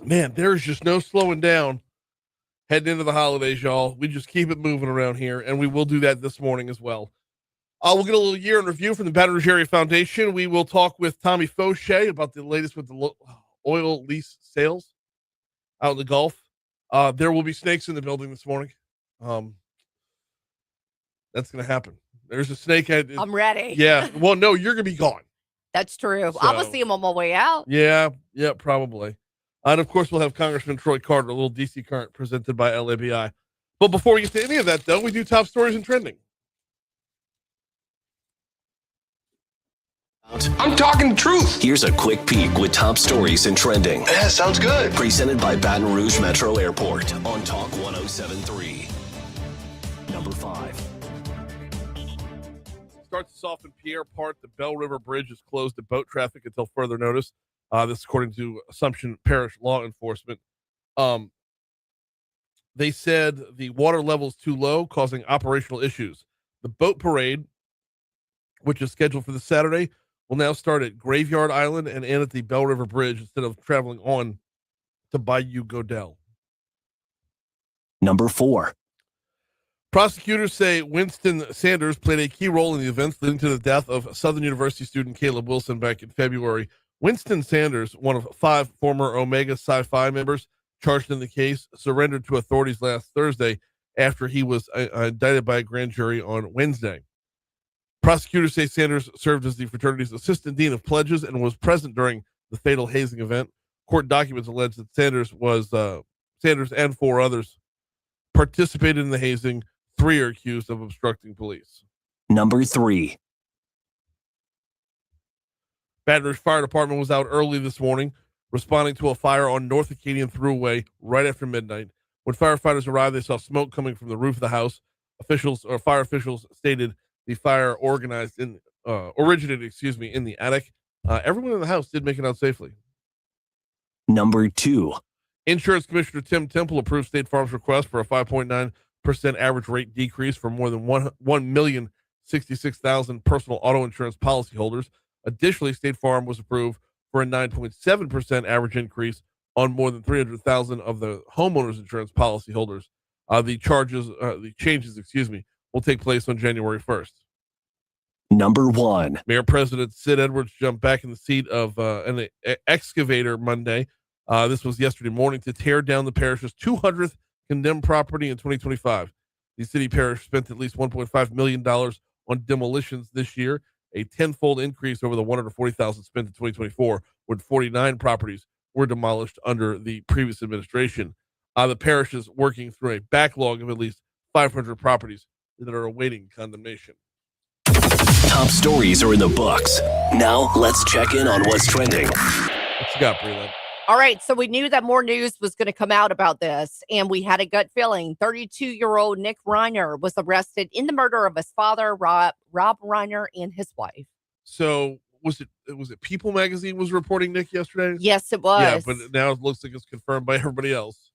Man, there's just no slowing down heading into the holidays, y'all. We just keep it moving around here, and we will do that this morning as well. We'll get a little year in review from the Baton Rouge Area Foundation. We will talk with Tommy Faucheux about the latest with the oil lease sales out in the Gulf. There will be snakes in the building this morning. That's going to happen. There's a snake. I'm ready. Yeah. Well, no, you're going to be gone. That's true. So, I will see him on my way out. Yeah, probably. And, of course, we'll have Congressman Troy Carter, a little D.C. Current presented by LABI. But before we get to any of that, though, we do top stories and trending. I'm talking truth. Here's a quick peek with top stories and trending. Yeah, sounds good. Presented by Baton Rouge Metro Airport on Talk 107.3. Number 5. Starts us off in Pierre Part. The Bell River Bridge is closed to boat traffic until further notice. This according to Assumption Parish law enforcement. They said the water level is too low, causing operational issues. The boat parade, which is scheduled for this Saturday, will now start at Graveyard Island and end at the Bell River Bridge instead of traveling on to Bayou Godell. Number 4. Prosecutors say Winston Sanders played a key role in the events leading to the death of Southern University student Caleb Wilson back in February. Winston Sanders, one of 5 former Omega Psi Phi members charged in the case, surrendered to authorities last Thursday after he was indicted by a grand jury on Wednesday. Prosecutors say Sanders served as the fraternity's assistant dean of pledges and was present during the fatal hazing event. Court documents allege that Sanders and 4 others participated in the hazing. 3 are accused of obstructing police. Number 3. Baton Rouge Fire Department was out early this morning responding to a fire on North Acadian Thruway right after midnight. When firefighters arrived, they saw smoke coming from the roof of the house. Fire officials stated the fire originated in the attic. Everyone in the house did make it out safely. Number 2. Insurance Commissioner Tim Temple approved State Farm's request for a 5.9% average rate decrease for more than 1,066,000 personal auto insurance policyholders. Additionally, State Farm was approved for a 9.7% average increase on more than 300,000 of the homeowners insurance policyholders. The changes will take place on January 1st. Number 1. Mayor President Sid Edwards jumped back in the seat of an excavator Monday. This was yesterday morning to tear down the parish's 200th condemned property in 2025. The city parish spent at least $1.5 million on demolitions this year, a tenfold increase over the $140,000 spent in 2024, when 49 properties were demolished under the previous administration. The parish is working through a backlog of at least 500 properties that are awaiting condemnation. Top stories are in the books. Now let's check in on what's trending. What you got, Breland? All right, so we knew that more news was going to come out about this, and we had a gut feeling. 32-year-old Nick Reiner was arrested in the murder of his father, Rob Reiner, and his wife. So was it People Magazine was reporting Nick yesterday? Yes, it was. Yeah, but now it looks like it's confirmed by everybody else.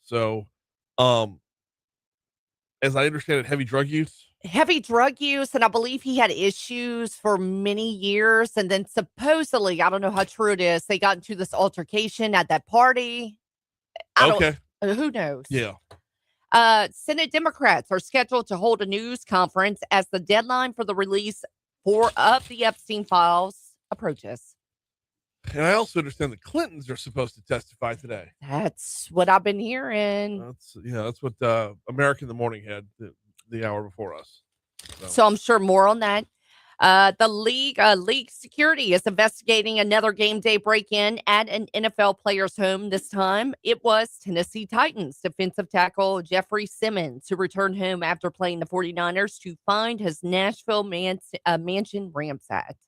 So, as I understand it, heavy drug use, and I believe he had issues for many years, and then supposedly, I don't know how true it is, they got into this altercation at that party. Who knows? Yeah. Senate Democrats are scheduled to hold a news conference as the deadline for the release of the Epstein files approaches. And I also understand the Clintons are supposed to testify today. That's what I've been hearing. That's what America in the Morning had the hour before us. So I'm sure more on that. The league security is investigating another game day break-in at an NFL player's home. This time, it was Tennessee Titans defensive tackle Jeffrey Simmons, who returned home after playing the 49ers to find his Nashville mansion ransacked.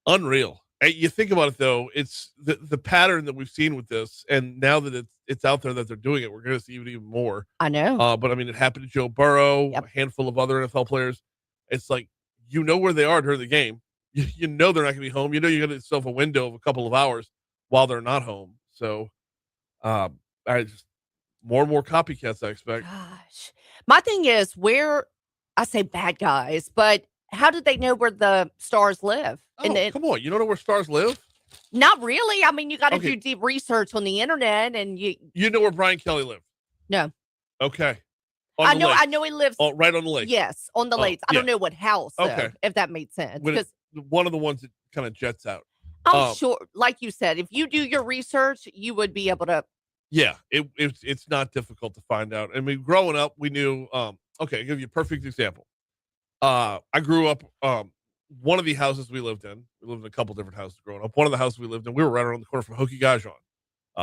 Unreal. You think about it, though, it's the pattern that we've seen with this, and now that it's out there that they're doing it, we're going to see even more. I know. But, I mean, it happened to Joe Burrow, Yep. A handful of other NFL players. It's like, you know where they are during the game. You know they're not going to be home. You know you got yourself a window of a couple of hours while they're not home. So, I just more and more copycats, I expect. Gosh. My thing is I say bad guys, but how did they know where the stars live? Oh, come on. You don't know where stars live? Not really. I mean, you got to Okay. do deep research on the internet, and You know where Brian Kelly lived? no. Okay. I know he lives right on the lake. Yes, on the lakes. I don't know what house though, Okay. if that made sense. Because One of the ones that kind of jets out. I'm sure, like you said, if you do your research, you would be able to. Yeah, it's not difficult to find out. I mean, growing up, we knew. Okay, I'll give you a perfect example. I grew up. One of the houses we lived in a couple different houses growing up. One of the houses we lived in, we were right around the corner from Hokie Gajon,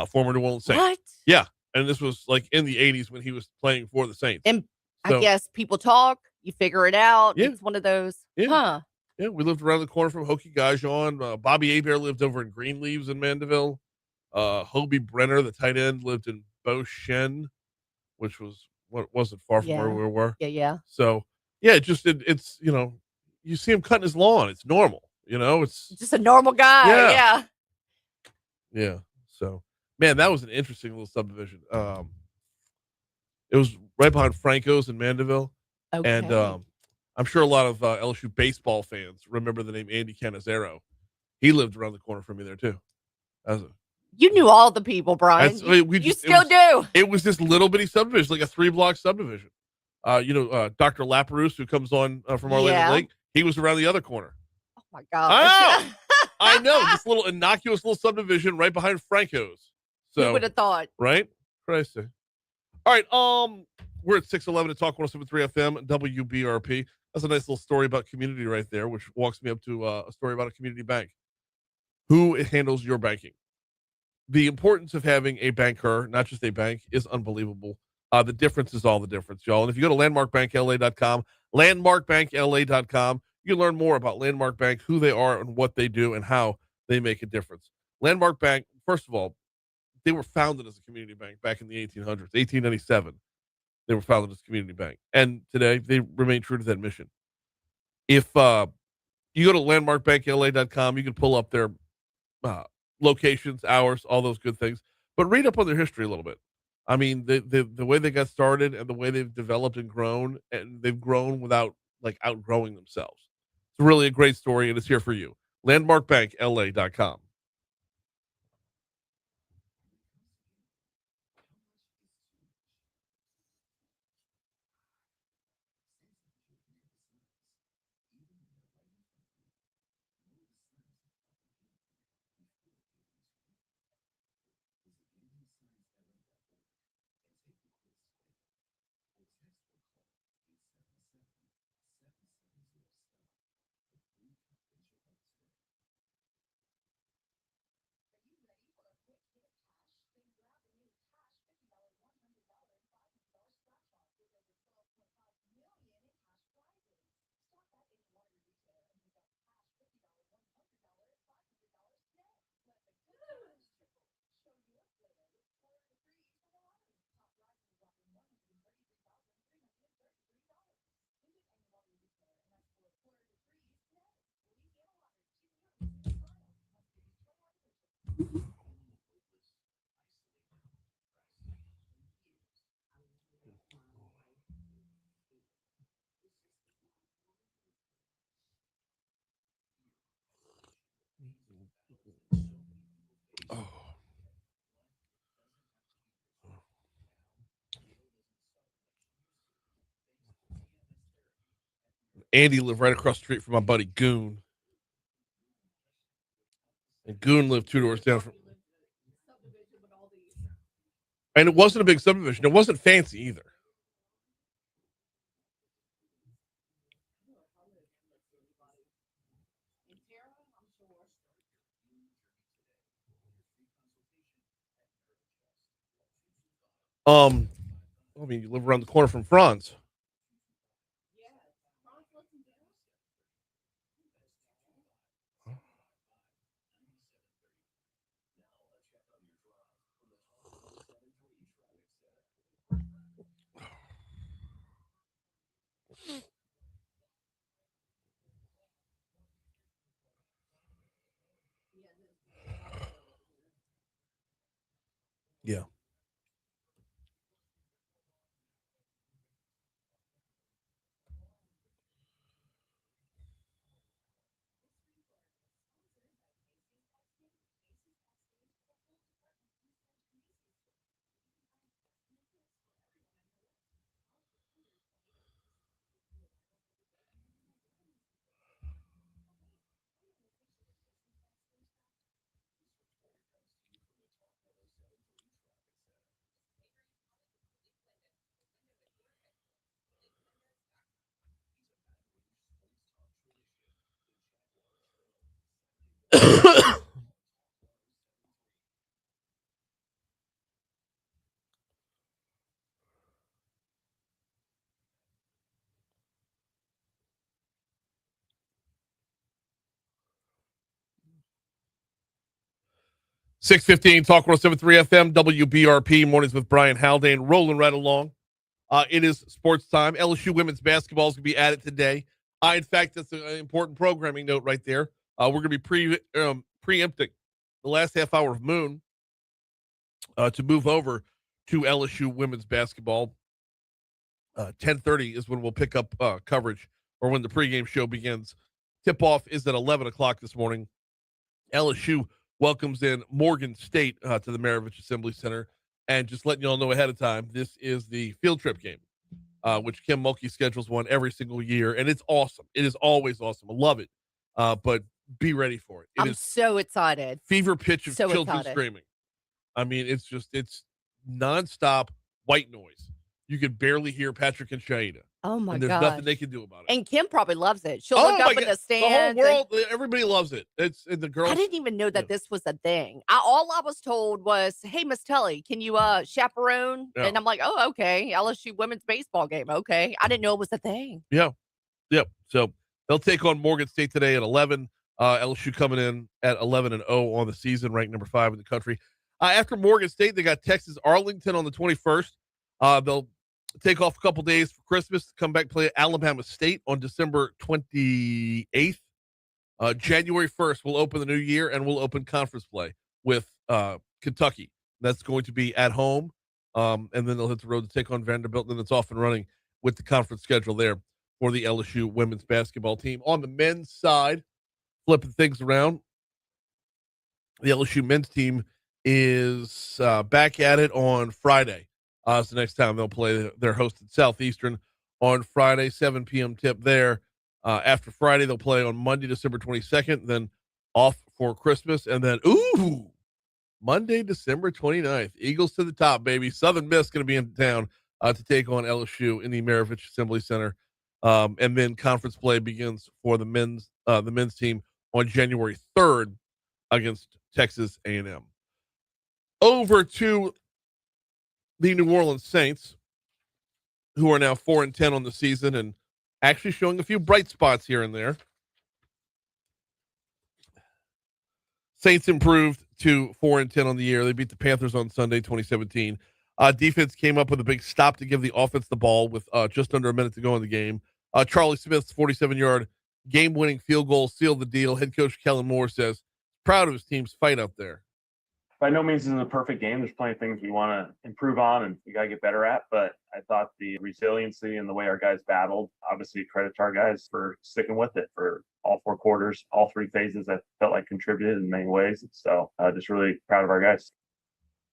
former New Orleans Saints. What? Yeah, and this was like in the '80s when he was playing for the Saints. And I guess people talk, you figure it out. Yeah. It's one of those. Yeah. Huh. Yeah, we lived around the corner from Hokie Gajon. Bobby Hebert lived over in Greenleaves in Mandeville. Hobie Brenner, the tight end, lived in Beauchene, which wasn't far from where we were. Yeah. So yeah, it's you see him cutting his lawn. It's normal. It's just a normal guy. Yeah. So man, that was an interesting little subdivision. It was right behind Franco's in Mandeville. Okay. And I'm sure a lot of LSU baseball fans remember the name Andy Canizero. He lived around the corner from me there too. You knew all the people, Brian. You still do. It was this little bitty subdivision, like a 3-block subdivision. Dr. Laperouse, who comes on from Orlando Lake, he was around the other corner. Oh my God. I know. This little innocuous little subdivision right behind Franco's. So who would have thought? Right? Crazy. All right. We're at 611 at Talk 107.3 FM, WBRP. That's a nice little story about community right there, which walks me up to a story about a community bank. Who handles your banking? The importance of having a banker, not just a bank, is unbelievable. The difference is all the difference, y'all. And if you go to landmarkbankla.com, landmarkbankla.com, you can learn more about Landmark Bank, who they are and what they do and how they make a difference. Landmark Bank, first of all, they were founded as a community bank back in the 1800s, 1897. They were founded as a community bank. And today, they remain true to that mission. If you go to landmarkbankla.com, you can pull up their locations, hours, all those good things. But read up on their history a little bit. I mean, the way they got started and the way they've developed and they've grown without outgrowing themselves. It's really a great story, and it's here for you. Landmarkbankla.com. Oh. Andy lived right across the street from my buddy Goon. And Goon lived 2 doors down from. And it wasn't a big subdivision. It wasn't fancy either. I mean, you live around the corner from Franz. Yeah. .615 Talk 107.3 FM WBRP mornings with Brian Haldane rolling right along. It is sports time. LSU women's basketball is going to be added today. In fact, that's an important programming note right there. We're going to be preempting the last half hour of Moon to move over to LSU women's basketball. 10:30 is when we'll pick up coverage, or when the pregame show begins. Tip-off is at 11 o'clock this morning. LSU welcomes in Morgan State to the Maravich Assembly Center. And just letting you all know ahead of time, this is the field trip game, which Kim Mulkey schedules one every single year. And it's awesome. It is always awesome. I love it. But be ready for it. I'm so excited. Fever pitch of children excited. screaming. I mean, it's nonstop white noise. You could barely hear Patrick and Shaida. Oh my and there's god! nothing they can do about it. And Kim probably loves it. She'll look up in the stands. The whole world, everybody loves it. It's the girls. I didn't even know that this was a thing. All I was told was, "Hey, Miss Telly, can you chaperone?" Yeah. And I'm like, "Oh, okay. LSU women's baseball game. Okay." I didn't know it was a thing. Yeah. Yep. So they'll take on Morgan State today at 11. LSU coming in at 11-0 on the season, ranked number 5 in the country. After Morgan State, they got Texas Arlington on the 21st. They'll take off a couple days for Christmas, come back, play Alabama State on December 28th. January 1st, we'll open the new year, and we'll open conference play with Kentucky. That's going to be at home, and then they'll hit the road to take on Vanderbilt, and then it's off and running with the conference schedule there for the LSU women's basketball team. On the men's side, flipping things around, the LSU men's team is back at it on Friday. It's the next time they'll play. They're hosted Southeastern on Friday, 7 p.m. tip there. After Friday, they'll play on Monday, December 22nd, then off for Christmas. And then, Monday, December 29th, Eagles to the top, baby. Southern Miss going to be in town to take on LSU in the Maravich Assembly Center. And then conference play begins for the men's team on January 3rd against Texas A&M. Over to the New Orleans Saints, who are now 4-10 on the season and actually showing a few bright spots here and there. Saints improved to 4-10 on the year. They beat the Panthers on Sunday, 2017. Defense came up with a big stop to give the offense the ball with just under a minute to go in the game. Charlie Smith's 47-yard game-winning field goal sealed the deal. Head coach Kellen Moore says, proud of his team's fight out there. By no means is it a perfect game. There's plenty of things we want to improve on and we got to get better at. But I thought the resiliency and the way our guys battled, obviously credit to our guys for sticking with it for all 4 quarters, all 3 phases. I felt like contributed in many ways. So just really proud of our guys.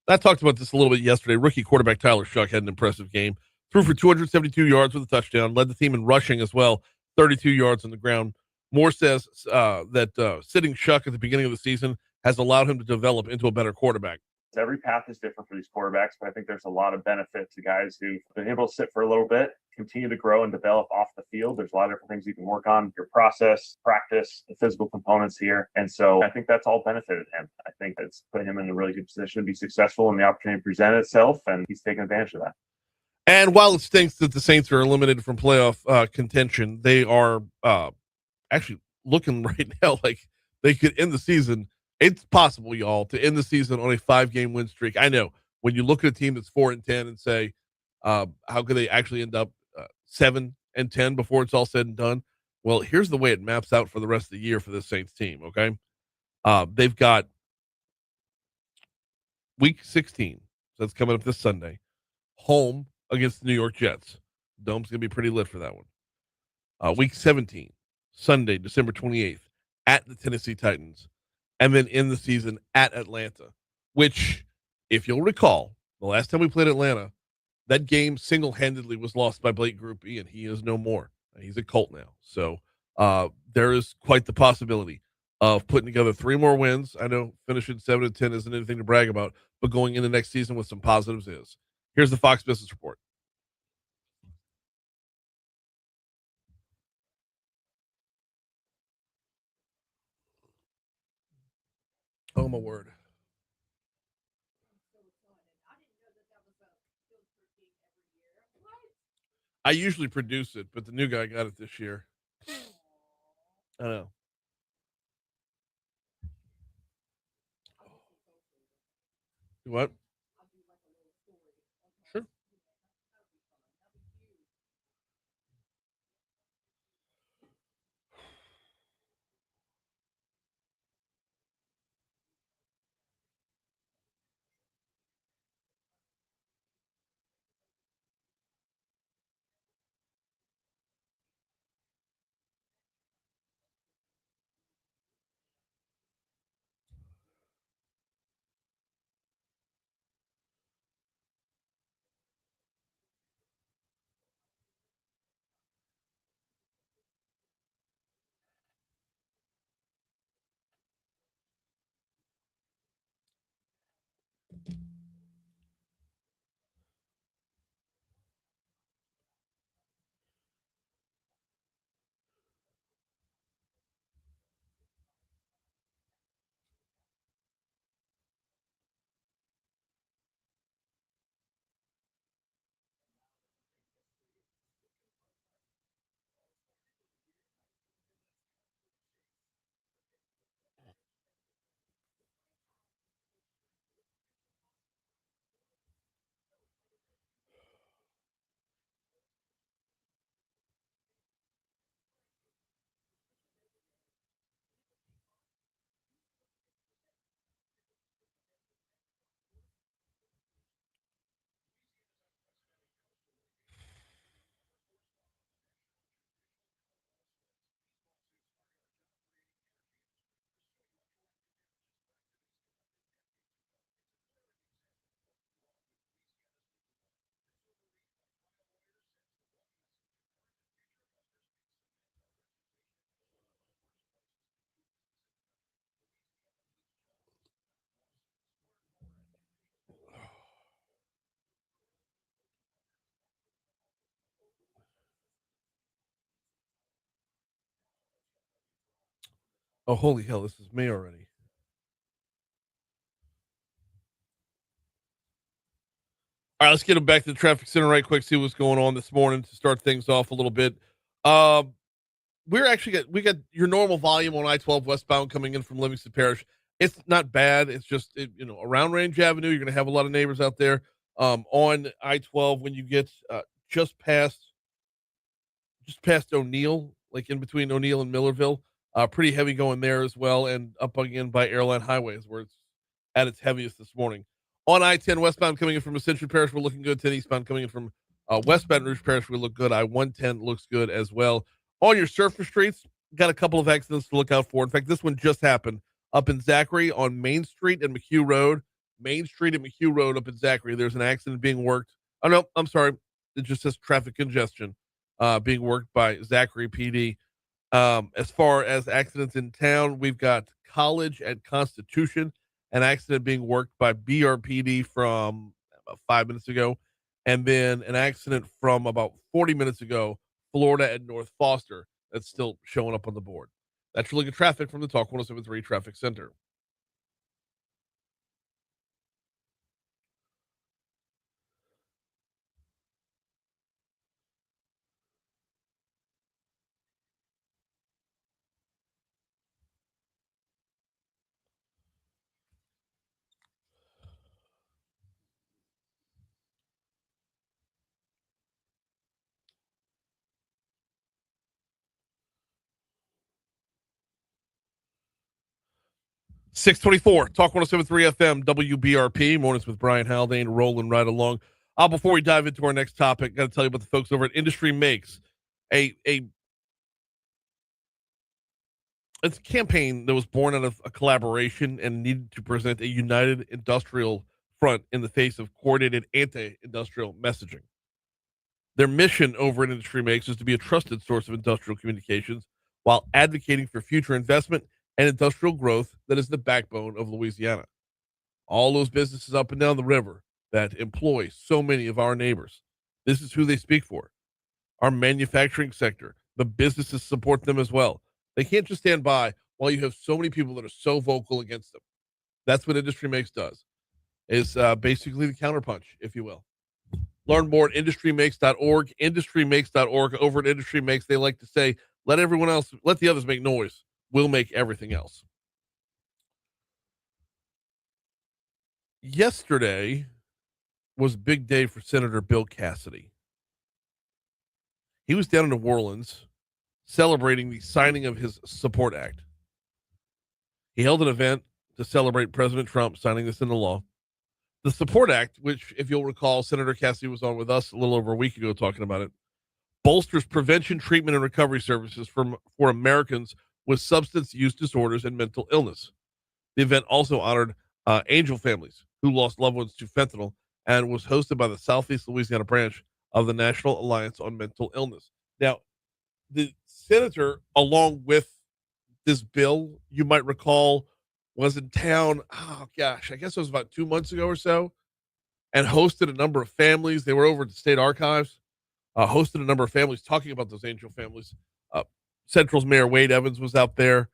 I talked about this a little bit yesterday. Rookie quarterback Tyler Shuck had an impressive game. Threw for 272 yards with a touchdown. Led the team in rushing as well, 32 yards on the ground. Moore says that sitting Shuck at the beginning of the season has allowed him to develop into a better quarterback. Every path is different for these quarterbacks, but I think there's a lot of benefit to guys who've been able to sit for a little bit, continue to grow and develop off the field. There's a lot of different things you can work on, your process, practice, the physical components here. And so I think that's all benefited him. I think it's put him in a really good position to be successful, and the opportunity presented itself, and he's taken advantage of that. And while it stinks that the Saints are eliminated from playoff contention, they are actually looking right now like they could end the season. It's possible, y'all, to end the season on a 5-game win streak. I know when you look at a team that's 4-10 and say, how could they actually end up 7-10 before it's all said and done? Well, here's the way it maps out for the rest of the year for this Saints team. Okay. They've got week 16. So that's coming up this Sunday, home against the New York Jets. Dome's going to be pretty lit for that one. Week 17, Sunday, December 28th at the Tennessee Titans. And then in the season at Atlanta, which, if you'll recall, the last time we played Atlanta, that game single-handedly was lost by Blake Grupe, and he is no more. He's a Colt now. So there is quite the possibility of putting together 3 more wins. I know finishing 7-10 isn't anything to brag about, but going into next season with some positives is. Here's the Fox Business Report. Oh, my word. I usually produce it, but the new guy got it this year. I know. What? Sure. Oh, holy hell. This is May already. All right, let's get him back to the traffic center right quick, see what's going on this morning to start things off a little bit. We're actually we got your normal volume on I-12 westbound coming in from Livingston Parish. It's not bad. It's just around Range Avenue, you're going to have a lot of neighbors out there. On I-12 when you get just past O'Neill, like in between O'Neill and Millerville, pretty heavy going there as well, and up again by Airline Highways where it's at its heaviest this morning. On I-10 westbound coming in from Ascension Parish, we're looking good. 10 eastbound coming in from West Baton Rouge Parish, we look good. I-110 looks good as well. On your surface streets, got a couple of accidents to look out for. In fact, this one just happened up in Zachary on Main Street and McHugh Road. Main Street and McHugh Road up in Zachary. There's an accident being worked. Oh, no, I'm sorry. It just says traffic congestion being worked by Zachary PD. As far as accidents in town, we've got College at Constitution, an accident being worked by BRPD from about 5 minutes ago, and then an accident from about 40 minutes ago, Florida at North Foster, that's still showing up on the board. That's really good traffic from the Talk 107.3 Traffic Center. .624 Talk 107.3 FM WBRP mornings with Brian Haldane rolling right along. Before we dive into our next topic, got to tell you about the folks over at Industry Makes, it's a campaign that was born out of a collaboration and needed to present a united industrial front in the face of coordinated anti-industrial messaging. Their mission over at Industry Makes is to be a trusted source of industrial communications while advocating for future investment and industrial growth that is the backbone of Louisiana. All those businesses up and down the river that employ so many of our neighbors, this is who they speak for. Our manufacturing sector, the businesses support them as well. They can't just stand by while you have so many people that are so vocal against them. That's what Industry Makes does. Is basically the counterpunch, if you will. Learn more at industrymakes.org. Industrymakes.org. Over at Industry Makes, they like to say, let the others make noise. We'll make everything else. Yesterday was a big day for Senator Bill Cassidy. He was down in New Orleans celebrating the signing of his Support Act. He held an event to celebrate President Trump signing this into law. The Support Act, which, if you'll recall, Senator Cassidy was on with us a little over a week ago talking about it, bolsters prevention, treatment, and recovery services for Americans with substance use disorders and mental illness. The event also honored angel families who lost loved ones to fentanyl and was hosted by the Southeast Louisiana branch of the National Alliance on Mental Illness. Now, the senator, along with this bill, you might recall, was in town, I guess it was about 2 months ago or so, and hosted a number of families. They were over at the state archives, hosted a number of families talking about those angel families. Central's Mayor Wade Evans was out there.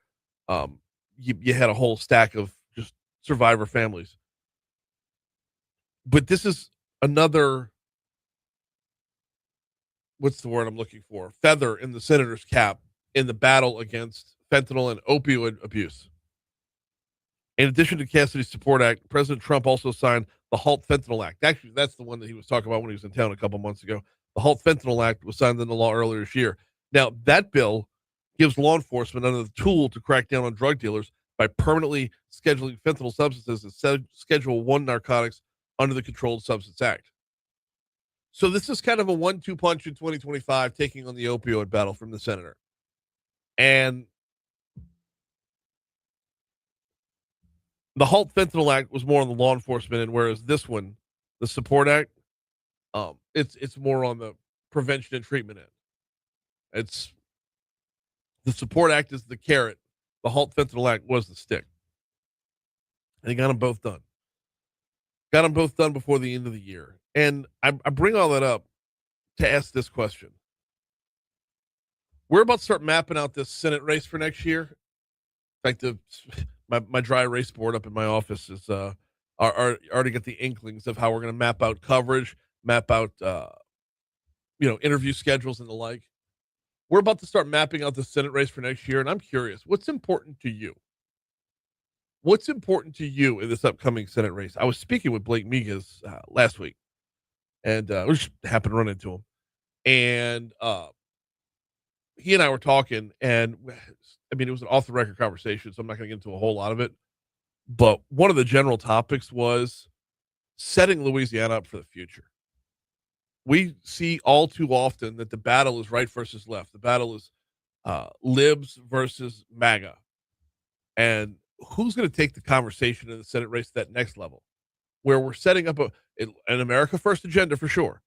You had a whole stack of just survivor families. But this is another, what's the word I'm looking for? Feather in the senator's cap in the battle against fentanyl and opioid abuse. In addition to Cassidy's Support Act, President Trump also signed the Halt Fentanyl Act. Actually, that's the one that he was talking about when he was in town a couple months ago. The Halt Fentanyl Act was signed into law earlier this year. Now, that bill gives law enforcement another tool to crack down on drug dealers by permanently scheduling fentanyl substances as Schedule I narcotics under the Controlled Substance Act. So this is kind of a 1-2 punch in 2025, taking on the opioid battle from the senator. And the Halt Fentanyl Act was more on the law enforcement, and whereas this one, the Support Act, it's more on the prevention and treatment end. It's the Support Act is the carrot. The Halt Fentanyl Act was the stick. And he got them both done. Got them both done before the end of the year. And I bring all that up to ask this question. We're about to start mapping out this Senate race for next year. In fact, my dry erase board up in my office is already got the inklings of how we're going to map out coverage, map out interview schedules and the like. We're about to start mapping out the Senate race for next year, and I'm curious, what's important to you? What's important to you in this upcoming Senate race? I was speaking with Blake Migas last week, and we just happened to run into him. And he and I were talking, and it was an off-the-record conversation, so I'm not going to get into a whole lot of it. But one of the general topics was setting Louisiana up for the future. We see all too often that the battle is right versus left. The battle is libs versus MAGA. And who's going to take the conversation in the Senate race to that next level, where we're setting up an America First agenda for sure,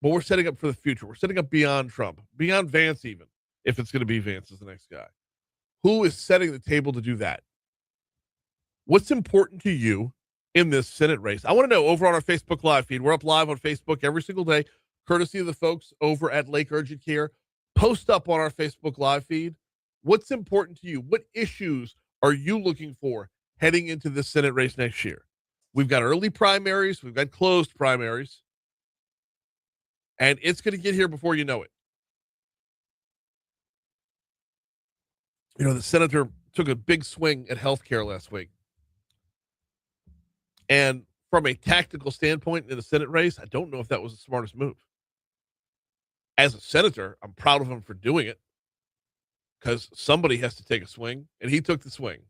but we're setting up for the future. We're setting up beyond Trump, beyond Vance even, if it's going to be Vance as the next guy. Who is setting the table to do that? What's important to you in this Senate race? I want to know over on our Facebook Live feed. We're up live on Facebook every single day, courtesy of the folks over at Lake Urgent Care. Post up on our Facebook Live feed. What's important to you? What issues are you looking for heading into this Senate race next year? We've got early primaries. We've got closed primaries. And it's going to get here before you know it. The senator took a big swing at healthcare last week. And from a tactical standpoint in the Senate race, I don't know if that was the smartest move. As a senator, I'm proud of him for doing it because somebody has to take a swing, and he took the swing.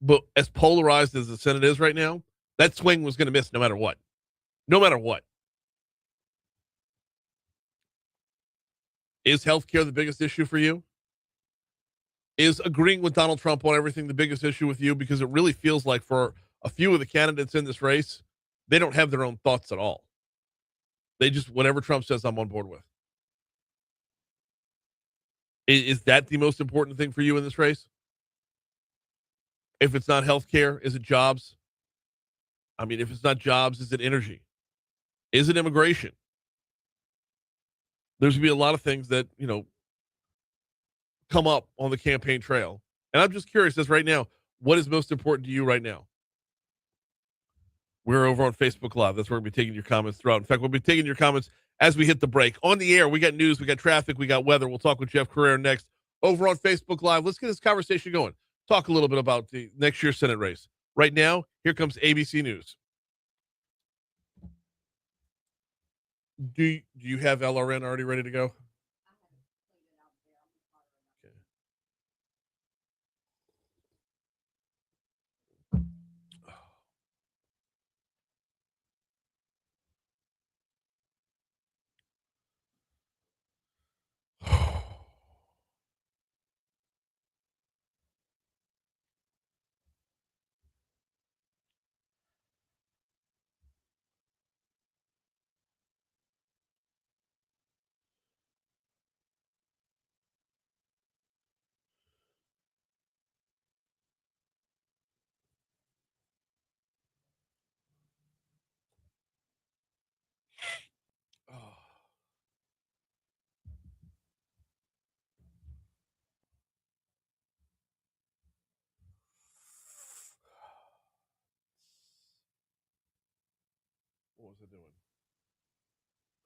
But as polarized as the Senate is right now, that swing was going to miss no matter what. No matter what. Is healthcare the biggest issue for you? Is agreeing with Donald Trump on everything the biggest issue with you? Because it really feels like for a few of the candidates in this race, they don't have their own thoughts at all. They just, whatever Trump says, I'm on board with. Is that the most important thing for you in this race? If it's not healthcare, is it jobs? If it's not jobs, is it energy? Is it immigration? There's going to be a lot of things that, come up on the campaign trail. And I'm just curious as right now, what is most important to you right now? We're over on Facebook Live. That's where we'll be taking your comments throughout. In fact, we'll be taking your comments as we hit the break. On the air, we got news, we got traffic, we got weather. We'll talk with Jeff Crouere next over on Facebook Live. Let's get this conversation going. Talk a little bit about the next year's Senate race. Right now, here comes ABC News. Do you have LRN already ready to go? What was I doing?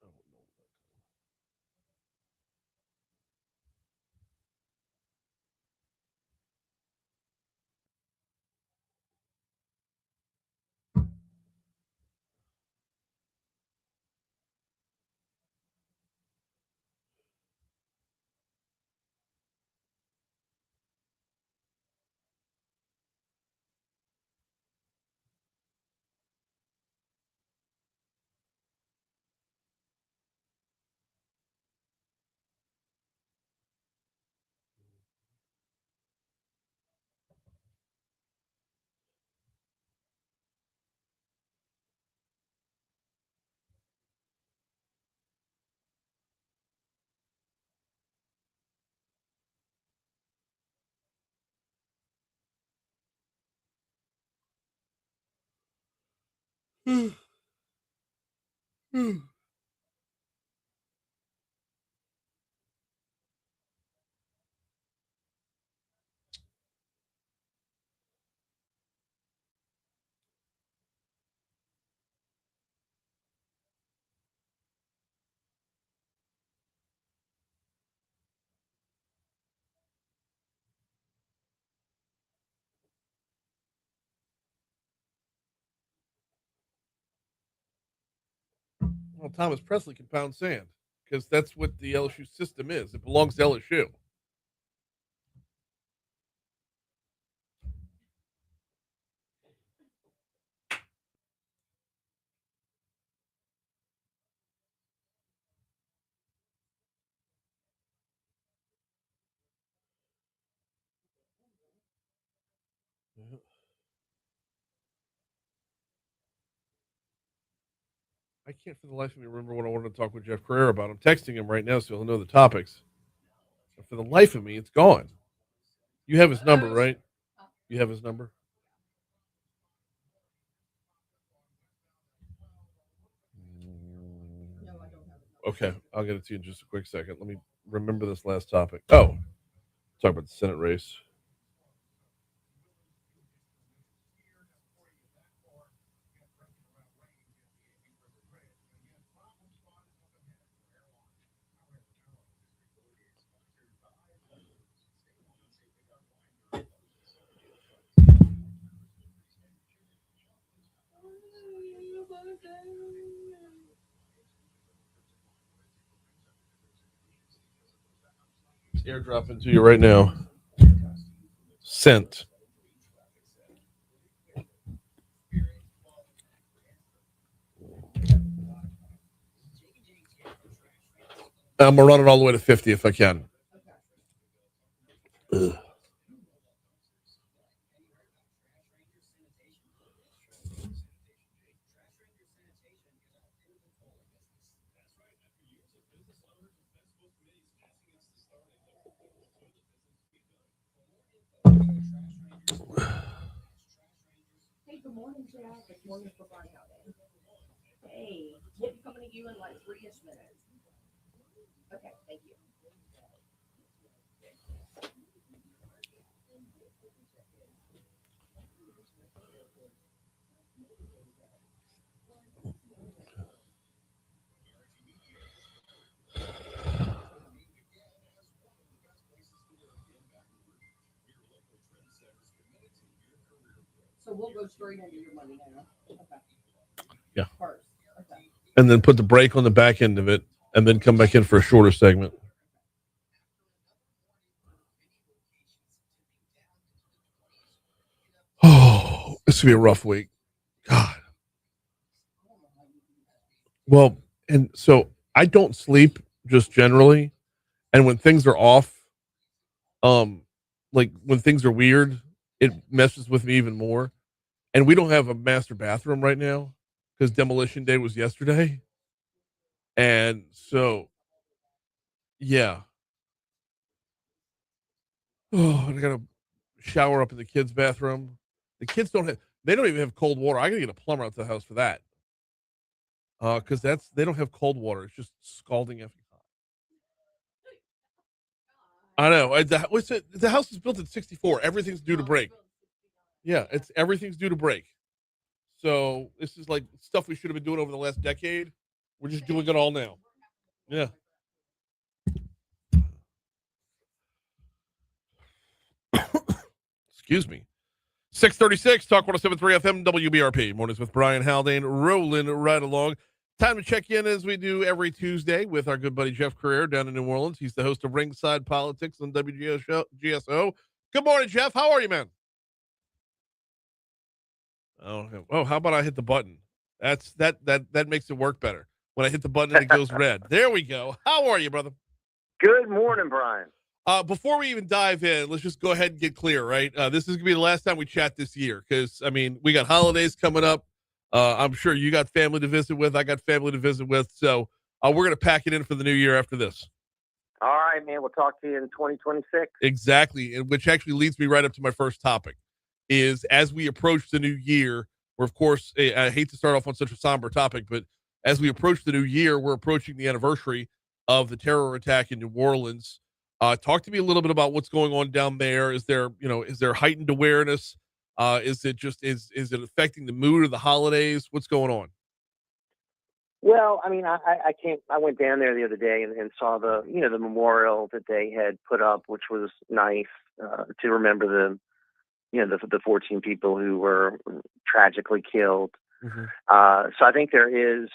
Oh, no. Well, Thomas Presley can pound sand because that's what the LSU system is. It belongs to LSU. I can't for the life of me remember what I wanted to talk with Jeff Crouere about. I'm texting him right now so he'll know the topics. But for the life of me, it's gone. You have his number, right? You have his number? Okay, I'll get it to you in just a quick second. Let me remember this last topic. Oh, talk about the Senate race. Airdrop into you right now. Sent. I'm gonna run it all the way to 50 if I can. Ugh. Hey, good morning, Jack. Good morning for Brian Haldane. Hey, we'll be coming to you in like 3-ish minutes. Okay, thank you. we'll go straight into your money now. Okay. Yeah. First. Okay. And then put the break on the back end of it, and then come back in for a shorter segment. Oh, this will be a rough week. God. Well, and so I don't sleep just generally, and when things are off, like when things are weird, it messes with me even more. And we don't have a master bathroom right now because demolition day was yesterday, and so yeah. Oh, I gotta shower up in the kids' bathroom. The kids they don't even have cold water. I gotta get a plumber out to the house for that. Because they don't have cold water. It's just scalding effing hot. I know. The house is built in '64. Everything's due to break. Yeah, everything's due to break. So this is like stuff we should have been doing over the last decade. We're just doing it all now. Yeah. Excuse me. 636, Talk 107.3 FM, WBRP. Mornings with Brian Haldane, rolling right along. Time to check in as we do every Tuesday with our good buddy Jeff Crouere down in New Orleans. He's the host of Ringside Politics on WGSO. Good morning, Jeff. How are you, man? Oh, how about I hit the button? That makes it work better. When I hit the button and it goes red. There we go. How are you, brother? Good morning, Brian. Before we even dive in, let's just go ahead and get clear, right? This is going to be the last time we chat this year because, I mean, we got holidays coming up. I'm sure you got family to visit with. I got family to visit with. So we're going to pack it in for the new year after this. All right, man. We'll talk to you in 2026. Exactly. And which actually leads me right up to my first topic is as we approach the new year, we're, of course, I hate to start off on such a somber topic, but as we approach the new year, we're approaching the anniversary of the terror attack in New Orleans. Talk to me a little bit about what's going on down there. Is there heightened awareness? Is it affecting the mood of the holidays? What's going on? Well, I mean, I went down there the other day and saw the memorial that they had put up, which was nice to remember the 14 people who were tragically killed. Mm-hmm. So I think there is,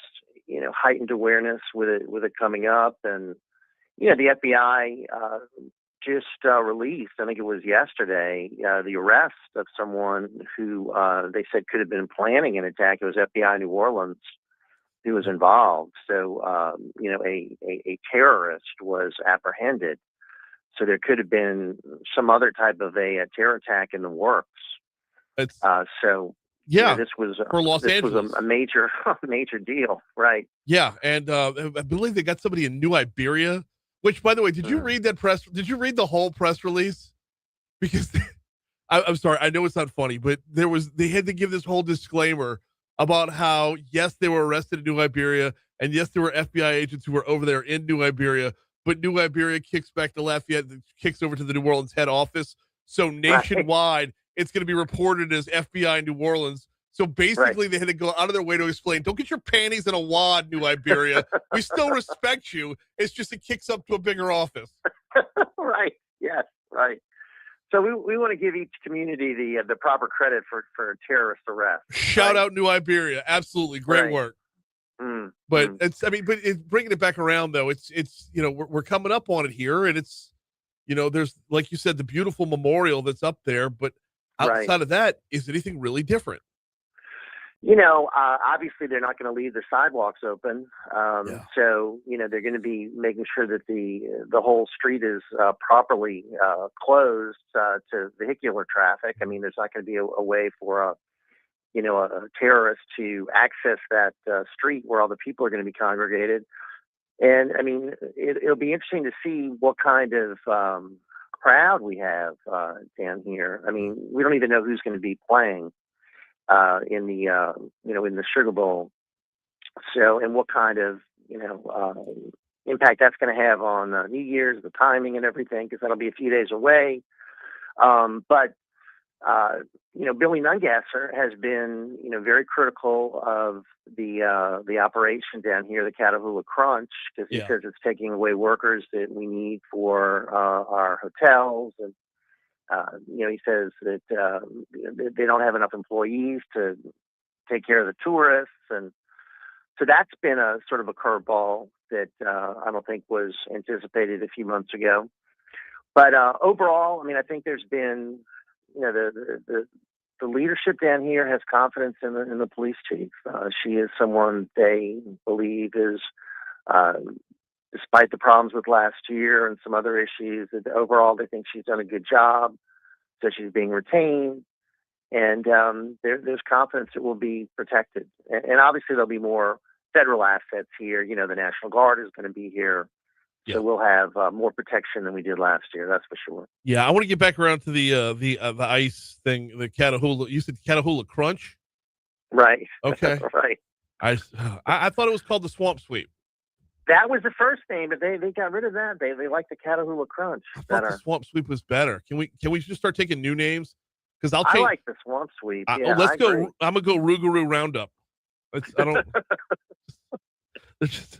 heightened awareness with it coming up. And, the FBI just released, I think it was yesterday, the arrest of someone who they said could have been planning an attack. It was FBI New Orleans who was involved. So, a terrorist was apprehended. So there could have been some other type of a terror attack in the works. Yeah, this was for Los Angeles. Was a major deal, right? Yeah, and I believe they got somebody in New Iberia. Which, by the way, did you read that press? Did you read the whole press release? Because I'm sorry, I know it's not funny, but they had to give this whole disclaimer about how yes, they were arrested in New Iberia, and yes, there were FBI agents who were over there in New Iberia, but New Iberia kicks back to Lafayette, kicks over to the New Orleans head office. So nationwide, it's going to be reported as FBI New Orleans. So basically, they had to go out of their way to explain, don't get your panties in a wad, New Iberia. We still respect you. It's just it kicks up to a bigger office. Right. Yes. Right. So we want to give each community the proper credit for terrorist arrest. Shout out New Iberia. Absolutely. Great work. But it's bringing it back around though. It's we're coming up on it here, and it's there's, like you said, the beautiful memorial that's up there, but outside of that, is anything really different? Obviously they're not going to leave the sidewalks open. So, they're going to be making sure that the whole street is properly closed to vehicular traffic. I mean, there's not going to be a way for a terrorist to access that street where all the people are going to be congregated. And I mean, it'll be interesting to see what kind of crowd we have down here. I mean, we don't even know who's going to be playing in the Sugar Bowl. So, and what kind of, impact that's going to have on New Year's, the timing and everything, because that'll be a few days away. But Billy Nungasser has been, very critical of the operation down here, the Catahoula Crunch, because he says it's taking away workers that we need for our hotels and He says that they don't have enough employees to take care of the tourists, and so that's been a sort of a curveball that I don't think was anticipated a few months ago. But overall, I mean, I think there's been, the leadership down here has confidence in the police chief. She is someone they believe is, despite the problems with last year and some other issues, that overall they think she's done a good job. So she's being retained, and there's confidence it will be protected. And obviously there'll be more federal assets here. The National Guard is going to be here. Yeah. So we'll have more protection than we did last year. That's for sure. Yeah, I want to get back around to the ice thing, the Catahoula. You said Catahoula Crunch, right? Okay, right. I thought it was called the Swamp Sweep. That was the first name, but they got rid of that. They like the Catahoula Crunch better. The Swamp Sweep was better. Can we just start taking new names? Because I like the Swamp Sweep. Let's go. Agree. I'm gonna go Rougarou Roundup. I don't. Let's just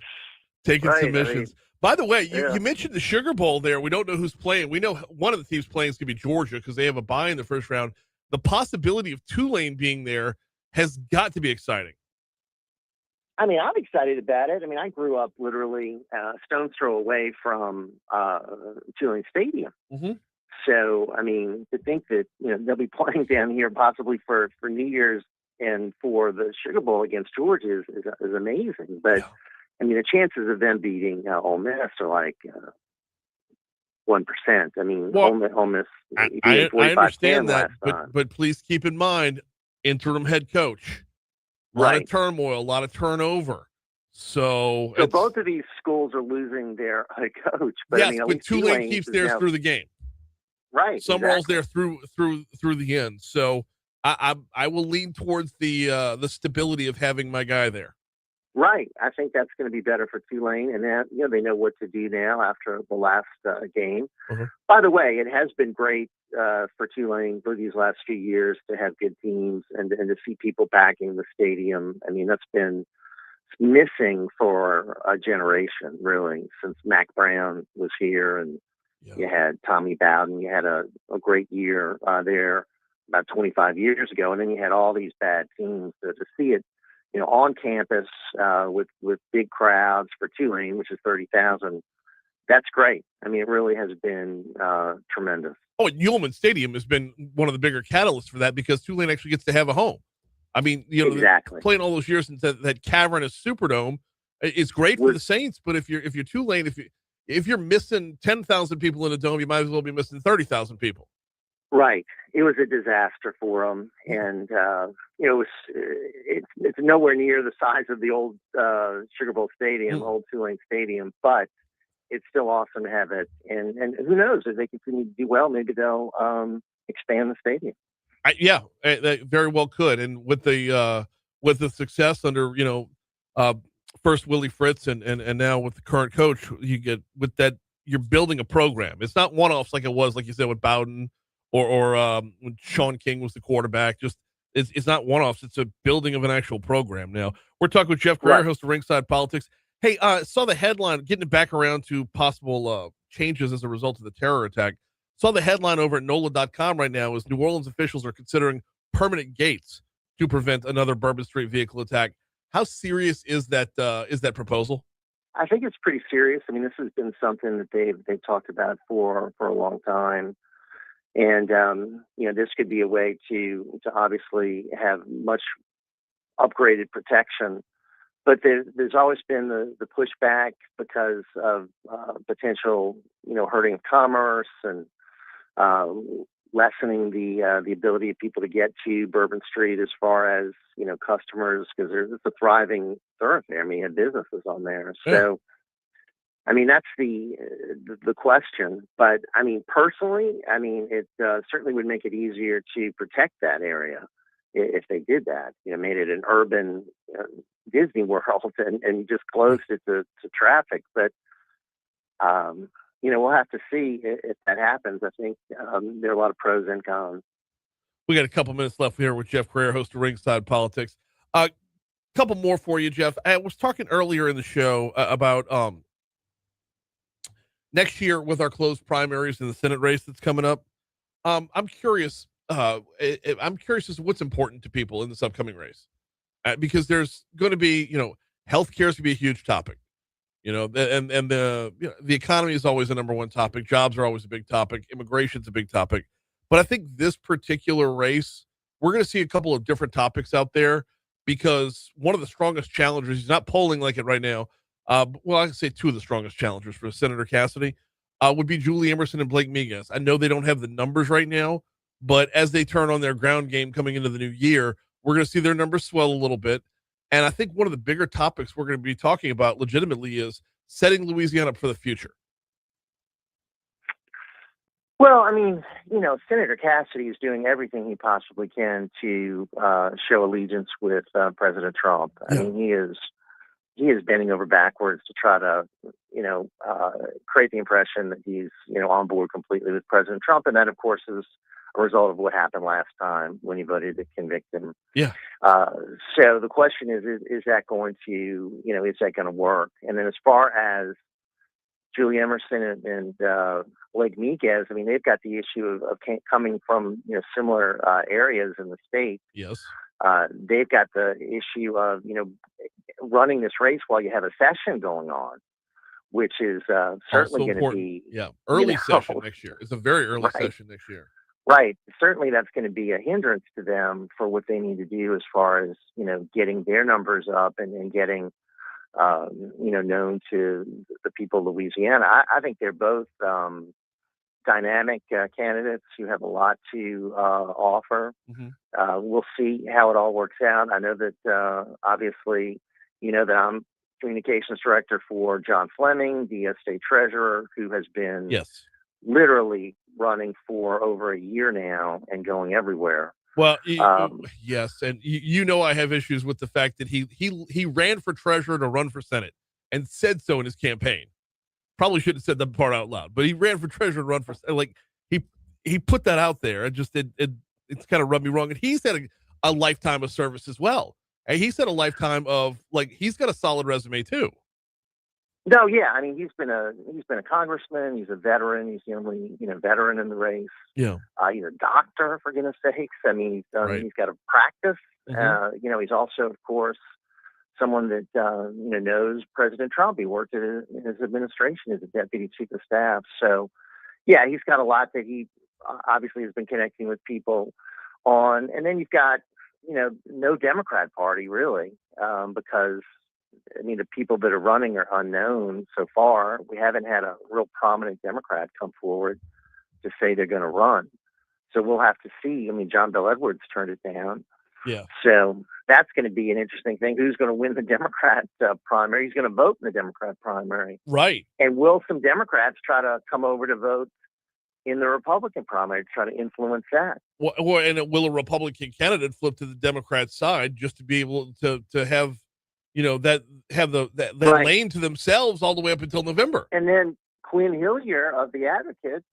taking submissions. By the way, you mentioned the Sugar Bowl there. We don't know who's playing. We know one of the teams playing is going to be Georgia because they have a bye in the first round. The possibility of Tulane being there has got to be exciting. I mean, I'm excited about it. I mean, I grew up literally a stone's throw away from Tulane Stadium. Mm-hmm. So, I mean, to think that, they'll be playing down here possibly for New Year's and for the Sugar Bowl against Georgia is amazing. But, yeah. I mean, the chances of them beating Ole Miss are like 1%. I mean, well, Ole Miss. I understand that, but please keep in mind, interim head coach, a lot of turmoil, a lot of turnover. So both of these schools are losing their head coach. But yes, I mean, but Tulane keeps theirs through the game. Right. Summerall's there through the end. So I will lean towards the stability of having my guy there. Right. I think that's going to be better for Tulane, and that they know what to do now after the last game. Mm-hmm. By the way, it has been great for Tulane for these last few years to have good teams and to see people backing the stadium. I mean, that's been missing for a generation, really, since Mac Brown was here, and you had Tommy Bowden. You had a great year there about 25 years ago, and then you had all these bad teams. So to see it, on campus with big crowds for Tulane, which is 30,000. That's great. I mean, it really has been tremendous. Oh, and Ullman Stadium has been one of the bigger catalysts for that because Tulane actually gets to have a home. I mean, exactly. Playing all those years in that cavernous Superdome is great for the Saints. But if you're Tulane, if you're missing 10,000 people in a dome, you might as well be missing 30,000 people. Right. It was a disaster for them, and it's nowhere near the size of the old Sugar Bowl Stadium, old Tulane Stadium, but it's still awesome to have it. And who knows, if they continue to do well, maybe they'll expand the stadium. They very well could. And with the success under first Willie Fritz and now with the current coach, you get with that you're building a program. It's not one-offs like it was, like you said, with Bowden. Or when Sean King was the quarterback, it's not one-offs. It's a building of an actual program. Now we're talking with Jeff Crouere, host of Ringside Politics. Hey, saw the headline, getting it back around to possible changes as a result of the terror attack. Saw the headline over at NOLA.com right now is New Orleans officials are considering permanent gates to prevent another Bourbon Street vehicle attack. How serious is that proposal? I think it's pretty serious. I mean, this has been something that they've talked about for a long time. And, this could be a way to obviously have much upgraded protection. But there's always been the pushback because of potential, hurting of commerce and lessening the ability of people to get to Bourbon Street as far as, customers, because it's a thriving thoroughfare. I mean, you have businesses on there. So, I mean, that's the question. But, I mean, personally, it certainly would make it easier to protect that area if they did that. Made it an urban Disney World and just closed it to traffic. But, we'll have to see if that happens. I think there are a lot of pros and cons. We got a couple minutes left here with Jeff Crouere, host of Ringside Politics. A couple more for you, Jeff. I was talking earlier in the show about next year with our closed primaries in the Senate race that's coming up. I'm curious. I'm curious as to what's important to people in this upcoming race, because there's going to be, healthcare is going to be a huge topic. The economy is always the number one topic. Jobs are always a big topic. Immigration's a big topic. But I think this particular race, we're going to see a couple of different topics out there, because one of the strongest challengers, he's not polling like it right now. Well, I can say two of the strongest challengers for Senator Cassidy would be Julie Emerson and Blake Miguez. I know they don't have the numbers right now, but as they turn on their ground game coming into the new year, we're going to see their numbers swell a little bit. And I think one of the bigger topics we're going to be talking about legitimately is setting Louisiana up for the future. Well, I mean, Senator Cassidy is doing everything he possibly can to show allegiance with President Trump. I mean, he is bending over backwards to try to, create the impression that he's, on board completely with President Trump. And that, of course, is a result of what happened last time when he voted to convict him. Yeah. So the question is that going to, is that going to work? And then as far as Julie Emerson and Blake Miguez, I mean, they've got the issue of coming from, similar areas in the state. Yes. They've got the issue of, running this race while you have a session going on, which is certainly going to be early session next year. It's a very early session next year. Right. Certainly that's going to be a hindrance to them for what they need to do as far as, getting their numbers up and getting, known to the people of Louisiana. I think they're both dynamic candidates who have a lot to offer. Mm-hmm. We'll see how it all works out. I know that obviously, that I'm communications director for John Fleming, the state treasurer, who has been literally running for over a year now and going everywhere. Well, yes, and I have issues with the fact that he ran for treasurer to run for Senate and said so in his campaign. Probably should have said that part out loud, but he ran for treasurer to run for, like, he put that out there. It's kind of rubbed me wrong. And he's had a lifetime of service as well. And he's had a lifetime of, he's got a solid resume too. No, yeah. I mean, he's been a congressman. He's a veteran. He's the only, veteran in the race. Yeah. He's a doctor, for goodness sakes. I mean, he's got a practice. Mm-hmm. He's also, of course, someone that, knows President Trump. He worked in his administration as a deputy chief of staff. So, yeah, he's got a lot that he obviously has been connecting with people on. And then you've got, no Democrat party really, because I mean, the people that are running are unknown so far. We haven't had a real prominent Democrat come forward to say they're going to run. So we'll have to see. I mean, John Bel Edwards turned it down. Yeah. So that's going to be an interesting thing. Who's going to win the Democrat primary? Who's going to vote in the Democrat primary? Right. And will some Democrats try to come over to vote in the Republican primary to try to influence that? Well, and will a Republican candidate flip to the Democrat side just to be able to have, that right. lane to themselves all the way up until November? And then Quinn Hillier of the Advocate,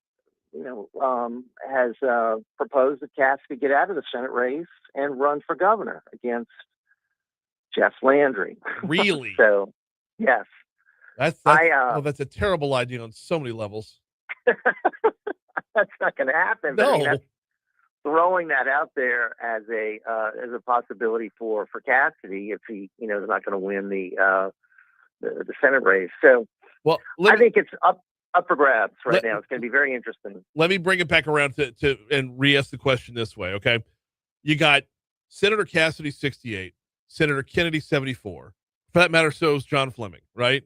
has proposed that Cassidy get out of the Senate race and run for governor against Jeff Landry. Really? So, yes. That's a terrible idea on so many levels. That's not going to happen. No. I mean, that's throwing that out there as a possibility for Cassidy if he, they're not going to win the Senate race. So, well, I think it's up for grabs right now. It's going to be very interesting. Let me bring it back around to and re-ask the question this way, okay? You got Senator Cassidy 68, Senator Kennedy 74. For that matter, so is John Fleming, right?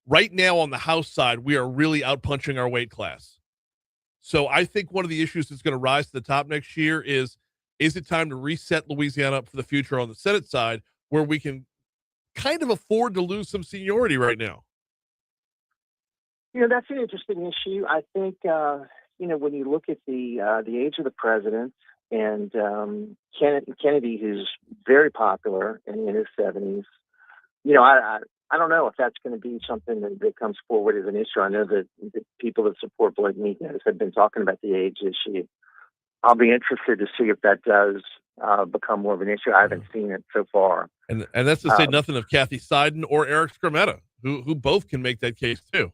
Right now on the House side, we are really out-punching our weight class. So I think one of the issues that's going to rise to the top next year is it time to reset Louisiana up for the future on the Senate side, where we can kind of afford to lose some seniority right now? That's an interesting issue. I think, when you look at the age of the president and Kennedy, who's very popular in his 70s, I don't know if that's going to be something that comes forward as an issue. I know that the people that support Blake Miguez have been talking about the age issue. I'll be interested to see if that does become more of an issue. I haven't seen it so far. And that's to say nothing of Kathy Seiden or Eric Skrmetta, who both can make that case too.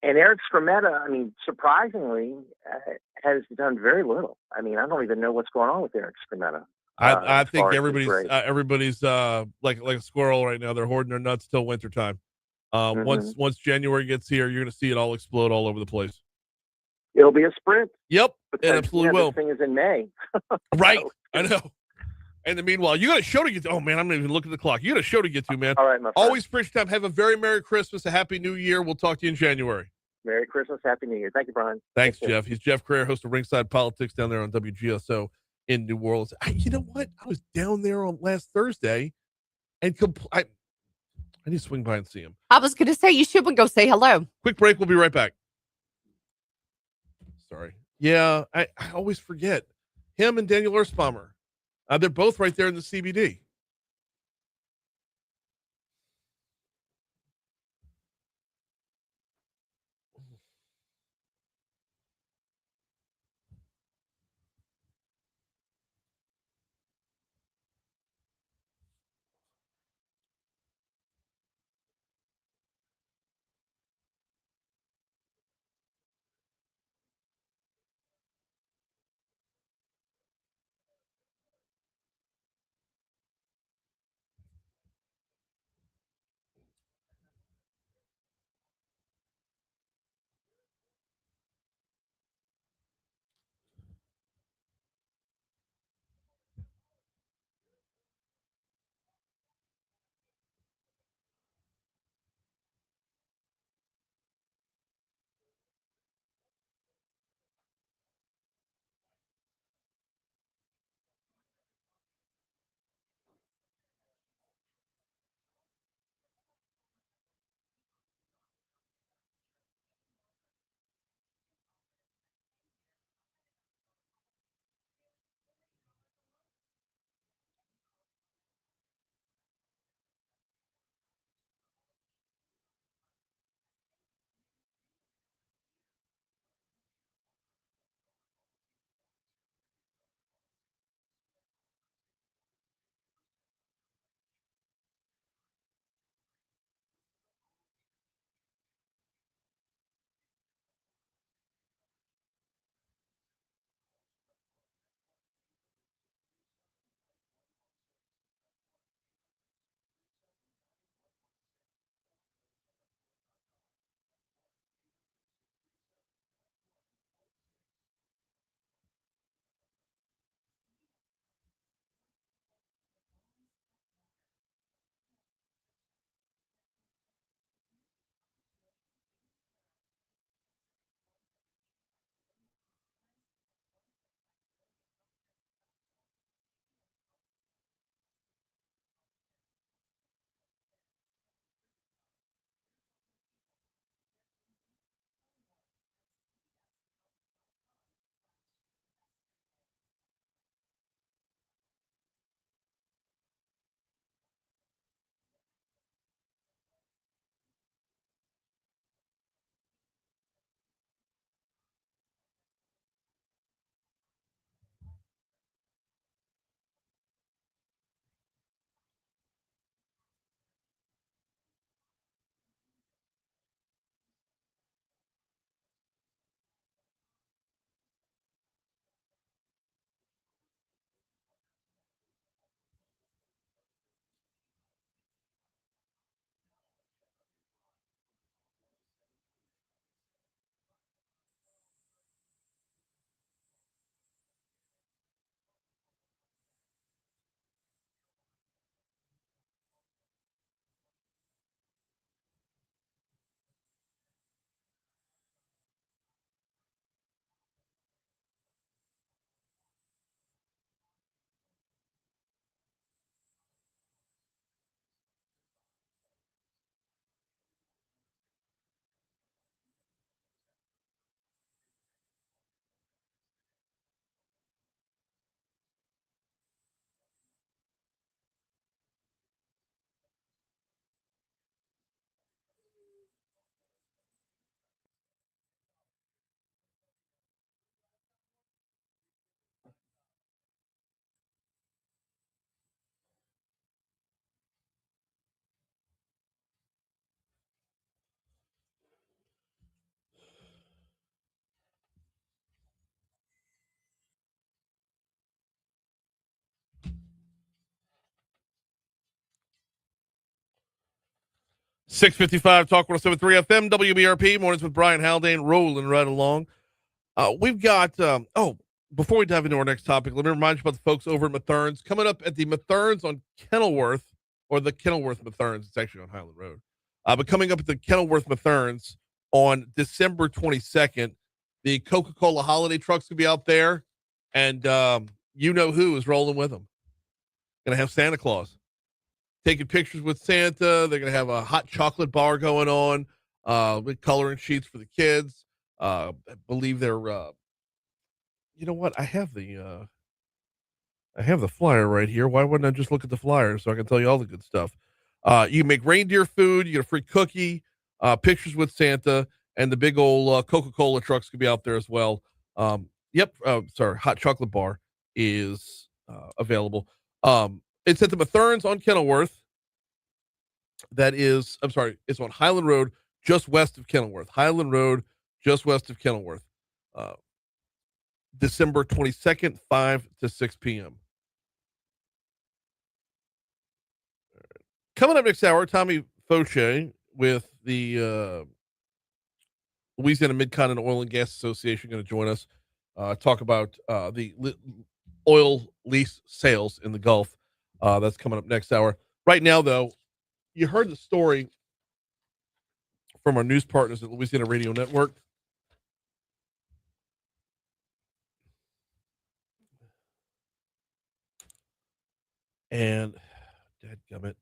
And Eric Skrmetta, I mean, surprisingly, has done very little. I mean, I don't even know what's going on with Eric Skrmetta. I think everybody's like a squirrel right now. They're hoarding their nuts till wintertime. Once January gets here, you're going to see it all explode all over the place. It'll be a sprint. Yep, because, it absolutely will. This thing is in May. Right, I know. And in the meanwhile, you got a show to get to. Oh man, I'm not even looking at the clock. You got a show to get to, man. All right, my friend. Always appreciate time. Have a very Merry Christmas, a Happy New Year. We'll talk to you in January. Merry Christmas, Happy New Year. Thank you, Brian. Thanks, Jeff. He's Jeff Crouere, host of Ringside Politics down there on WGSO in New Orleans. You know what? I was down there on last Thursday, and I need to swing by and see him. I was going to say, you should go say hello. Quick break. We'll be right back. Sorry. Yeah, I always forget. Him and Daniel Erspamer. They're both right there in the CBD. 655 Talk 107.3 FM, WBRP, mornings with Brian Haldane, rolling right along. We've got, before we dive into our next topic, let me remind you about the folks over at Mathern's. Coming up at the Mathern's on Kenilworth, or the Kenilworth Mathern's, it's actually on Highland Road. But coming up at the Kenilworth Mathern's on December 22nd, the Coca-Cola holiday trucks will be out there, and you know who is rolling with them. Gonna have Santa Claus taking pictures with Santa. They're gonna have a hot chocolate bar going on with coloring sheets for the kids. I believe they're you know what, I have the flyer right here. Why wouldn't I just look at the flyer so I can tell you all the good stuff? You can make reindeer food, you get a free cookie, pictures with Santa, and the big old Coca-Cola trucks could be out there as well. Hot chocolate bar is available. It's at the Mathern's on Kenilworth. It's on Highland Road, just west of Kenilworth. Highland Road, just west of Kenilworth. December 22nd, 5 to 6 p.m. Coming up next hour, Tommy Faucheux with the Louisiana Mid-Continent Oil and Gas Association going to join us, talk about the oil lease sales in the Gulf. That's coming up next hour. Right now, though, you heard the story from our news partners at Louisiana Radio Network. And, dadgummit.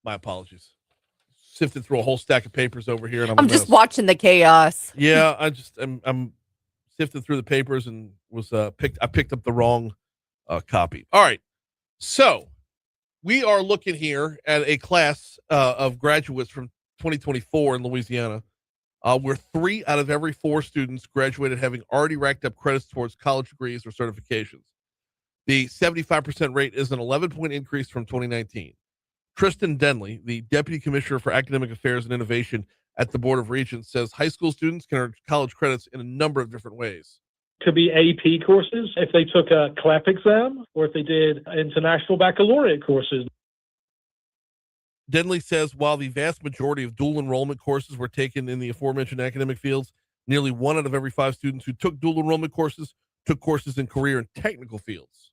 My apologies. Sifted through a whole stack of papers over here, and I'm just watching the chaos. Yeah, I'm sifted through the papers and was picked up the wrong copy. All right, so we are looking here at a class of graduates from 2024 in Louisiana, where 3 out of every 4 students graduated having already racked up credits towards college degrees or certifications. The 75% rate is an 11-point increase from 2019. Tristan Denley, the Deputy Commissioner for Academic Affairs and Innovation at the Board of Regents, says high school students can earn college credits in a number of different ways. Could be AP courses if they took a CLAP exam, or if they did international baccalaureate courses. Denley says while the vast majority of dual enrollment courses were taken in the aforementioned academic fields, nearly 1 out of every 5 students who took dual enrollment courses took courses in career and technical fields.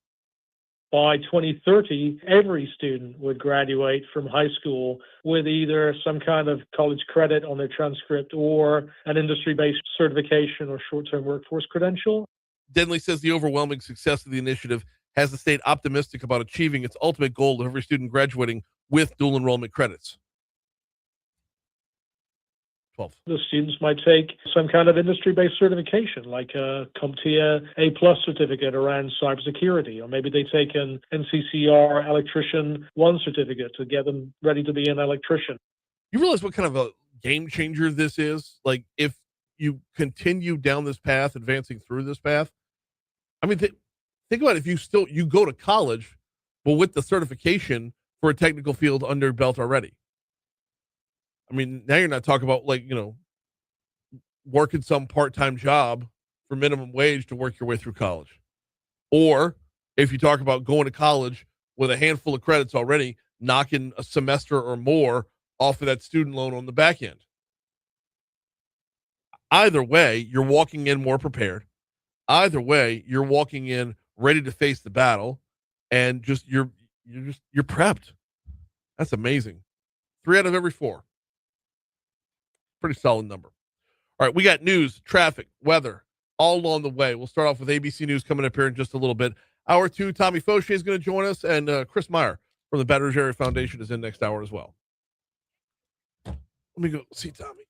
By 2030, every student would graduate from high school with either some kind of college credit on their transcript or an industry-based certification or short-term workforce credential. Denley says the overwhelming success of the initiative has the state optimistic about achieving its ultimate goal of every student graduating with dual enrollment credits. 12. The students might take some kind of industry-based certification, like a CompTIA A+ certificate around cybersecurity, or maybe they take an NCCR Electrician 1 certificate to get them ready to be an electrician. You realize what kind of a game changer this is? Like, if you continue down this path, advancing through this path, I mean, think about it. If you go to college, but with the certification for a technical field under your belt already. I mean, now you're not talking about working some part-time job for minimum wage to work your way through college. Or if you talk about going to college with a handful of credits already, knocking a semester or more off of that student loan on the back end. Either way, you're walking in more prepared. Either way, you're walking in ready to face the battle, and you're prepped. That's amazing. 3 out of every 4. Pretty solid number. All right, we got news, traffic, weather, all along the way. We'll start off with ABC News coming up here in just a little bit. Hour 2, Tommy Faucheux is going to join us, and Chris Meyer from the Baton Rouge Area Foundation is in next hour as well. Let me go see Tommy.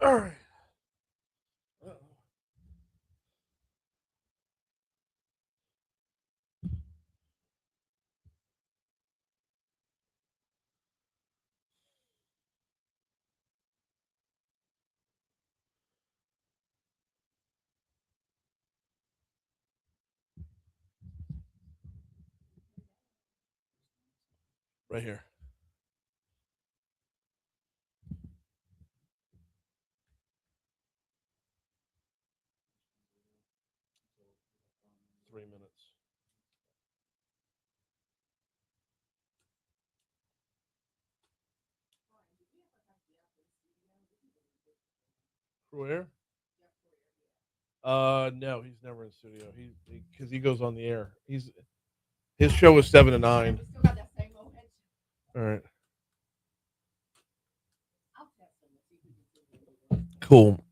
All right. Right here. Three minutes. Crouere? No, he's never in studio. Because he goes on the air. His show is 7 to 9. All right. Cool.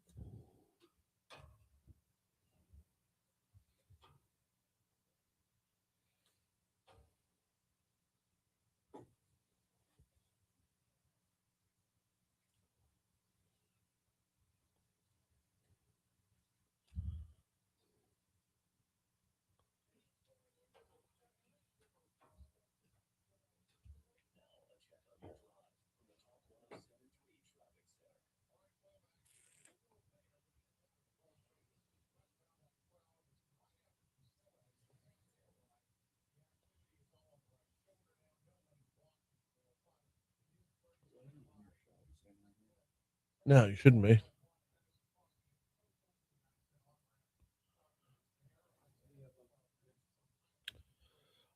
No, you shouldn't be.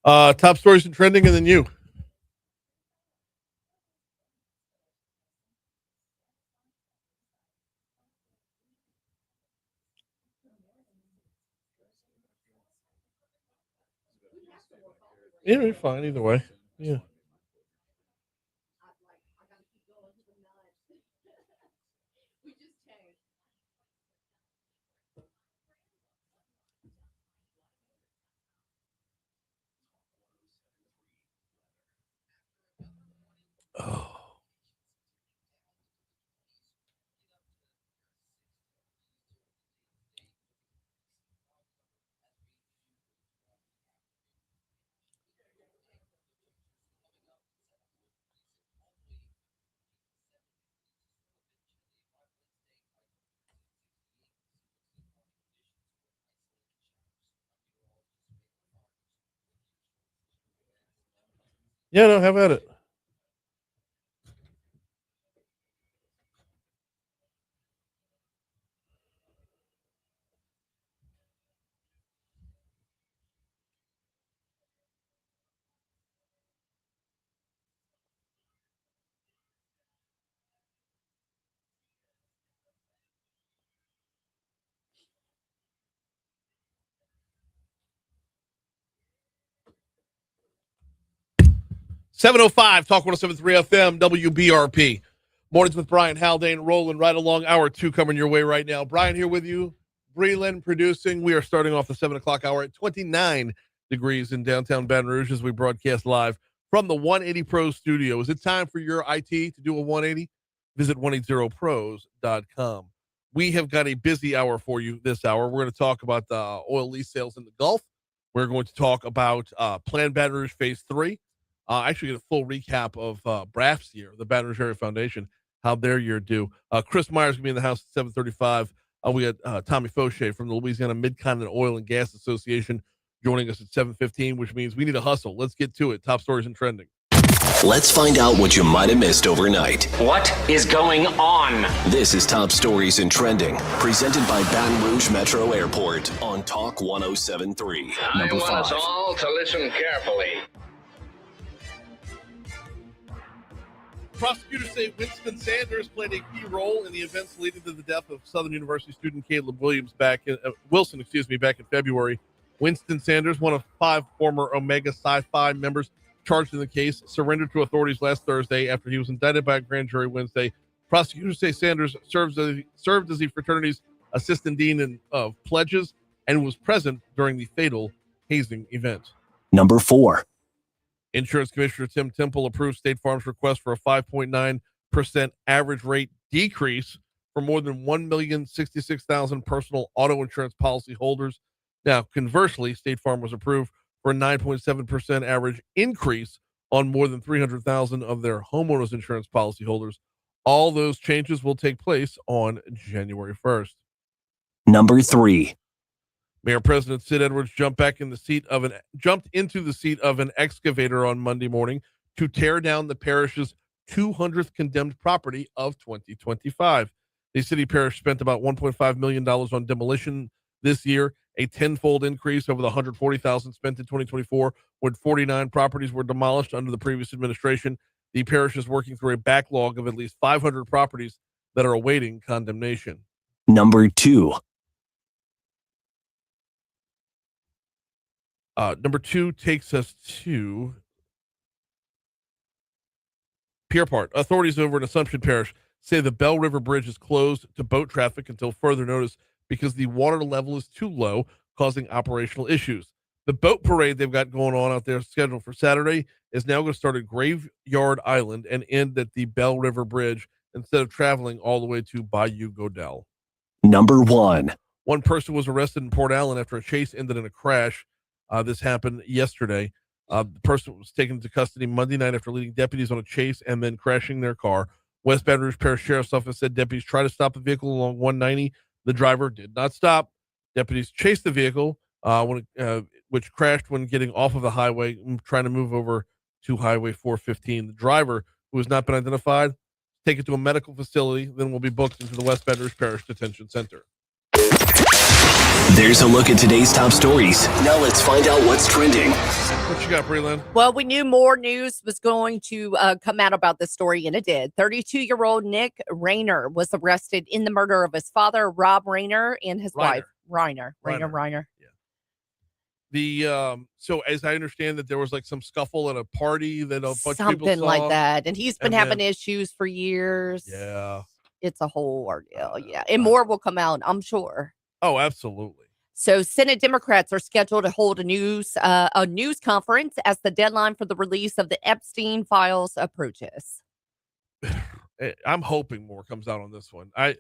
Top stories and trending, and then you. Yeah, you're fine either way. Yeah. Oh. Yeah, no, have at it. .705 Talk 107.3 FM WBRP. Mornings with Brian Haldane rolling right along. Hour 2 coming your way right now. Brian here with you. Breland producing. We are starting off the 7 o'clock hour at 29 degrees in downtown Baton Rouge as we broadcast live from the 180 Pro studio. Is it time for your IT to do a 180? Visit 180pros.com. We have got a busy hour for you this hour. We're going to talk about the oil lease sales in the Gulf. We're going to talk about Planned Baton Rouge Phase 3. Actually get a full recap of BRAF's year, the Baton Rouge Area Foundation, how their year do. Chris Meyer's going to be in the house at 7:35. We got Tommy Faucheux from the Louisiana Mid-Continent Oil and Gas Association joining us at 7:15, which means we need a hustle. Let's get to it. Top stories and trending. Let's find out what you might have missed overnight. What is going on? This is Top Stories and Trending, presented by Baton Rouge Metro Airport on Talk 107.3. I want us all to listen carefully. Prosecutors say Winston Sanders played a key role in the events leading to the death of Southern University student Caleb Wilson back in February. Winston Sanders, one of 5 former Omega Psi Phi members charged in the case, surrendered to authorities last Thursday after he was indicted by a grand jury Wednesday. Prosecutors say Sanders served as the fraternity's assistant dean of pledges and was present during the fatal hazing event. Number 4. Insurance Commissioner Tim Temple approved State Farm's request for a 5.9% average rate decrease for more than 1,066,000 personal auto insurance policy holders. Now, conversely, State Farm was approved for a 9.7% average increase on more than 300,000 of their homeowners insurance policy holders. All those changes will take place on January 1st. Number 3. Mayor President Sid Edwards jumped into the seat of an excavator on Monday morning to tear down the parish's 200th condemned property of 2025. The city parish spent about $1.5 million on demolition this year, a tenfold increase over the $140,000 spent in 2024 when 49 properties were demolished under the previous administration. The parish is working through a backlog of at least 500 properties that are awaiting condemnation. Number 2. Number 2 takes us to Pier Part. Authorities over in Assumption Parish say the Bell River Bridge is closed to boat traffic until further notice because the water level is too low, causing operational issues. The boat parade they've got going on out there, scheduled for Saturday, is now going to start at Graveyard Island and end at the Bell River Bridge instead of traveling all the way to Bayou Godell. Number 1. One person was arrested in Port Allen after a chase ended in a crash. This happened yesterday. The person was taken into custody Monday night after leading deputies on a chase and then crashing their car. West Baton Rouge Parish Sheriff's Office said deputies tried to stop the vehicle along 190. The driver did not stop. Deputies chased the vehicle, which crashed when getting off of the highway, trying to move over to Highway 415. The driver, who has not been identified, taken to a medical facility, then will be booked into the West Baton Rouge Parish Detention Center. There's a look at today's top stories. Now let's find out what's trending. What you got, Breland? Well, we knew more news was going to come out about this story, and it did. 32-year-old Nick Rayner was arrested in the murder of his father, Rob Rayner, and his wife, Rayner. Yeah. So as I understand that there was like some scuffle at a party that a bunch of people saw. Something like that. And he's been having issues for years. Yeah. It's a whole ordeal. Yeah. And more will come out, I'm sure. Oh, absolutely. So Senate Democrats are scheduled to hold a news conference as the deadline for the release of the Epstein files approaches. I'm hoping more comes out on this one. I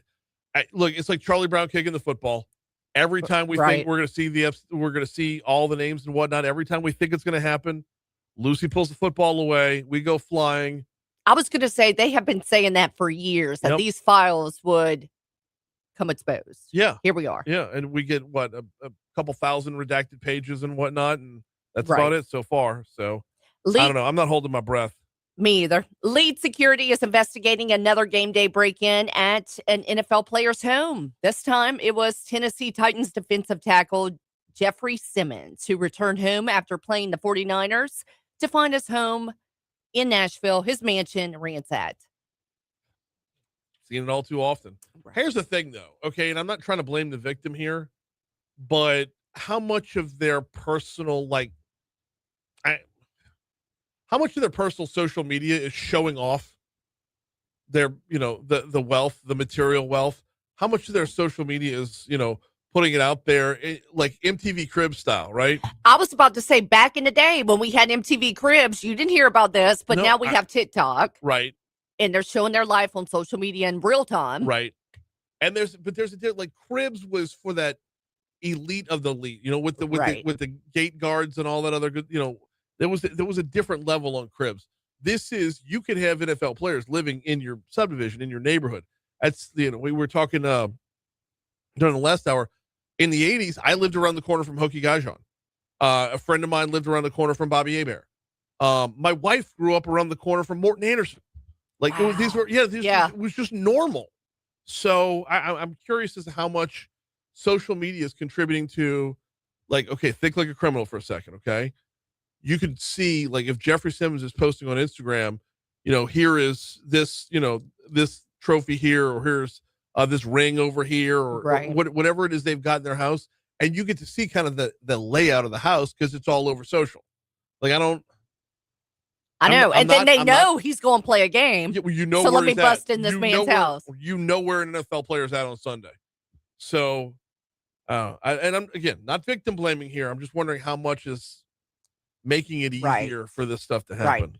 look, it's like Charlie Brown kicking the football. Every time we think we're going to see all the names and whatnot. Every time we think it's going to happen, Lucy pulls the football away. We go flying. I was going to say they have been saying that for years, that these files would come exposed. Yeah. Here we are. Yeah. And we get a couple thousand redacted pages and whatnot. And that's about it so far. So I don't know. I'm not holding my breath. Me either. Lead Security is investigating another game day break-in at an NFL player's home. This time it was Tennessee Titans defensive tackle Jeffrey Simmons, who returned home after playing the 49ers to find his home in Nashville, his mansion ransacked. Seen it all too often. Here's the thing, though. Okay, and I'm not trying to blame the victim here, but how much of their personal, how much of their personal social media is showing off their, the wealth, the material wealth? How much of their social media is, putting it out there, like MTV Cribs style, right? I was about to say, back in the day when we had MTV Cribs, you didn't hear about this, but now we have TikTok. Right. And they're showing their life on social media in real time. Right. And there's a like Cribs was for that elite of the elite, with the gate guards and all that other good, there was a different level on Cribs. This is, you could have NFL players living in your subdivision, in your neighborhood. That's, we were talking during the last hour. In the 80s, I lived around the corner from Hokie Gajan. A friend of mine lived around the corner from Bobby Hebert. My wife grew up around the corner from Morton Anderson. Like it was just normal. So I'm curious as to how much social media is contributing to, think like a criminal for a second. Okay. You can see, like, if Jeffrey Simmons is posting on Instagram, here is this, this trophy here, or here's this ring over here, or whatever it is they've got in their house. And you get to see kind of the layout of the house because it's all over social. Like, I know. They know he's going to play a game. So let me bust in this man's house. You know where an NFL player's at on Sunday. So, I'm, again, not victim blaming here. I'm just wondering how much is making it easier for this stuff to happen.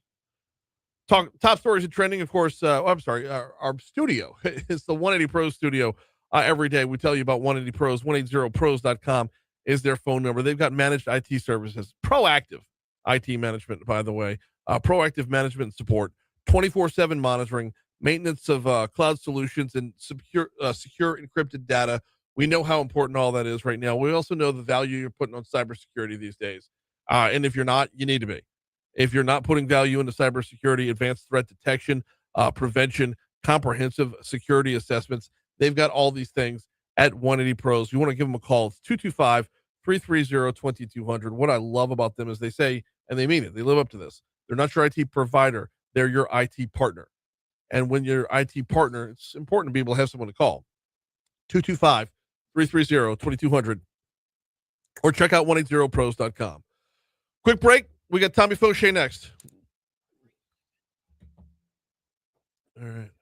top stories and trending, of course. I'm sorry, our studio is the 180 Pros studio. Every day we tell you about 180 Pros. 180pros.com is their phone number. They've got managed IT services, proactive IT management, by the way, proactive management and support, 24/7 monitoring, maintenance of cloud solutions, and secure encrypted data. We know how important all that is right now. We also know the value you're putting on cybersecurity these days. And if you're not, you need to be. If you're not putting value into cybersecurity, advanced threat detection, prevention, comprehensive security assessments, they've got all these things at 180 Pros. You want to give them a call. It's 225-330-2200. What I love about them is they say, and they mean it, they live up to this. They're not your IT provider. They're your IT partner. And when you're IT partner, it's important to be able to have someone to call. 225-330-2200. Or check out 180pros.com. Quick break. We got Tommy Faucheux next. All right.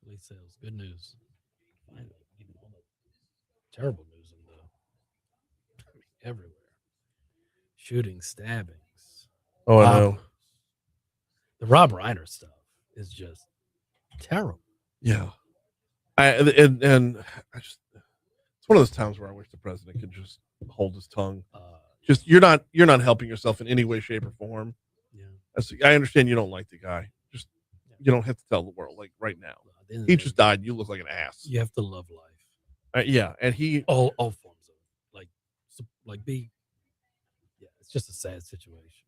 Lease sales. Good news. Finally, even all the terrible news in everywhere. Shooting, stabbings. Oh, I know. The Rob Reiner stuff is just terrible. Yeah. And I just, it's one of those times where I wish the president could just hold his tongue. Just you're not helping yourself in any way, shape, or form. Yeah. I understand you don't like the guy. Just you don't have to tell the world like right now. He just died. You look like an ass. You have to love life. Yeah, and he all forms of it. It's just a sad situation.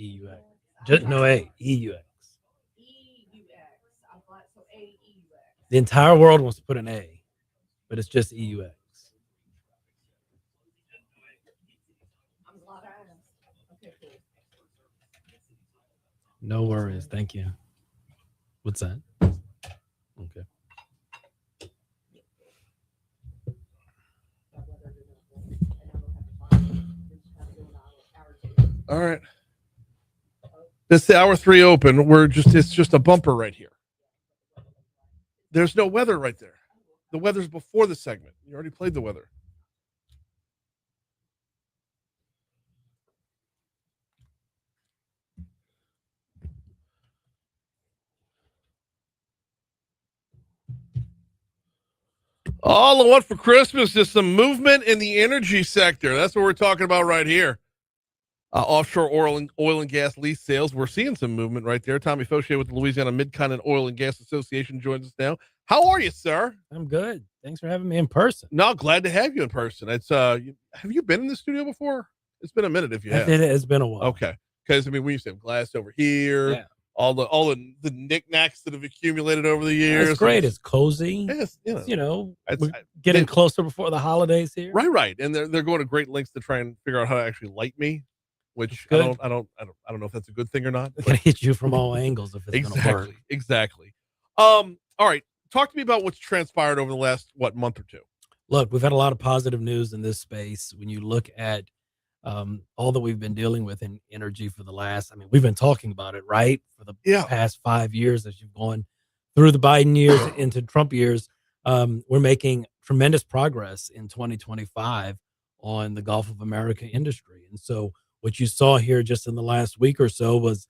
EUX. No A. EUX. The entire world wants to put an A, but it's just EUX. No worries. Thank you. What's that? Okay. all right. It's the hour 3 open. It's just a bumper right here. There's no weather right there. The weather's before the segment. You already played the weather. All I want for Christmas is some movement in the energy sector. That's what we're talking about right here. Offshore oil and gas lease sales. We're seeing some movement right there. Tommy Faucheux with the Louisiana Mid-Continent Oil and Gas Association joins us now. How are you, sir? I'm good. Thanks for having me in person. No, glad to have you in person. It's have you been in the studio before? It's been a minute if you have. It's been a while. Okay. Because we used to have glass over here. Yeah. All the knickknacks that have accumulated over the years. It's great. It's cozy. It's, we're getting closer before the holidays here. Right. And they're going to great lengths to try and figure out how to actually light me. Which I don't know if that's a good thing or not. It's gonna hit you from all angles if it's gonna work. Exactly. All right. Talk to me about what's transpired over the last month or two. Look, we've had a lot of positive news in this space. When you look at all that we've been dealing with in energy for the last, we've been talking about it, right? For the past 5 years as you've gone through the Biden years into Trump years. We're making tremendous progress in 2025 on the Gulf of America industry. And so what you saw here just in the last week or so was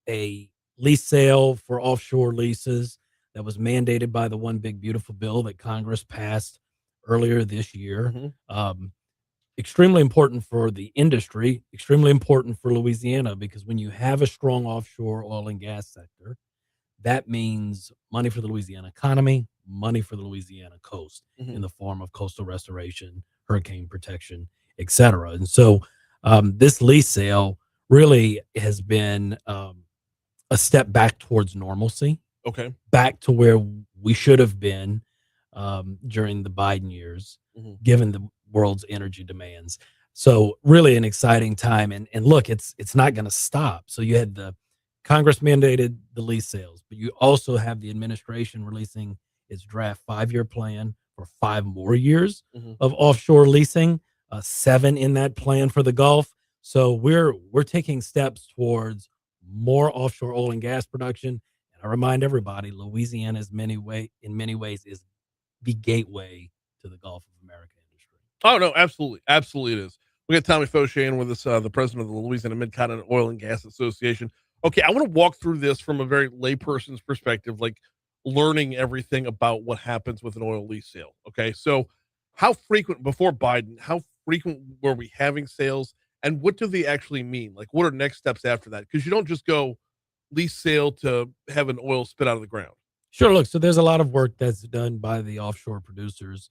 a lease sale for offshore leases that was mandated by the One Big Beautiful Bill that Congress passed earlier this year. Mm-hmm. Extremely important for the industry, extremely important for Louisiana, because when you have a strong offshore oil and gas sector, that means money for the Louisiana economy, money for the Louisiana coast in the form of coastal restoration, hurricane protection, et cetera. And so this lease sale really has been a step back towards normalcy. Okay. Back to where we should have been during the Biden years, given the world's energy demands. So really an exciting time. And look, it's not going to stop. So you had the Congress mandated the lease sales, but you also have the administration releasing its draft 5-year plan for 5 more years of offshore leasing, 7 in that plan for the Gulf. So we're taking steps towards more offshore oil and gas production. And I remind everybody, Louisiana is in many ways is the gateway to the Gulf of America industry. Oh no, absolutely, absolutely it is. We got Tommy Faucheux in with us, the president of the Louisiana Mid-Continent Oil and Gas Association. Okay, I want to walk through this from a very layperson's perspective, like learning everything about what happens with an oil lease sale. Okay, so how frequent before Biden? How frequent were we having sales, and what do they actually mean? Like, what are next steps after that? Because you don't just go lease sale to have an oil spit out of the ground. Sure. Look, so there's a lot of work that's done by the offshore producers.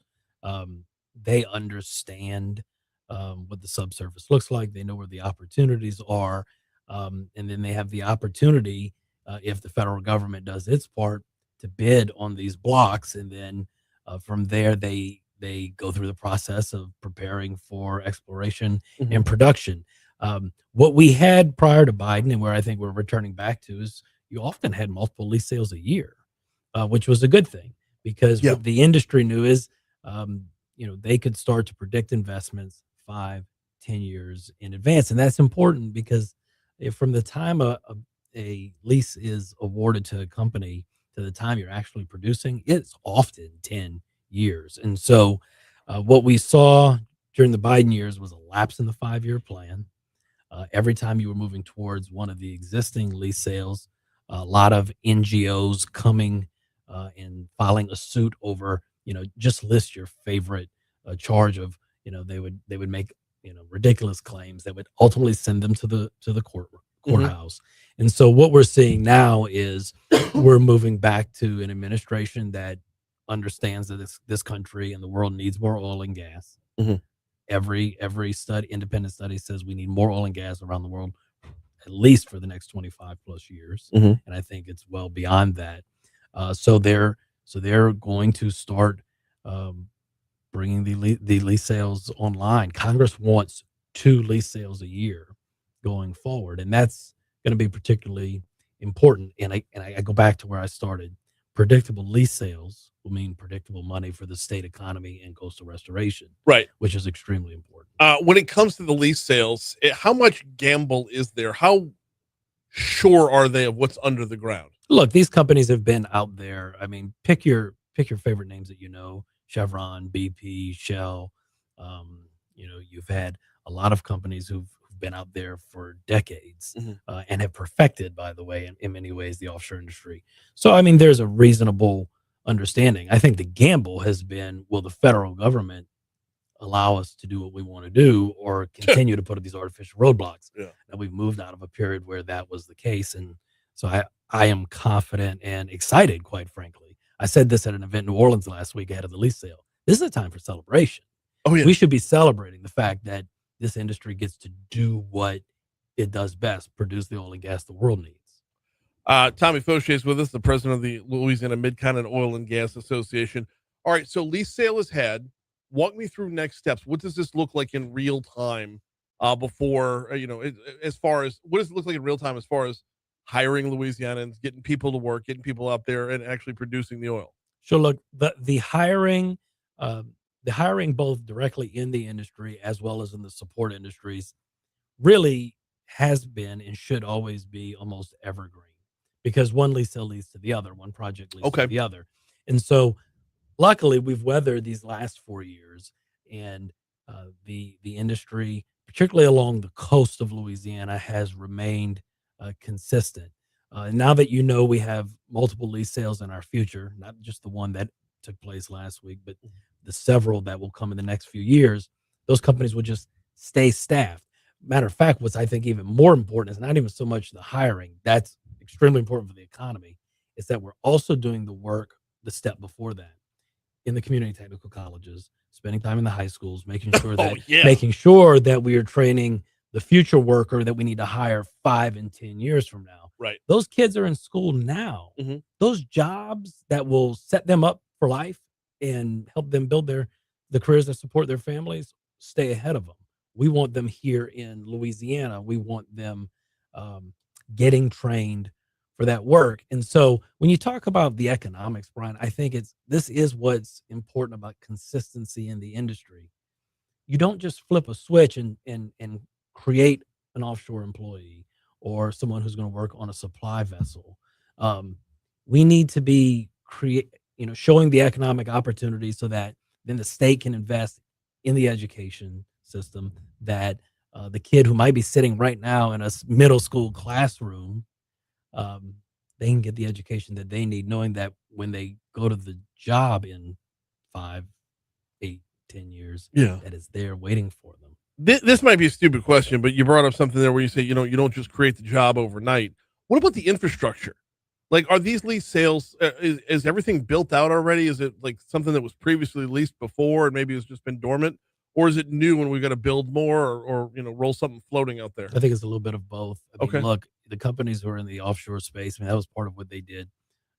They understand what the subsurface looks like. They know where the opportunities are. And then they have the opportunity, if the federal government does its part, to bid on these blocks. And then from there, they go through the process of preparing for exploration and production. What we had prior to Biden, and where I think we're returning back to, is you often had multiple lease sales a year, which was a good thing, because what the industry knew is, they could start to predict investments 5-10 years in advance. And that's important because if from the time a lease is awarded to a company to the time you're actually producing, it's often 10 years. And so what we saw during the Biden years was a lapse in the 5-year plan. Every time you were moving towards one of the existing lease sales, a lot of NGOs coming and filing a suit over, just list your favorite charge of, they would make, ridiculous claims that would ultimately send them to the courthouse. And so what we're seeing now is we're moving back to an administration that understands that this country and the world needs more oil and gas. Every independent study says we need more oil and gas around the world, at least for the next 25 plus years. And I think it's well beyond that. So they're going to start bringing the lease sales online. Congress wants 2 lease sales a year going forward, and that's going to be particularly important. And I go back to where I started. Predictable lease sales will mean predictable money for the state economy and coastal restoration, right? Which is extremely important. When it comes to the lease sales, how much gamble is there? How sure are they of what's under the ground? Look, these companies have been out there. I mean, pick your favorite names that Chevron, BP, Shell. You've had a lot of companies who've been out there for decades and have perfected, by the way, in many ways, the offshore industry. So, I mean, there's a reasonable understanding. I think the gamble has been, will the federal government allow us to do what we want to do, or continue to put up these artificial roadblocks? And we've moved out of a period where that was the case. And so I am confident and excited, quite frankly. I said this at an event in New Orleans last week ahead of the lease sale. This is a time for celebration. We should be celebrating the fact that this industry gets to do what it does best, produce the oil and gas the world needs. Tommy Faucheux is with us, the president of the Louisiana Mid-Continent Oil and Gas Association. All right, so lease sale is had. Walk me through next steps. What does this look like in real time before, as far as, what does it look like in real time as far as hiring Louisianans, getting people to work, getting people out there and actually producing the oil? So look, the hiring both directly in the industry as well as in the support industries really has been and should always be almost evergreen, because one lease sale leads to the other, one project leads to the other. And so luckily we've weathered these last 4 years, and the industry, particularly along the coast of Louisiana, has remained consistent. Now that we have multiple lease sales in our future, not just the one that took place last week, but the several that will come in the next few years, those companies will just stay staffed. Matter of fact, what's I think even more important is not even so much the hiring. That's extremely important for the economy. It's that we're also doing the work, the step before that, in the community technical colleges, spending time in the high schools, making sure that we are training the future worker that we need to hire 5 and 10 years from now. Right. Those kids are in school now. Mm-hmm. Those jobs that will set them up for life and help them build the careers that support their families, stay ahead of them. We want them here in Louisiana. We want them getting trained for that work. And so when you talk about the economics, Brian, I think this is what's important about consistency in the industry. You don't just flip a switch and create an offshore employee or someone who's going to work on a supply vessel. We need to be showing the economic opportunity so that then the state can invest in the education system, that the kid who might be sitting right now in a middle school classroom, they can get the education that they need, knowing that when they go to the job in 5, 8, 10 years, that is there waiting for them. This might be a stupid question, but you brought up something there where you say, you don't just create the job overnight. What about the infrastructure? Like, are these lease sales, is everything built out already? Is it like something that was previously leased before and maybe it's just been dormant? Or is it new when we got to build more or roll something floating out there? I think it's a little bit of both. I mean, look, the companies who are in the offshore space, that was part of what they did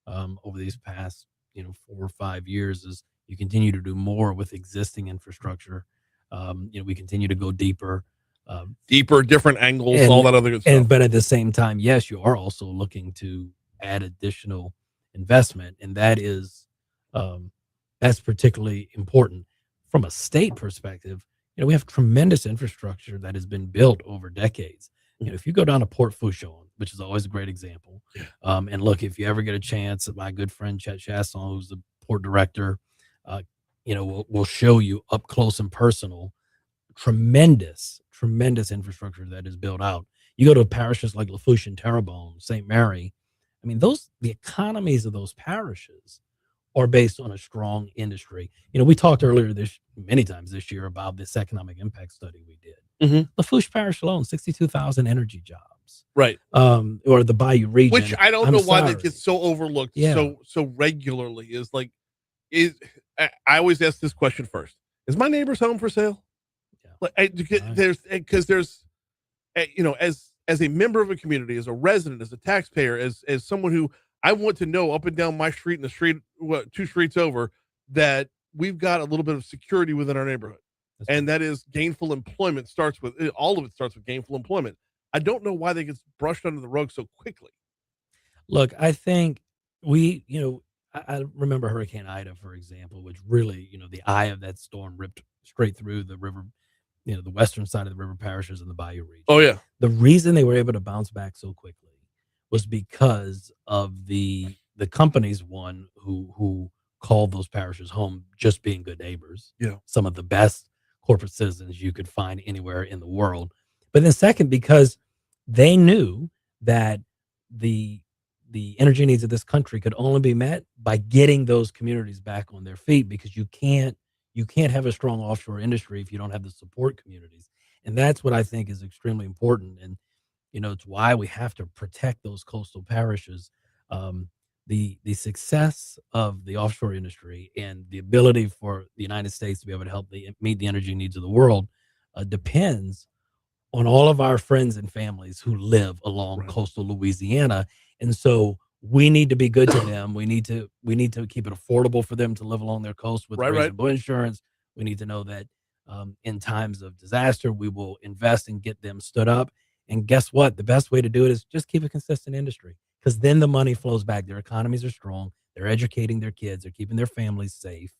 over these past, 4 or 5 years, is you continue to do more with existing infrastructure. We continue to go deeper, different angles, all that other good stuff. But at the same time, yes, you are also looking to add additional investment, and that is that's particularly important from a state perspective. We have tremendous infrastructure that has been built over decades. If you go down to Port Faucheux, which is always a great example, and look, if you ever get a chance, my good friend Chet Chasson, who's the port director, will show you up close and personal tremendous infrastructure that is built out. You go to parishes like Lafourche and Terrebonne, St. Mary. The economies of those parishes are based on a strong industry. We talked earlier many times this year about this economic impact study we did. Mm-hmm. Lafourche Parish alone, 62,000 energy jobs. Right. Or the Bayou region. Which I don't know why that gets so overlooked so regularly. I always ask this question first. Is my neighbor's home for sale? Yeah. As a member of a community, as a resident, as a taxpayer, as someone who I want to know up and down my street and the street, 2 streets over, that we've got a little bit of security within our neighborhood. And that is gainful employment all of it starts with gainful employment. I don't know why that gets brushed under the rug so quickly. Look, I think I remember Hurricane Ida, for example, which really, the eye of that storm ripped straight through the river, the western side of the river parishes in the Bayou region. Oh, yeah. The reason they were able to bounce back so quickly was because of the companies, who called those parishes home, just being good neighbors. Yeah. Some of the best corporate citizens you could find anywhere in the world. But then second, because they knew that the energy needs of this country could only be met by getting those communities back on their feet, because you can't have a strong offshore industry if you don't have the support communities. And that's what I think is extremely important. And, it's why we have to protect those coastal parishes. The success of the offshore industry and the ability for the United States to be able to help meet the energy needs of the world depends on all of our friends and families who live along coastal Louisiana. And so we need to be good to them. We need to keep it affordable for them to live along their coast with reasonable insurance. We need to know that in times of disaster, we will invest and get them stood up. And guess what? The best way to do it is just keep a consistent industry, because then the money flows back. Their economies are strong. They're educating their kids. They're keeping their families safe.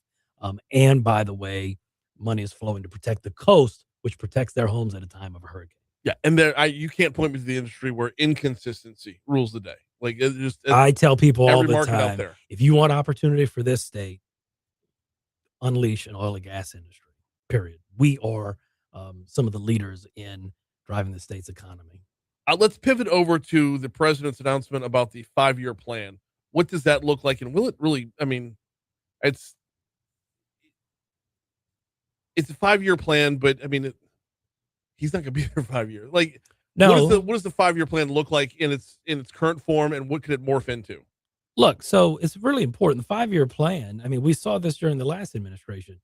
And by the way, money is flowing to protect the coast, which protects their homes at a time of a hurricane. Yeah, and you can't point me to the industry where inconsistency rules the day. Like I tell people all the time, if you want opportunity for this state, unleash an oil and gas industry. Period. We are some of the leaders in driving the state's economy. Let's pivot over to the president's announcement about the 5-year plan. What does that look like, and will it really? It's a 5-year plan, but he's not going to be there 5 years. No. What does the 5-year plan look like in its current form, and what could it morph into? Look, so it's really important. The 5-year plan. I mean, we saw this during the last administration.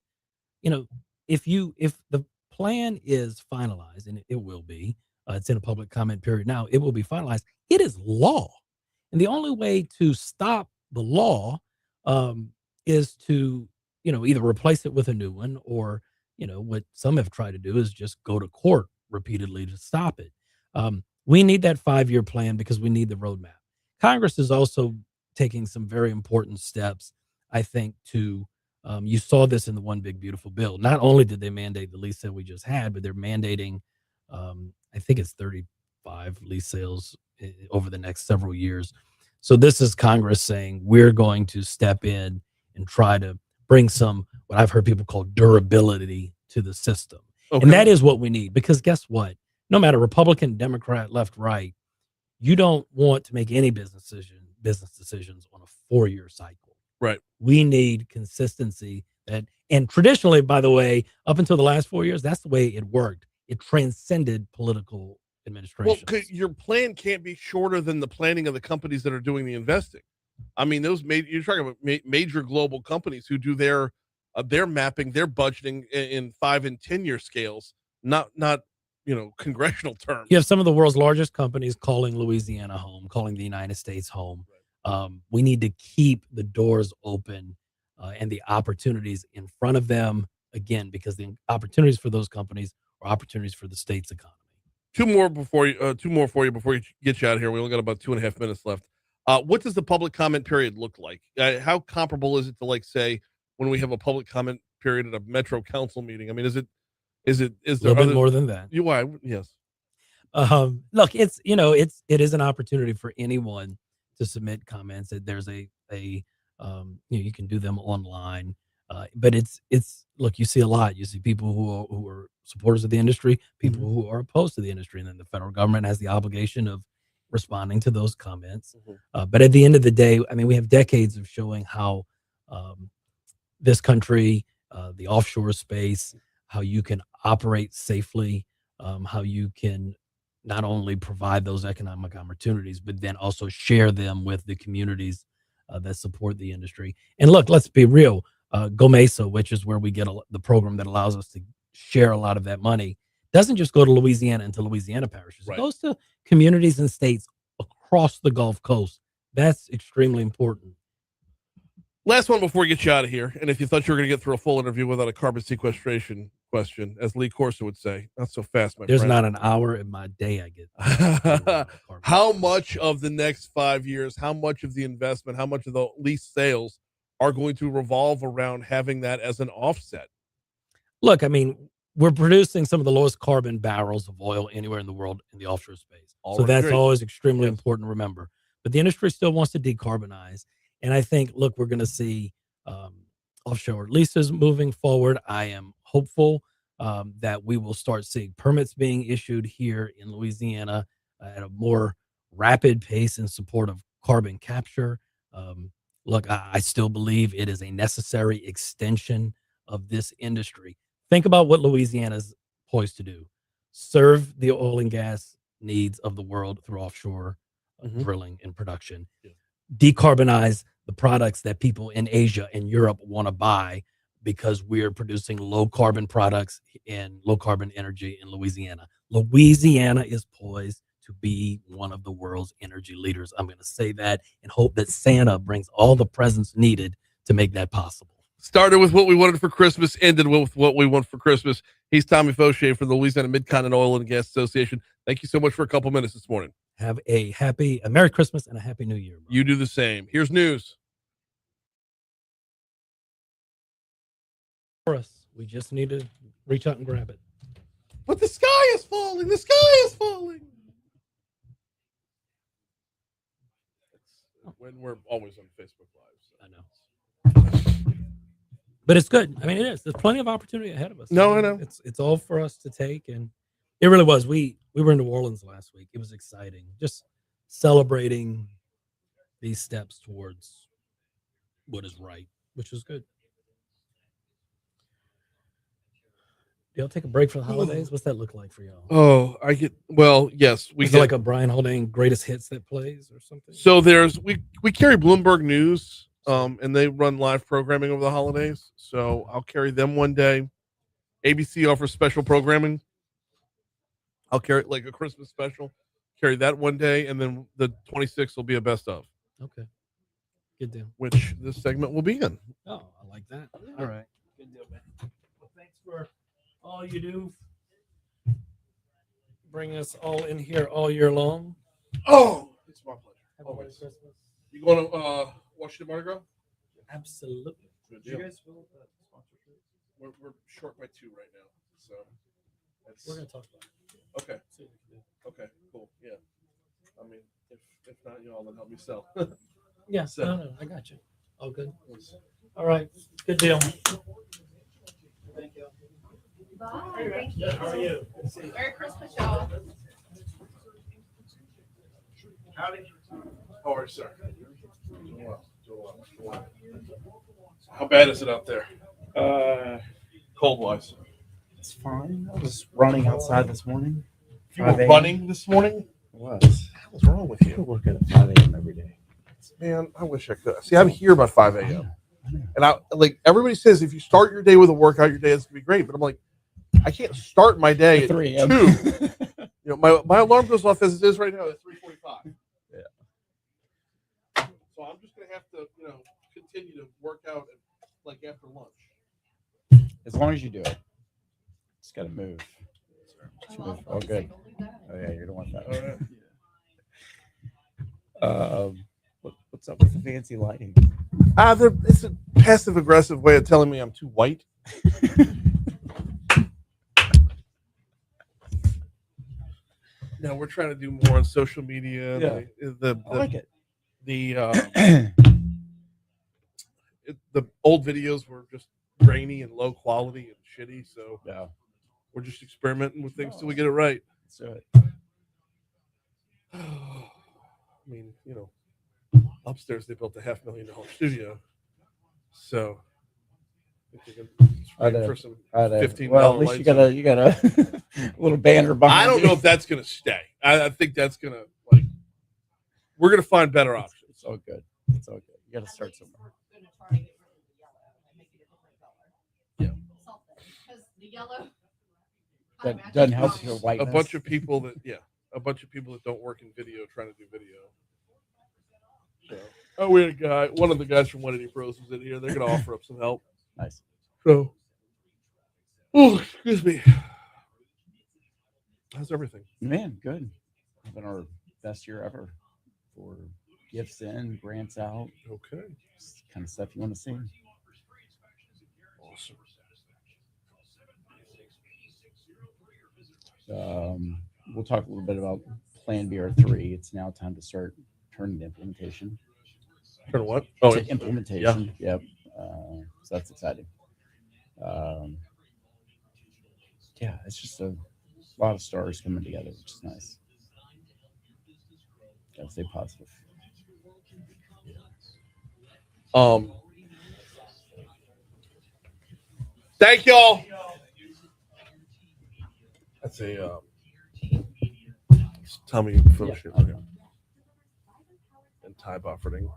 You know, if the plan is finalized, and it will be, it's in a public comment period now. It will be finalized. It is law, and the only way to stop the law is to either replace it with a new one, or what some have tried to do is just go to court repeatedly to stop it. We need that 5-year plan because we need the roadmap. Congress is also taking some very important steps, I think, to you saw this in the One Big Beautiful Bill. Not only did they mandate the lease sale we just had, but they're mandating, I think it's 35 lease sales over the next several years. So this is Congress saying we're going to step in and try to bring some, what I've heard people call durability to the system. Okay. And that is what we need, because guess what? No matter Republican, Democrat, left, right, you don't want to make any business decisions on a 4-year cycle. Right. We need consistency. And traditionally, by the way, up until the last 4 years, that's the way it worked. It transcended political administration. Well, your plan can't be shorter than the planning of the companies that are doing the investing. I mean, you're talking about major global companies who do their mapping, their budgeting in 5 and 10-year scales, not congressional terms. You have some of the world's largest companies calling Louisiana home, calling the United States home. Right. We need to keep the doors open and the opportunities in front of them, again, because the opportunities for those companies are opportunities for the state's economy. Two more for you before you get you out of here. We only got about 2.5 minutes left. What does the public comment period look like? How comparable is it to, like, say, when we have a public comment period at a Metro Council meeting? I mean, is there a little bit more than that? Why? Yes. Look, it is an opportunity for anyone to submit comments. There's you can do them online, but it's look, you see a lot. You see people who are supporters of the industry, people who are opposed to the industry, and then the federal government has the obligation of responding to those comments. But at the end of the day, I mean, we have decades of showing how this country, the offshore space, how you can operate safely, how you can not only provide those economic opportunities, but then also share them with the communities that support the industry. And look, let's be real. GOMESA, which is where we get the program that allows us to share a lot of that money, doesn't just go to Louisiana and to Louisiana parishes. Right. It goes to communities and states across the Gulf Coast. That's extremely important. Last one before we get you out of here. And if you thought you were going to get through a full interview without a carbon sequestration question, as Lee Corso would say, not so fast, my There's friend. not an hour in my day I get. How much of the next 5 years, how much of the investment, how much of the lease sales are going to revolve around having that as an offset? Look, I mean, we're producing some of the lowest carbon barrels of oil anywhere in the world in the offshore space. So that's great. Always extremely important to remember. But the industry still wants to decarbonize. And I think, look, we're going to see offshore leases moving forward. I am hopeful that we will start seeing permits being issued here in Louisiana at a more rapid pace in support of carbon capture. Look, I still believe it is a necessary extension of this industry. Think about what Louisiana is poised to do. Serve the oil and gas needs of the world through offshore drilling and production. Yeah. Decarbonize the products that people in Asia and Europe want to buy, because we're producing low carbon products and low carbon energy in Louisiana. Louisiana is poised to be one of the world's energy leaders. I'm going to say that and hope that Santa brings all the presents needed to make that possible. Started with what we wanted for Christmas, ended with what we want for Christmas. He's Tommy Faucheux from the Louisiana Mid-Continent Oil and Gas Association. Thank you so much for a couple minutes this morning. Have a Merry Christmas and a Happy New Year. Bro. You do the same. Here's news. For us, we just need to reach out and grab it. But the sky is falling. The sky is falling. When we're always on Facebook Live. So. I know. But it's good. I mean, it is. There's plenty of opportunity ahead of us. No, I know. It's all for us to take, and it really was. We were in New Orleans last week. It was exciting. Just celebrating these steps towards what is right, which is good. y'all take a break for the holidays? What's that look like for y'all? Oh, yes, we Is get it like a Brian Haldane greatest hits that plays or something? So we carry Bloomberg News, and they run live programming over the holidays. So I'll carry them one day. ABC offers special programming. I'll carry like a Christmas special. Carry that one day, and then the 26th will be a best of. Okay. Good deal. Which this segment will be in. Oh, I like that. All right. Good deal, man. Well, thanks for all you do. Bring us all in here all year long. Oh, it's my pleasure. Have a Merry Christmas. You going to Washington Mardi Gras? Absolutely. Good Did deal. you guys fill sponsorship? We're short by 2 right now, so We're gonna talk about it. Okay. See what we can do. Okay, cool. Yeah. I mean, if not y'all, then help me sell. Yeah, So- no, I got you. All good. All right. Good deal. Thank you. Bye. Thank you. How are you? Merry Christmas, y'all. Howdy. How are you, sir? Doing well. How bad is it out there? Cold wise. It's fine. I was running outside this morning. You were running this morning? I was. What's wrong with I you? work at 5 a.m. every day. Man, I wish I could. See, I'm here about 5 I a.m. know. And I like everybody says if you start your day with a workout, your day is gonna be great. But I'm like, I can't start my day at 3 a.m. 2. You know, my alarm goes off as it is right now at 3:45. Yeah. So I'm just gonna have to, continue to work out like after lunch. As long as you do it. Just got to move. Oh, good. Oh, yeah, you don't want that. All right. What's up with the fancy lighting? It's a passive aggressive way of telling me I'm too white. No, we're trying to do more on social media. Yeah. I like it. The old videos were just grainy and low quality and shitty, so Yeah. we're just experimenting with things till we get it right. Let's do it. I mean, upstairs they built a $500,000 studio, so I think they can for some $15 Well, at least lights. you got a little banner behind I don't you. know if that's gonna stay. I think that's gonna we're gonna find better options. It's all good. It's all good. You got to start somewhere. Yeah. That doesn't help your whiteness. A bunch of people that don't work in video trying to do video. So, we had a guy. One of the guys from 180 Pros was in here. They're gonna offer up some help. Nice. So, excuse me. How's everything? Man, good. Having our best year ever for gifts in, grants out. Okay. Just kind of stuff you want to see. Awesome. We'll talk a little bit about Plan BR3. It's now time to start turning to implementation. Turn what? Oh, Oh, implementation. Yeah. Yep. So that's exciting. Yeah, it's just a lot of stars coming together, which is nice. Gotta stay positive. Thank y'all. That's a tell me finish it. Okay. And tie buffering.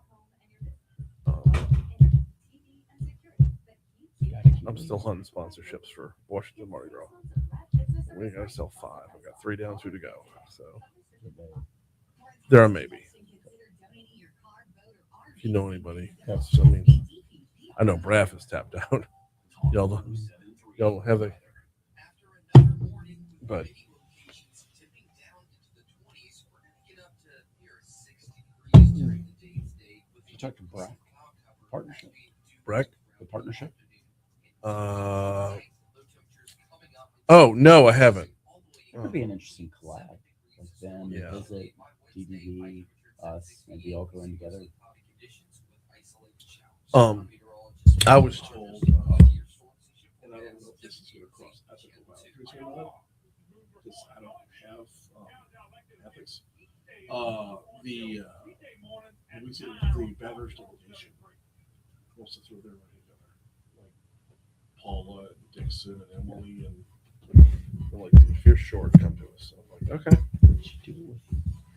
I'm still hunting sponsorships for Washington Mardi Gras. We gotta sell 5. I've got 3 down, 2 to go. So there are maybe. If you know anybody, I know Braff is tapped out. Y'all don't have but You talked to Breck partnership. Breck? The partnership. Oh no, I haven't. It would be an interesting collab with them. Yeah. Visit DDD, us, maybe all going together. I was told, and I don't know if this is going to cross ethical boundaries or not, because I don't have ethics. The beverage delegation wants to throw their money together, like Paula and Dixon and Emily and I'm like, if you're short, come to us. So I'm like, okay. What you do with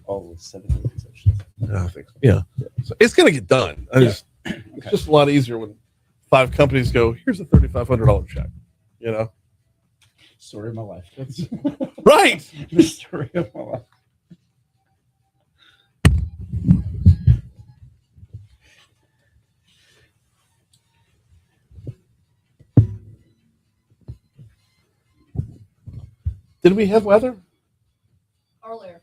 all the 7 sections? Yeah, I think so. Yeah. So it's gonna get done. It's just a lot easier when 5 companies go, here's a $3,500 check. You know? Story of my life. That's right. The story of my life. Did we have weather? Earlier.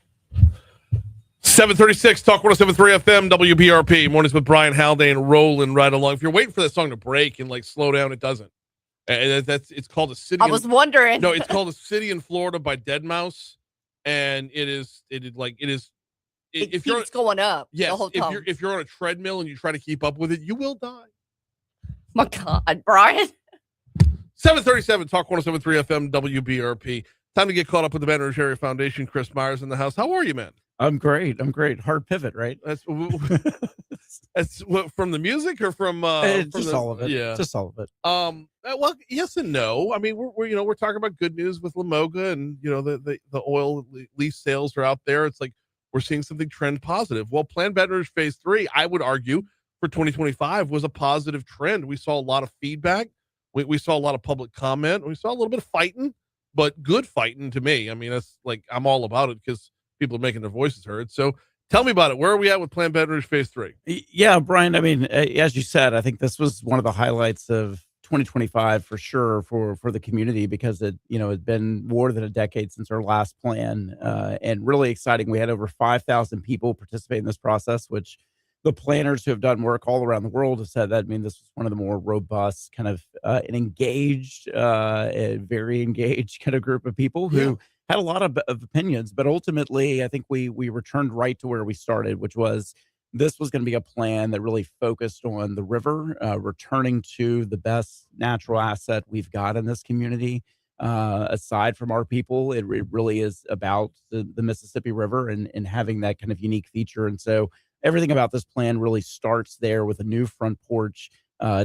736 Talk 107.3 FM WBRP. Mornings with Brian Haldane rolling right along. If you're waiting for that song to break and like slow down, it doesn't. And it's called A City. I was wondering. No, it's called A City in Florida by Deadmau5, and it keeps going up. Yes, the whole time. if you're on a treadmill and you try to keep up with it, you will die. My God, Brian. 737 Talk 107.3 FM WBRP. Time to get caught up with the Baton Rouge Area Foundation. Chris Meyer's in the house. How are you, man? I'm great. Hard pivot, right? That's what, from the music or from all of it. Yeah, just all of it. Well, yes and no. I mean, we're talking about good news with Lamoga, and the oil lease sales are out there. It's like we're seeing something trend positive. Well, Planned Baton Rouge Phase 3, I would argue, for 2025 was a positive trend. We saw a lot of feedback. We saw a lot of public comment. We saw a little bit of fighting, but good fighting to me. I mean, that's like, I'm all about it because people are making their voices heard. So tell me about it. Where are we at with Planned Baton Rouge Phase 3? Yeah, Brian, I mean, as you said, I think this was one of the highlights of 2025 for sure for the community, because it's been more than a decade since our last plan, and really exciting. We had over 5,000 people participate in this process, which the planners who have done work all around the world have said that, I mean, this was one of the more robust, kind of an engaged, very engaged kind of group of people who had a lot of opinions. But ultimately, I think we returned right to where we started, which was this was going to be a plan that really focused on the river, returning to the best natural asset we've got in this community. Aside from our people, it really is about the Mississippi River and having that kind of unique feature. And so everything about this plan really starts there with a new front porch,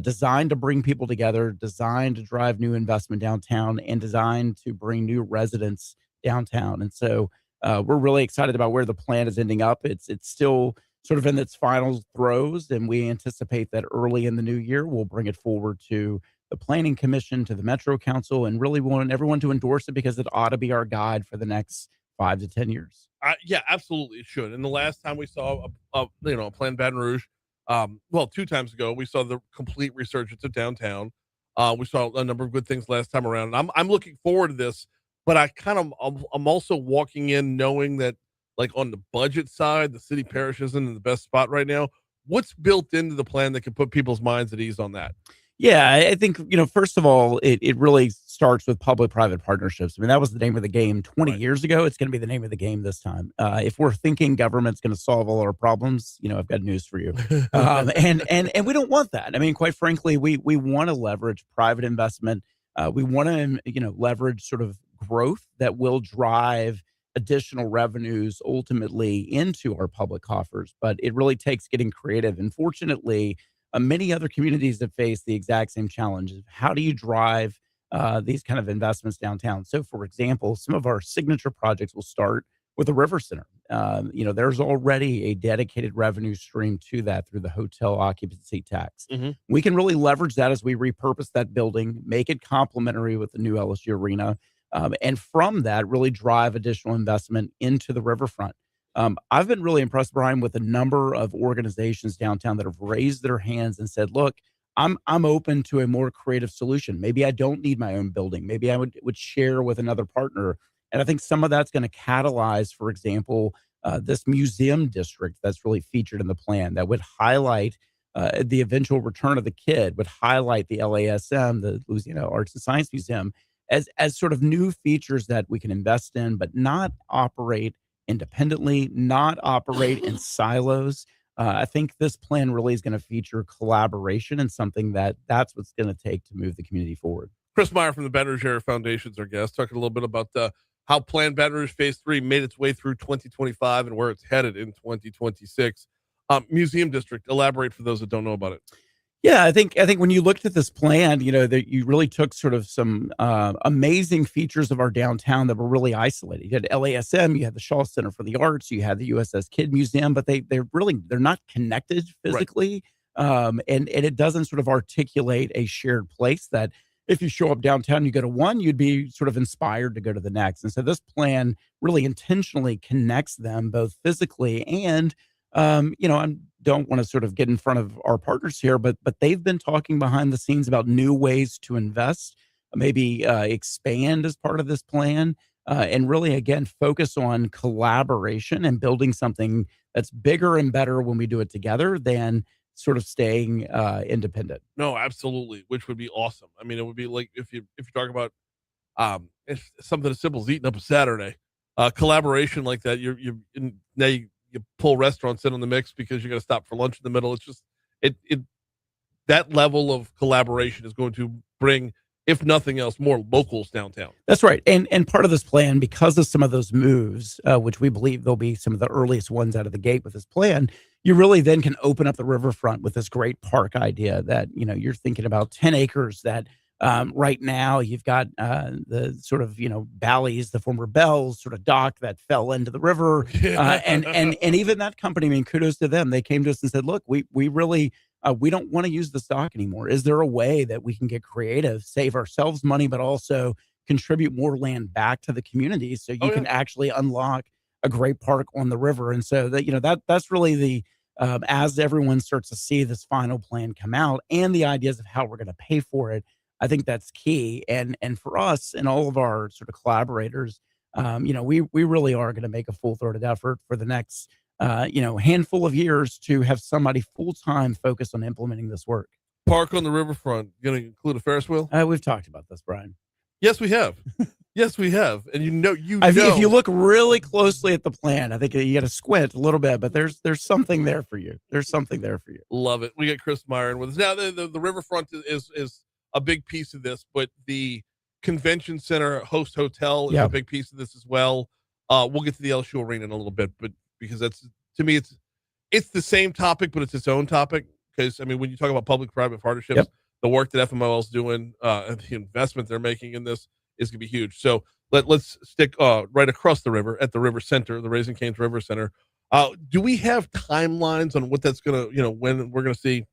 designed to bring people together, designed to drive new investment downtown, and designed to bring new residents downtown. And so we're really excited about where the plan is ending up. It's still sort of in its final throes, and we anticipate that early in the new year, we'll bring it forward to the Planning Commission, to the Metro Council, and really want everyone to endorse it because it ought to be our guide for the next 5 to 10 years. Yeah, absolutely, it should. And the last time we saw a Planned Baton Rouge, 2 times ago, we saw the complete resurgence of downtown. We saw a number of good things last time around. And I'm looking forward to this, but I'm also walking in knowing that, like, on the budget side, the city parish isn't in the best spot right now. What's built into the plan that can put people's minds at ease on that? Yeah, I think, first of all, it really starts with public-private partnerships. I mean, that was the name of the game 20 years ago. It's going to be the name of the game this time. If we're thinking government's going to solve all our problems, I've got news for you. And we don't want that. I mean, quite frankly, we want to leverage private investment. We want to, leverage sort of growth that will drive additional revenues ultimately into our public coffers. But it really takes getting creative. And fortunately, many other communities have faced the exact same challenges. How do you drive these kind of investments downtown? So, for example, some of our signature projects will start with a river center. There's already a dedicated revenue stream to that through the hotel occupancy tax. Mm-hmm. We can really leverage that as we repurpose that building, make it complementary with the new LSU arena, and from that, really drive additional investment into the riverfront. I've been really impressed, Brian, with a number of organizations downtown that have raised their hands and said, look, I'm open to a more creative solution. Maybe I don't need my own building. Maybe I would share with another partner. And I think some of that's going to catalyze, for example, this museum district that's really featured in the plan that would highlight the eventual return of the kid, would highlight the LASM, the Louisiana Arts and Science Museum, as sort of new features that we can invest in, but not operate independently, not operate in silos. I think this plan really is going to feature collaboration and something that's what's going to take to move the community forward. Chris Meyer from the Baton Rouge Area Foundation is our guest, talking a little bit about how Planned Baton Rouge Phase 3 made its way through 2025 and where it's headed in 2026. Museum District, elaborate for those that don't know about it. Yeah, I think when you looked at this plan, that you really took sort of some amazing features of our downtown that were really isolated. You had LASM, you had the Shaw Center for the Arts, you had the USS Kid Museum, but they're not connected physically, and it doesn't sort of articulate a shared place that if you show up downtown, you go to one, you'd be sort of inspired to go to the next. And so this plan really intentionally connects them both physically and I don't want to sort of get in front of our partners here, but they've been talking behind the scenes about new ways to invest, maybe expand as part of this plan, and really again focus on collaboration and building something that's bigger and better when we do it together than sort of staying independent. No, absolutely, which would be awesome. I mean, it would be like if you talk about it's something as simple as eating up a Saturday, collaboration like that. Now you pull restaurants in on the mix because you got to stop for lunch in the middle. It's just it that level of collaboration is going to bring, if nothing else, more locals downtown. That's right. And part of this plan, because of some of those moves, which we believe they'll be some of the earliest ones out of the gate with this plan, you really then can open up the riverfront with this great park idea that, you're thinking about 10 acres that right now you've got the sort of, Bally's, the former Bell's sort of dock that fell into the river. And even that company, I mean, kudos to them. They came to us and said, look, we really, we don't want to use this dock anymore. Is there a way that we can get creative, save ourselves money, but also contribute more land back to the community so you can actually unlock a great park on the river? And so that's really the, as everyone starts to see this final plan come out and the ideas of how we're going to pay for it, I think that's key. And for us and all of our sort of collaborators, we really are going to make a full-throated effort for the next, handful of years to have somebody full-time focused on implementing this work. Park on the riverfront going to include a Ferris wheel? We've talked about this, Brian. Yes, we have. Yes, we have. And if you look really closely at the plan, I think you got to squint a little bit, but there's something there for you. There's something there for you. Love it. We get Chris Meyer in with us. Now the riverfront is a big piece of this, but the convention center host hotel is a big piece of this as well. We'll get to the LSU Arena in a little bit, but because that's, to me, it's the same topic, but it's its own topic. Because I mean, when you talk about public-private partnerships, the work that FML is doing, and the investment they're making in this is going to be huge. So let's stick right across the river at the River Center, the Raising Cane's River Center. Do we have timelines on what that's going to, when we're going to see,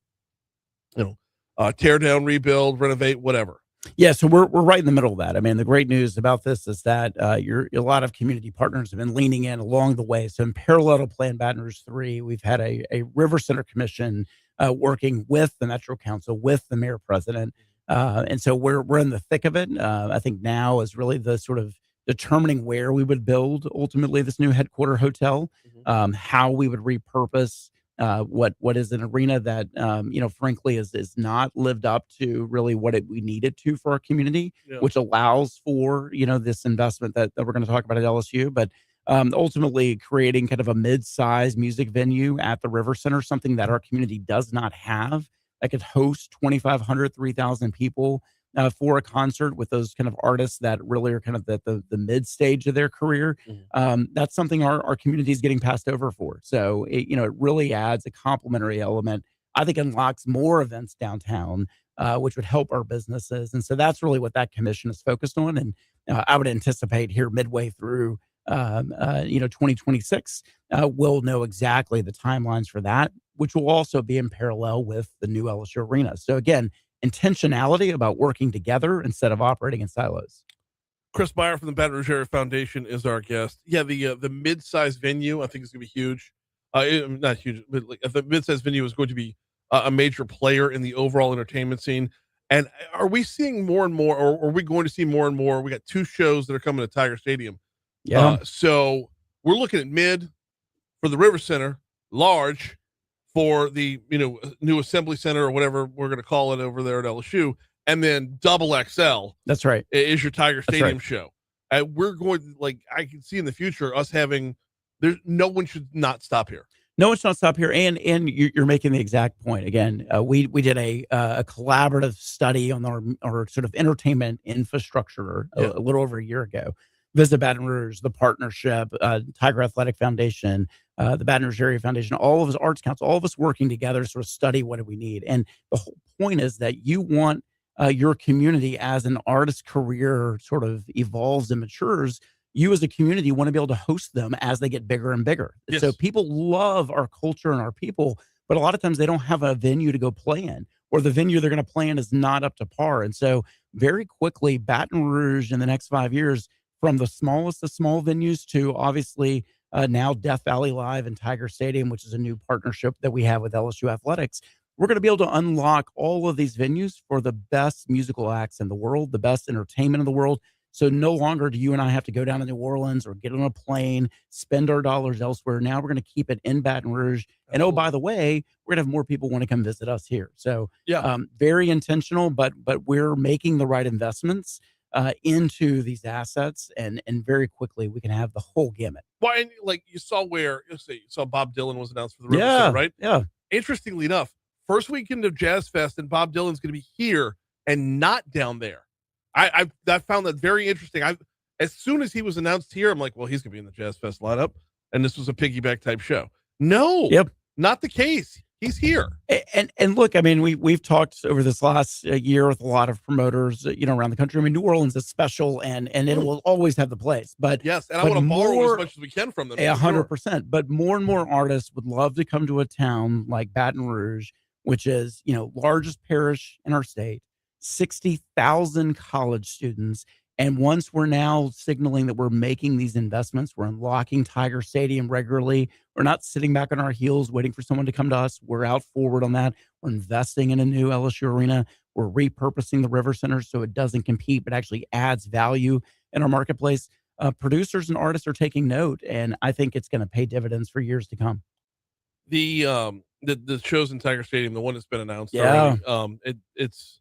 tear down, rebuild, renovate, whatever? Yeah, so we're right in the middle of that. I mean, the great news about this is that a lot of community partners have been leaning in along the way. So in parallel to Plan Baton Rouge 3, we've had a River Center Commission working with the Metro Council, with the Mayor President. And so we're in the thick of it. I think now is really the sort of determining where we would build ultimately this new headquarter hotel, how we would repurpose what is an arena that frankly is not lived up to really what we needed to for our community, which allows for this investment that we're going to talk about at LSU, but ultimately creating kind of a mid-size music venue at the River Center, something that our community does not have, that could host 2,500, 3,000 people for a concert with those kind of artists that really are kind of the mid stage of their career. That's something our community is getting passed over for. So it really adds a complementary element. I think unlocks more events downtown, which would help our businesses. And so that's really what that commission is focused on. And I would anticipate here midway through 2026, we'll know exactly the timelines for that, which will also be in parallel with the new LSU Arena. So again, intentionality about working together instead of operating in silos. Chris Meyer from the Baton Rouge Area Foundation is our guest. Yeah, the mid-sized venue I think is going to be huge. Not huge, but the mid-sized venue is going to be a major player in the overall entertainment scene. And are we seeing more and more, or are we going to see more and more? We got 2 shows that are coming to Tiger Stadium. Yeah. So we're looking at mid for the River Center, large for the new Assembly Center or whatever we're going to call it over there at LSU, and then double XL. That's right. Is your Tiger Stadium show. We're going I can see in the future us having. There's no one should not stop here. No one should not stop here. And you're making the exact point. Again, we did a collaborative study on our sort of entertainment infrastructure a little over a year ago. Visit Baton Rouge, the partnership, Tiger Athletic Foundation, the Baton Rouge Area Foundation, all of us, Arts Council, all of us working together to sort of study what do we need. And the whole point is that you want your community, as an artist's career sort of evolves and matures, you as a community want to be able to host them as they get bigger and bigger. Yes. So people love our culture and our people, but a lot of times they don't have a venue to go play in, or the venue they're going to play in is not up to par. And so very quickly, Baton Rouge in the next 5 years, from the smallest of small venues to obviously now Death Valley Live and Tiger Stadium, which is a new partnership that we have with LSU Athletics, we're going to be able to unlock all of these venues for the best musical acts in the world, the best entertainment in the world. So no longer do you and I have to go down to New Orleans or get on a plane, spend our dollars elsewhere. Now we're going to keep it in Baton Rouge. And oh, by the way, we're going to have more people want to come visit us here. So very intentional, but we're making the right investments into these assets, and very quickly we can have the whole gamut. Well, and like you saw where you saw Bob Dylan was announced for the River Center, right? Yeah. Interestingly enough, first weekend of Jazz Fest, and Bob Dylan's going to be here and not down there. I found that very interesting. As soon as he was announced here, I'm like, well, he's going to be in the Jazz Fest lineup, and this was a piggyback type show. No, not the case. He's here. And look, I mean, we've talked over this last year with a lot of promoters, around the country. I mean, New Orleans is special, and it will always have the place. But yes, and I want to borrow as much as we can from them. 100%. But more and more artists would love to come to a town like Baton Rouge, which is largest parish in our state, 60,000 college students. And once we're now signaling that we're making these investments, we're unlocking Tiger Stadium regularly. We're not sitting back on our heels waiting for someone to come to us. We're out forward on that. We're investing in a new LSU arena. We're repurposing the River Center so it doesn't compete, but actually adds value in our marketplace. Producers and artists are taking note, and I think it's going to pay dividends for years to come. The shows in Tiger Stadium, the one that's been announced already, it's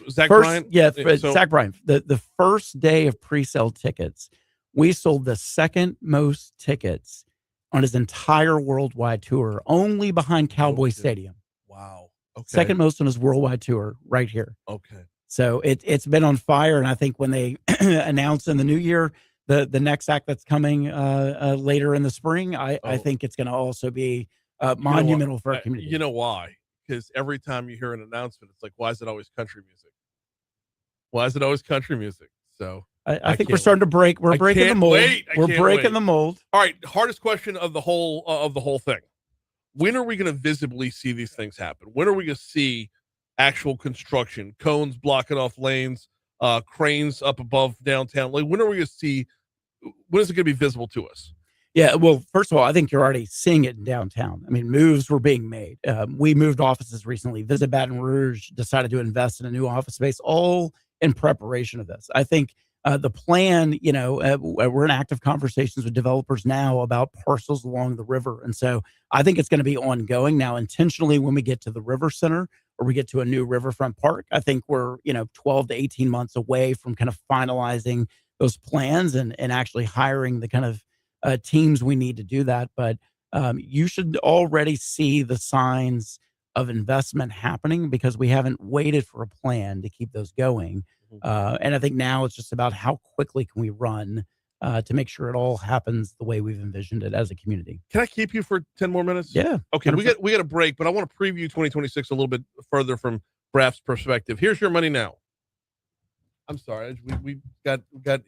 Zach Bryan. Yeah, Zach Bryan. The first day of pre-sale tickets, we sold the second most tickets on his entire worldwide tour, only behind Cowboy Stadium. Wow. Okay. Second most on his worldwide tour, right here. Okay. So it's been on fire, and I think when they announce in the new year the next act that's coming later in the spring, I think it's going to also be monumental for our community. You know why? Because every time you hear an announcement, it's like, why is it always country music? Why is it always country music? So I think we're starting to break. We're breaking the mold. We're breaking the mold. All right. Hardest question of the whole thing. When are we going to visibly see these things happen? When are we going to see actual construction, cones blocking off lanes, cranes up above downtown? Like, when are we going to see? When is it going to be visible to us? Yeah, well, first of all, I think you're already seeing it in downtown. I mean, moves were being made. We moved offices recently. Visit Baton Rouge decided to invest in a new office space, all in preparation of this. I think the plan, we're in active conversations with developers now about parcels along the river. And so I think it's going to be ongoing. Now, intentionally, when we get to the River Center or we get to a new riverfront park, I think we're, 12 to 18 months away from kind of finalizing those plans and actually hiring the kind of teams we need to do that. But you should already see the signs of investment happening because we haven't waited for a plan to keep those going. And I think now it's just about how quickly can we run to make sure it all happens the way we've envisioned it as a community. Can I keep you for 10 more minutes? Yeah. Okay. 100%. We got a break, but I want to preview 2026 a little bit further from Braff's perspective. Here's your money now. I'm sorry. We got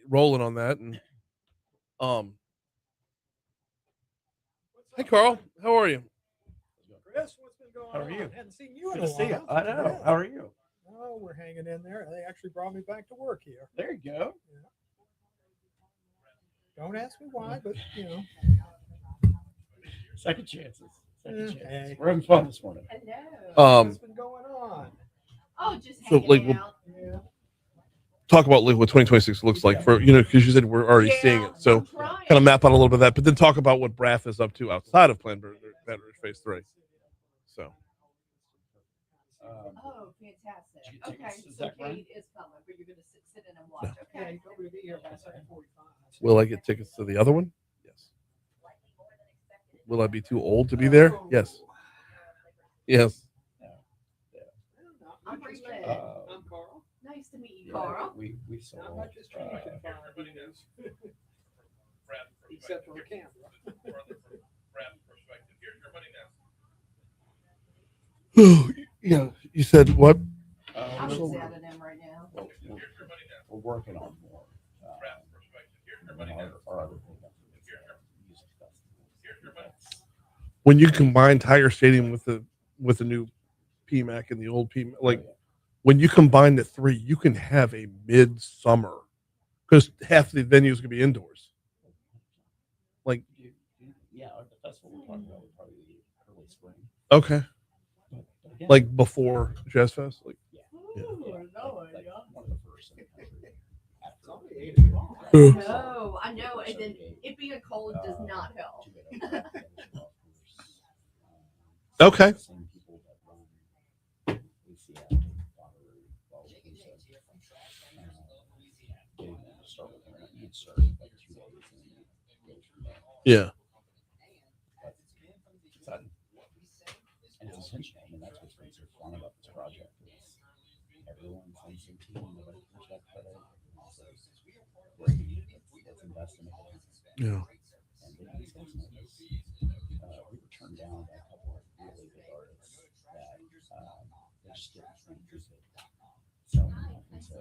rolling on that. And hey, Carl, how are you? Chris, what's been going on? How are you? I hadn't seen you in Good a to see while. you. I know. Yeah. How are you? Oh, we're hanging in there. They actually brought me back to work here. There you go. Yeah. Don't ask me why, but Second chances. Hey. We're having fun this morning. What's been going on? Oh, just So, like, hanging out. Yeah. talk about like what 2026 looks like for, because you said we're already seeing it. So kind of map out a little bit of that, but then talk about what Braff is up to outside of Baton Rouge Phase 3. So. Oh, fantastic. Okay, so Kate is coming, but you're going to sit in and watch. Yeah, Okay. you told me to be here by 7:45. Will I get tickets to the other one? Yes. Will I be too old to be there? Yes. Yes. I'm Carl. I'm Carl. Nice to meet you, Carl. We saw. Except for the camera. Yeah, you said what? I'm excited him right now. We're working on more. Our other thing. When you combine Tiger Stadium with the new PMAC and the old PMAC, like when you combine the three, you can have a midsummer because half the venues going to be indoors. Like, yeah, the festival we're talking about would probably be early spring. Okay. Yeah. Like before Jazz Fest? Like, yeah. One of the first in the country. No, I know. And then it being cold does not help. Okay. Yeah. And it's essential. I mean, that's what's been so fun about this project. Is everyone's on the same team. Nobody can check credit. Let's invest in it. Yeah. And these guys know this. We were turned down by a couple of really big artists that they just didn't think we could sell enough. And so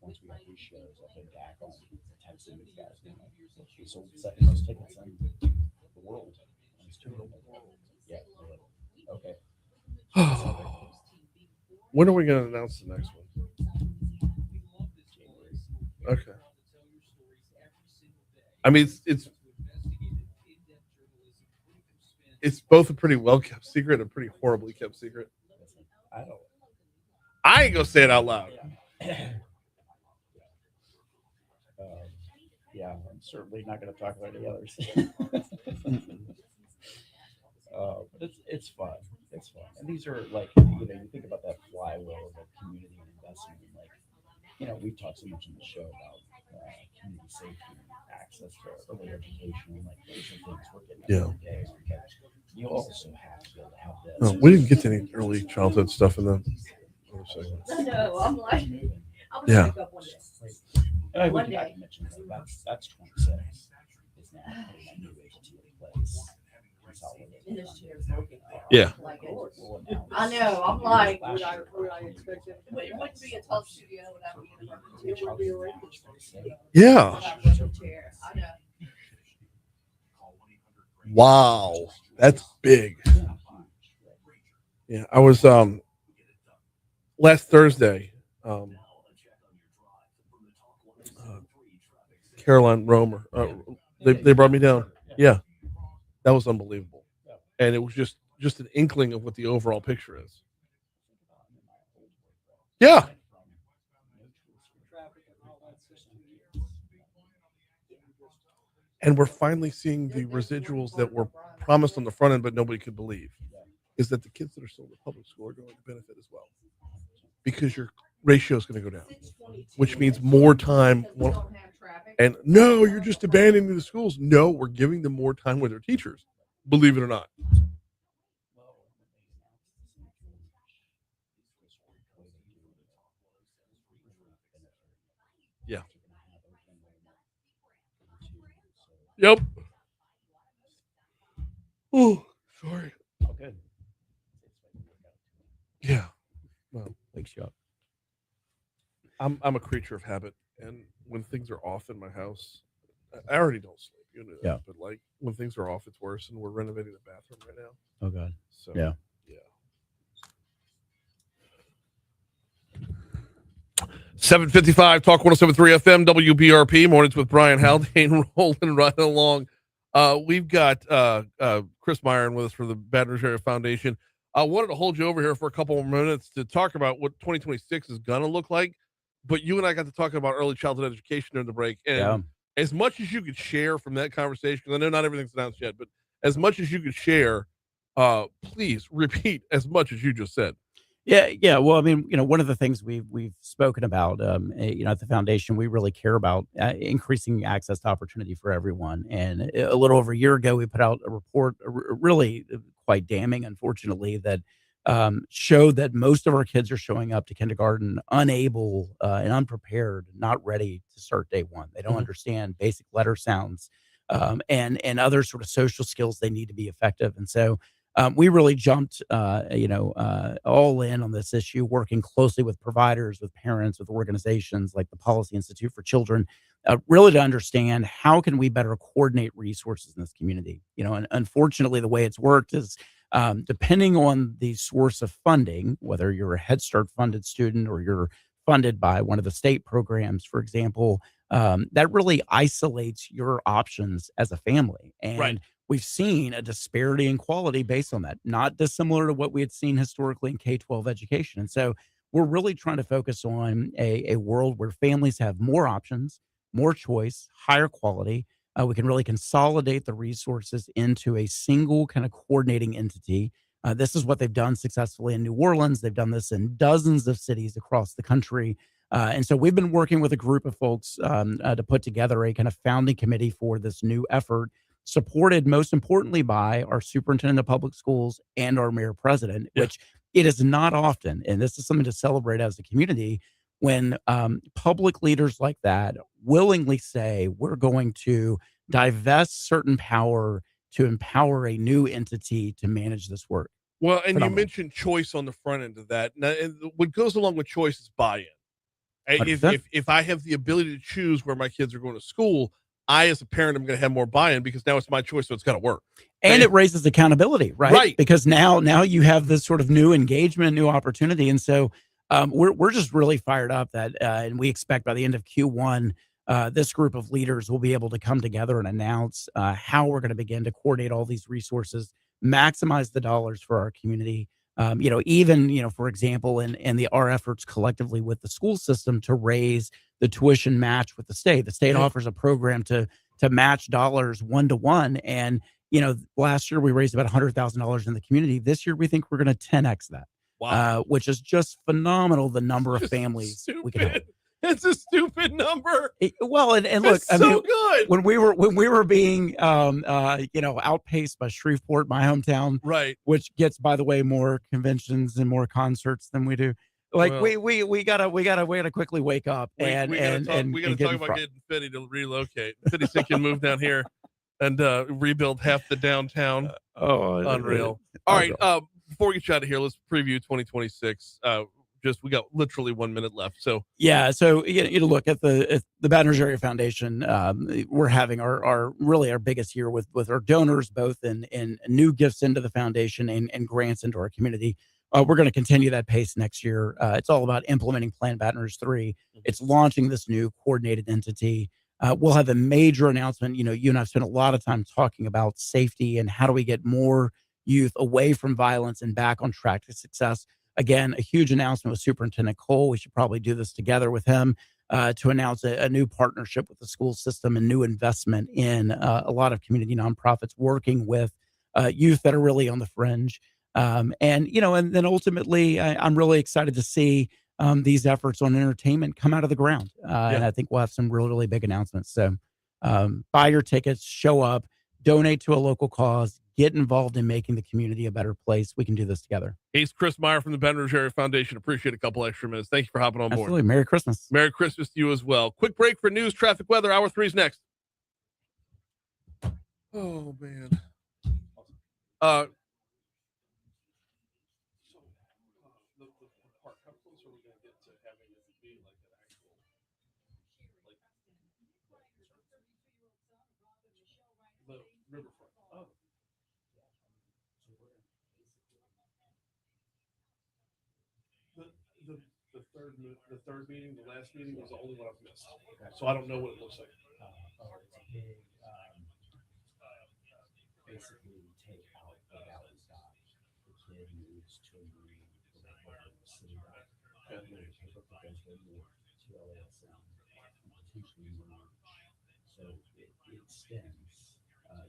once we got these shows, I think back on texting these guys, we sold the second most tickets in the world. Yeah. Okay. When are we going to announce the next one? Okay. I mean, it's both a pretty well kept secret and a pretty horribly kept secret. I ain't gonna say it out loud. Yeah, I'm certainly not going to talk about any others. But it's fun. It's fun. And these are like, you think about that flywheel of community and investment. Like, we've talked so much in the show about community safety and access to early education. And like, those are things we're getting every day. Because you also have to be able to have this. No, we didn't get to any early childhood stuff in the other segment. No, I'm like, I'm Yeah. wake up one day. One day. That's 26. It's now putting that new agency in place. And this chair's working. Yeah. Like I know. I'm like, Would I expect it? but it wouldn't be a tall studio without being It would be a radio. Yeah. chair. I know. Wow. That's big. Yeah. I was last Thursday, Caroline Romer. They brought me down. Yeah. That was unbelievable. And it was just an inkling of what the overall picture is. Yeah. And we're finally seeing the residuals that were promised on the front end, but nobody could believe, is that the kids that are still in the public school are going to benefit as well. Because your ratio is going to go down, which means more time. And no, you're just abandoning the schools. No, we're giving them more time with their teachers, believe it or not. Yeah. Yep. Oh, sorry. Oh, good. Yeah. Well, thanks, Chuck. I'm a creature of habit, and when things are off in my house, I already don't sleep. You know that, Yeah. but like when things are off, it's worse. And we're renovating the bathroom right now. Oh God. So yeah. 755 Talk 107.3 FM WBRP mornings with Brian Haldane rolling right along. We've got Chris Meyer with us for the Baton Rouge Area Foundation. I wanted to hold you over here for a couple more minutes to talk about what 2026 is gonna look like. But you and I got to talking about early childhood education during the break, and as much as you could share from that conversation, because I know not everything's announced yet, but as much as you could share, please repeat as much as you just said. Yeah. Well, I mean, one of the things we've spoken about, at the foundation, we really care about increasing access to opportunity for everyone. And a little over a year ago, we put out a report, really quite damning, unfortunately, that showed that most of our kids are showing up to kindergarten unable and unprepared, not ready to start day one. They don't understand basic letter sounds and other sort of social skills they need to be effective. And so we really jumped, all in on this issue, working closely with providers, with parents, with organizations like the Policy Institute for Children, really to understand how can we better coordinate resources in this community. And unfortunately, the way it's worked is depending on the source of funding, whether you're a Head Start funded student or you're funded by one of the state programs, for example, that really isolates your options as a family. And we've seen a disparity in quality based on that, not dissimilar to what we had seen historically in K-12 education. And so we're really trying to focus on a world where families have more options, more choice, higher quality. We can really consolidate the resources into a single kind of coordinating entity. This is what they've done successfully in New Orleans. They've done this in dozens of cities across the country. And so we've been working with a group of folks to put together a kind of founding committee for this new effort, supported most importantly by our superintendent of public schools and our mayor president, which it is not often, and this is something to celebrate as a community, when public leaders like that willingly say, we're going to divest certain power to empower a new entity to manage this work. Well, and you mentioned choice on the front end of that. Now, what goes along with choice is buy-in. If I have the ability to choose where my kids are going to school, I, as a parent, am going to have more buy-in because now it's my choice, so it's got to work. And it raises accountability, right? Because now you have this sort of new engagement, new opportunity. And so we're just really fired up that, and we expect by the end of Q1, this group of leaders will be able to come together and announce how we're going to begin to coordinate all these resources, maximize the dollars for our community. For example, in our efforts collectively with the school system to raise the tuition match with the state. The state offers a program to match dollars 1-to-1. And, last year we raised about $100,000 in the community. This year we think we're going to 10x that. Wow. Which is just phenomenal, the number of families we can help. It's a stupid number. And look, I mean, good. When we were being outpaced by Shreveport, my hometown, right, which gets, by the way, more conventions and more concerts than we do. Like, we gotta quickly wake up we gotta talk about getting Fitty to relocate. Fitty can move down here and rebuild half the downtown. Unreal. All right, before we get you out of here, let's preview 2026. We got literally 1 minute left. So look at the Baton Rouge Area Foundation. We're having our biggest year with our donors, both in new gifts into the foundation and grants into our community. We're going to continue that pace next year. It's all about implementing Plan Baton Rouge 3. It's launching this new coordinated entity. We'll have a major announcement. You and I've spent a lot of time talking about safety and how do we get more youth away from violence and back on track to success. Again, a huge announcement with Superintendent Cole. We should probably do this together with him to announce a new partnership with the school system and new investment in a lot of community nonprofits working with youth that are really on the fringe. And then ultimately, I'm really excited to see these efforts on entertainment come out of the ground. And I think we'll have some really big announcements. So buy your tickets, show up, donate to a local cause, get involved in making the community a better place. We can do this together. He's Chris Meyer from the Baton Rouge Area Foundation. Appreciate a couple extra minutes. Thank you for hopping on board. Absolutely. Merry Christmas. Merry Christmas to you as well. Quick break for news, traffic, weather. Hour 3 is next. Oh, man. The third meeting, the last meeting was the only one I've missed. So I don't know what it looks like. Basically, we take out the valley dock. The kid moves to a marine for the city dock. And then we take up the Benjamin North to LASM, potentially merge. So it extends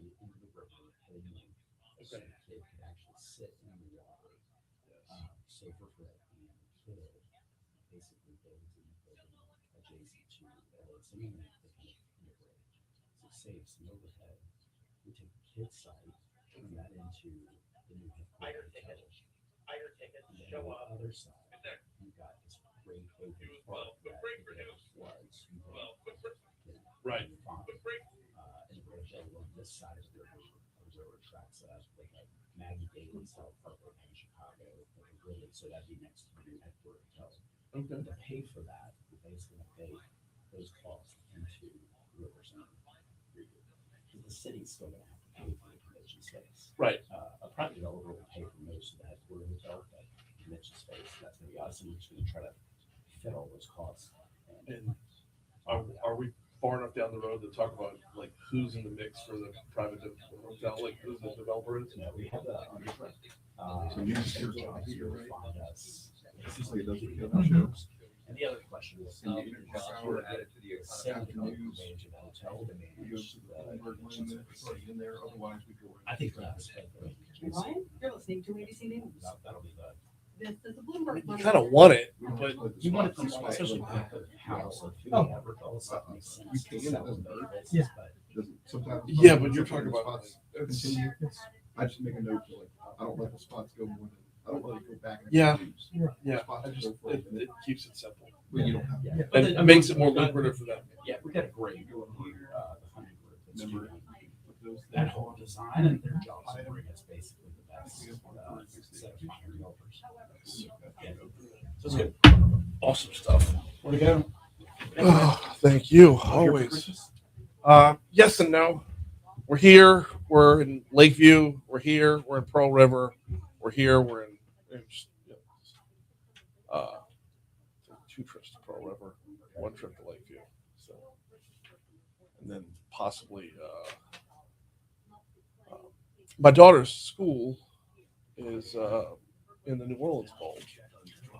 into the river heading north. So the kid could actually sit in the water, safer for that and the kid basically goes in the building adjacent to LASM and they kind of integrate. So it saves some overhead. We take the kids' site, turn that into the new headquarters. on the other side, you've got this great open park that floods. Right. And we're on this side of the railroad tracks. They have Maggie Daly's Health Parkway in Chicago. Really, so that'd be next to the new headquarters hotel. Okay. To pay for that, we're basically going to pay those costs into Riverside. The city's still going to have to pay for the convention space. Right. A private developer will pay for most of the headquarters hotel, but convention space, that's going to be us, and we're just going to try to fit all those costs. And are we far enough down the road to talk about like who's in the mix for the private hotel, like who's the developer is? Yeah, we have the undergrad. So you just your hear job is here, to right? find us. It's like it doesn't feel like shows. And the other question is, And the internet hour added to the afternoons, afternoons. hotel to We go manage to the Bloomberg room and it's already in there, otherwise we go. I think that's. Ryan, you're listening to ABC News. That'll be the. This is a Bloomberg. You kind of want it, but You want it to be especially back of the house, like food and beverage, all this stuff makes sense. We can, it doesn't hurt. Yeah. Sometimes. Yeah, but you're talking about spots continue. I just make a note to like, I don't let the spots go more than, I don't let it go back. and Yeah. forth. yeah, Spots I go just for it, it keeps it simple. Well, you don't have. Yeah. And it makes it more lucrative for them. Yeah, we got a great group here, the Hunting Group. that's Remember doing those that whole design, and their job is to bring us basically the best set of fire developers. Yeah. So it's good. Awesome stuff. Where to go? Oh, thank you. Always. Yes and no. We're here. We're in Lakeview. We're here. We're in Pearl River. We're here. We're in two trips to Pearl River, one trip to Lakeview. So, and then possibly my daughter's school is in the New Orleans Bowl.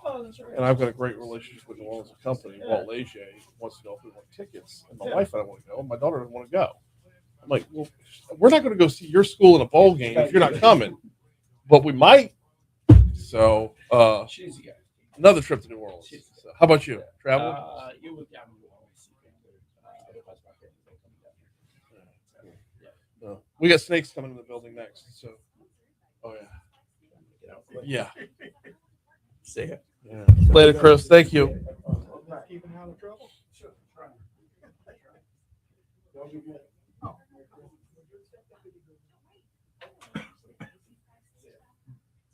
Oh, that's right. And I've got a great relationship with New Orleans company. Walt Leger wants to know if we want tickets. And my wife and I want to go. And my daughter doesn't want to go. I'm like, well, we're not going to go see your school in a bowl game if you're not coming. But we might. So another trip to New Orleans. So how about you? Traveling? You would down to New Orleans. We got snakes coming in the building next. So, oh yeah, yeah. See ya. Yeah. Later, Chris. Thank you. Keeping out of trouble? Sure. That'll be good.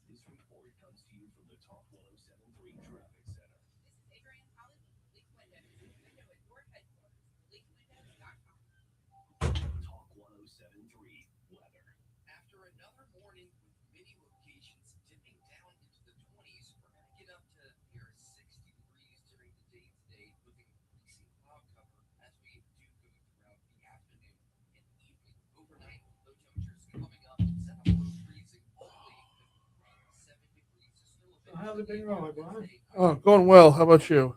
This report comes to you from the Talk 1073 Traffic Center. Talk 1073 weather. After another morning with many locations dipping down into the 20s, we're going to get up to near 60 degrees during the day today with increasing cloud cover as we do go throughout the afternoon and evening. Overnight, low temperatures coming up instead of below freezing only with 7 degrees. Still a bit. How's it been going, Brian? Oh, going well. How about you?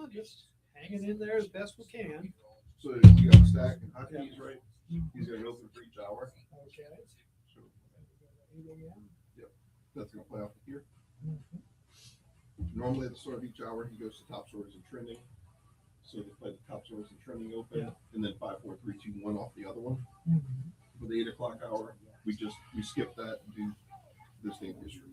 Just hanging in there as best we can. So you got a stack and hot keys, right? He's got an open for each hour. Okay. So, yep, that's gonna play off of here. Normally at the start of each hour, he goes to top stories and trending. So they play the top stories and trending open, and then 5, 4, 3, 2, 1 off the other one. For the 8 o'clock hour, we skip that and do this thing history.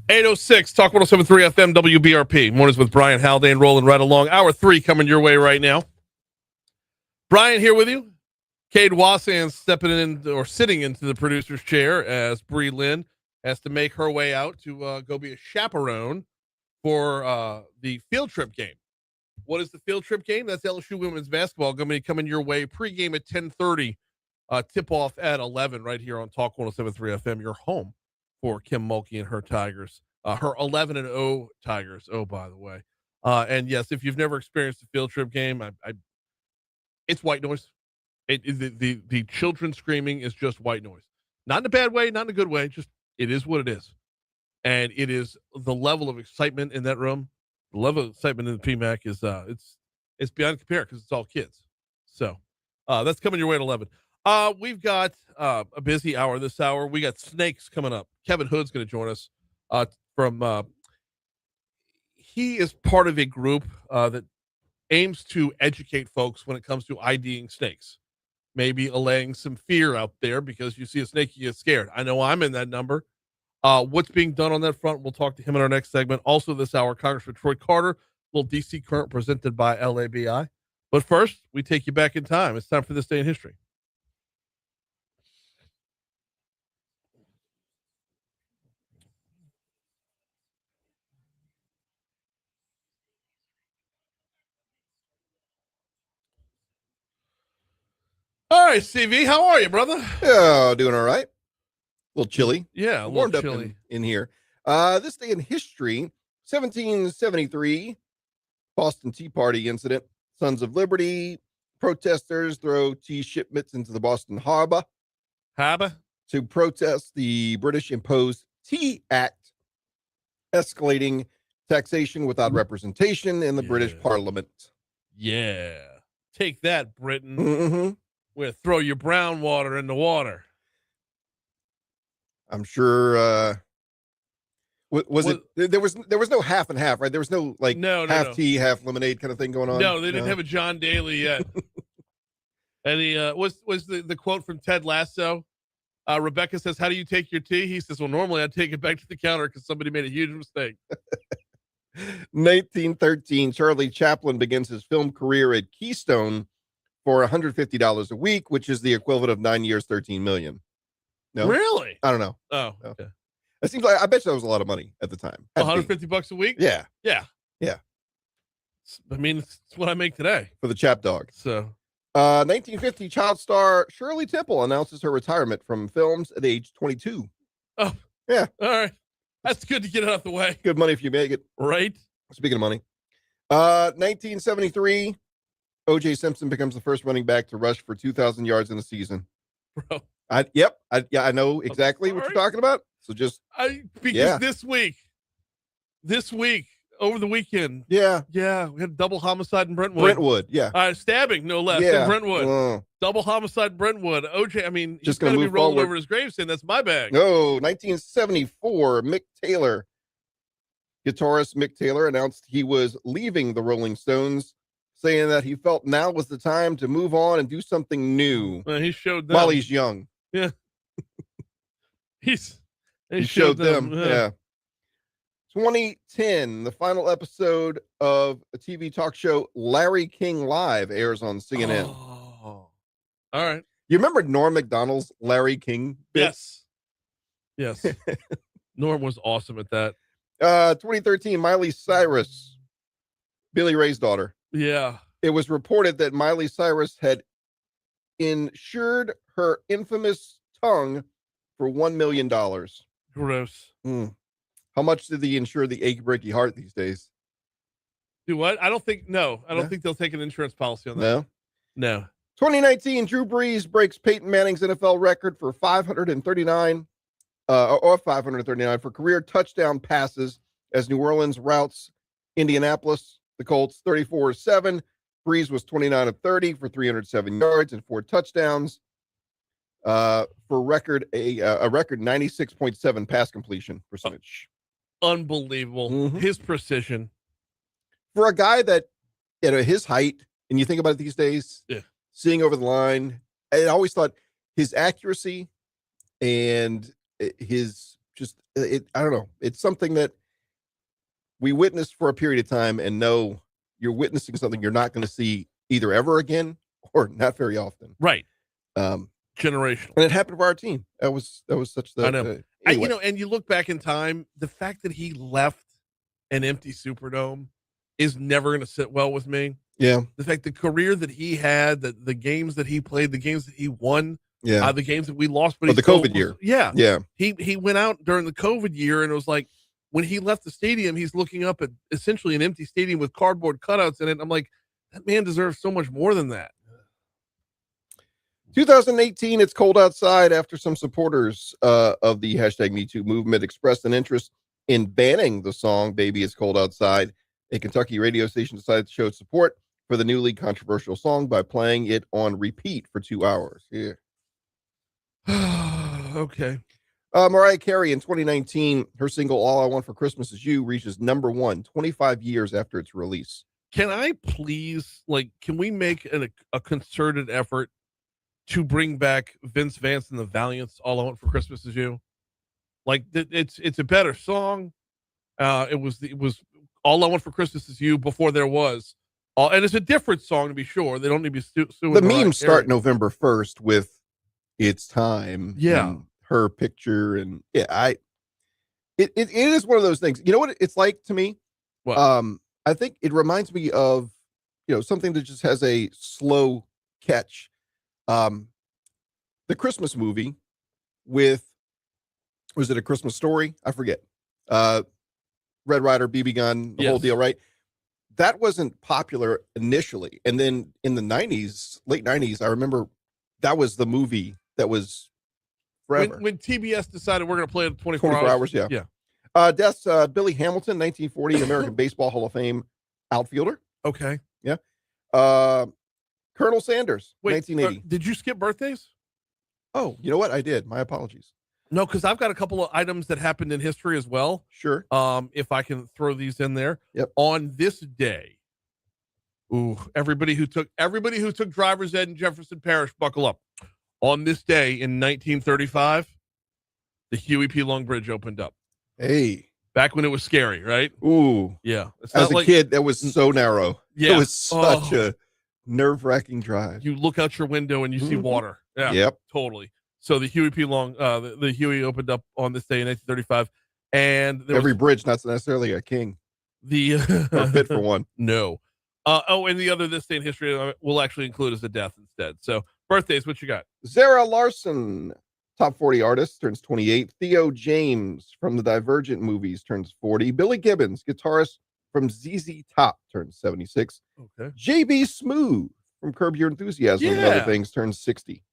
806 Talk 1073 FM WBRP. Mornings with Brian Haldane rolling right along. Hour 3 coming your way right now. Brian here with you. Cade Wassan stepping in or sitting into the producer's chair as Bree Lynn has to make her way out to go be a chaperone for the field trip game. What is the field trip game? That's LSU women's basketball going to be coming your way. Pregame at 10:30. Tip-off at 11 right here on Talk 1073 FM, your home for Kim Mulkey and her Tigers. Her 11-0 Tigers, oh, by the way. And, yes, if you've never experienced a field trip game, it's white noise. The children screaming is just white noise. Not in a bad way, not in a good way. Just it is what it is. And it is the level of excitement in that room. The level of excitement in the PMAC is it's beyond compare because it's all kids. So that's coming your way at 11. We've got a busy hour this hour. We got snakes coming up. Kevin Hood's going to join us from he is part of a group that aims to educate folks when it comes to IDing snakes. Maybe allaying some fear out there because you see a snake, you get scared. I know I'm in that number. What's being done on that front? We'll talk to him in our next segment. Also this hour, Congressman Troy Carter, little DC Current presented by LABI. But first, we take you back in time. It's time for This Day in History. All right, CV, how are you, brother? Yeah, doing all right. A little chilly. Yeah, a warmed little up chilly in here. This day in history, 1773, Boston Tea Party incident. Sons of Liberty protesters throw tea shipments into the Boston Harbor to protest the British imposed Tea Act, escalating taxation without representation in the British Parliament. Yeah. Take that, Britain. Mm-hmm. We're gonna throw your brown water in the water. I'm sure there was no half and half, right? There was no half tea, half lemonade kind of thing going on. No, they didn't have a John Daly yet. And he was the quote from Ted Lasso. Rebecca says, "How do you take your tea?" He says, "Well, normally I take it back to the counter because somebody made a huge mistake." 1913, Charlie Chaplin begins his film career at Keystone for $150 a week, which is the equivalent of 9 years, 13 million. No, really? I don't know. Oh, no. Okay. It seems like I bet you that was a lot of money at the time. $150 a week? Yeah. Yeah. I mean, it's what I make today for the Chap Dog. So, 1950, child star Shirley Temple announces her retirement from films at age 22. Oh, yeah. All right. That's good to get it out the way. Good money if you make it. Right. Speaking of money, 1973, O.J. Simpson becomes the first running back to rush for 2,000 yards in a season. Bro. I know exactly what you're talking about. So because this week, over the weekend. Yeah. We had a double homicide in Brentwood. Yeah. Stabbing, no less, in Brentwood. Double homicide in Brentwood. OJ, I mean, he's going to be rolling over his grave saying, "That's my bag." No, 1974, Mick Taylor. Guitarist Mick Taylor announced he was leaving the Rolling Stones, saying that he felt now was the time to move on and do something new. Well, he showed them. While he's young. Yeah. he showed them. Yeah. 2010, the final episode of a TV talk show, Larry King Live, airs on CNN. Oh. All right. You remember Norm Macdonald's Larry King bits? Yes. Norm was awesome at that. 2013, Miley Cyrus, Billy Ray's daughter. Yeah. It was reported that Miley Cyrus had insured her infamous tongue for $1 million. Gross. How much did they insure the achy breaky heart these days? Do what? I don't think they'll take an insurance policy on that. No. 2019, Drew Brees breaks Peyton Manning's NFL record for 539 for career touchdown passes as New Orleans routes Indianapolis, the Colts 34-7. Brees was 29 of 30 for 307 yards and 4 touchdowns. For a record 96.7 pass completion percentage. Unbelievable. His precision. For a guy that, his height, and you think about it these days, seeing over the line, I always thought his accuracy and his I don't know. It's something that we witnessed for a period of time and know you're witnessing something you're not going to see either ever again or not very often. Right. Generational. And it happened for our team. That was such the. I know. Anyway. And you look back in time, the fact that he left an empty Superdome is never going to sit well with me. Yeah. The fact, the career that he had, the games that he played, the games that he won, the games that we lost, but the COVID year. Yeah. He went out during the COVID year, and it was like when he left the stadium, he's looking up at essentially an empty stadium with cardboard cutouts in it. I'm like, that man deserves so much more than that. 2018, it's cold outside after some supporters of the #MeToo movement expressed an interest in banning the song Baby It's Cold Outside. A Kentucky radio station decided to show its support for the newly controversial song by playing it on repeat for 2 hours. Yeah. Okay. Mariah Carey in 2019, her single All I Want for Christmas Is You reaches number 1 25 years after its release. Can I please, can we make a concerted effort to bring back Vince Vance and the Valiants? All I Want for Christmas Is You. It's a better song. It was All I Want for Christmas Is You before there was, and it's a different song to be sure. They don't need to be suing. The memes start November 1st with "It's Time." Yeah, and her picture, and it is one of those things. You know what it's like to me? What? I think it reminds me of something that just has a slow catch. The Christmas movie with, was it A Christmas Story? I forget. Red Ryder, BB gun, the whole deal, right? That wasn't popular initially. And then in the 90s, late 90s, I remember that was the movie that was forever. When TBS decided we're going to play it 24 hours, yeah. Yeah. Deaths, Billy Hamilton, 1940, American Baseball Hall of Fame outfielder. Okay. Yeah. Colonel Sanders, 1980. Did you skip birthdays? Oh, you know what? I did. My apologies. No, because I've got a couple of items that happened in history as well. Sure. If I can throw these in there. Yep. On this day, everybody who took driver's ed in Jefferson Parish, buckle up. On this day in 1935, the Huey P. Long Bridge opened up. Hey. Back when it was scary, right? Ooh. Yeah. As a kid, that was so narrow. Yeah. It was such a nerve-wracking drive. You look out your window and you see water. Yeah. Yep. Totally. So the Huey P. Long, the Huey opened up on this day in 1935, and every bridge not necessarily a king. Or fit for one. No. And the other this day in history we'll actually include as a death instead. So birthdays, what you got? Zara Larson, top 40 artist, turns 28. Theo James from the Divergent movies turns 40. Billy Gibbons, guitarist from ZZ Top, turns 76. Okay. JB Smooth from Curb Your Enthusiasm and other things turns 60.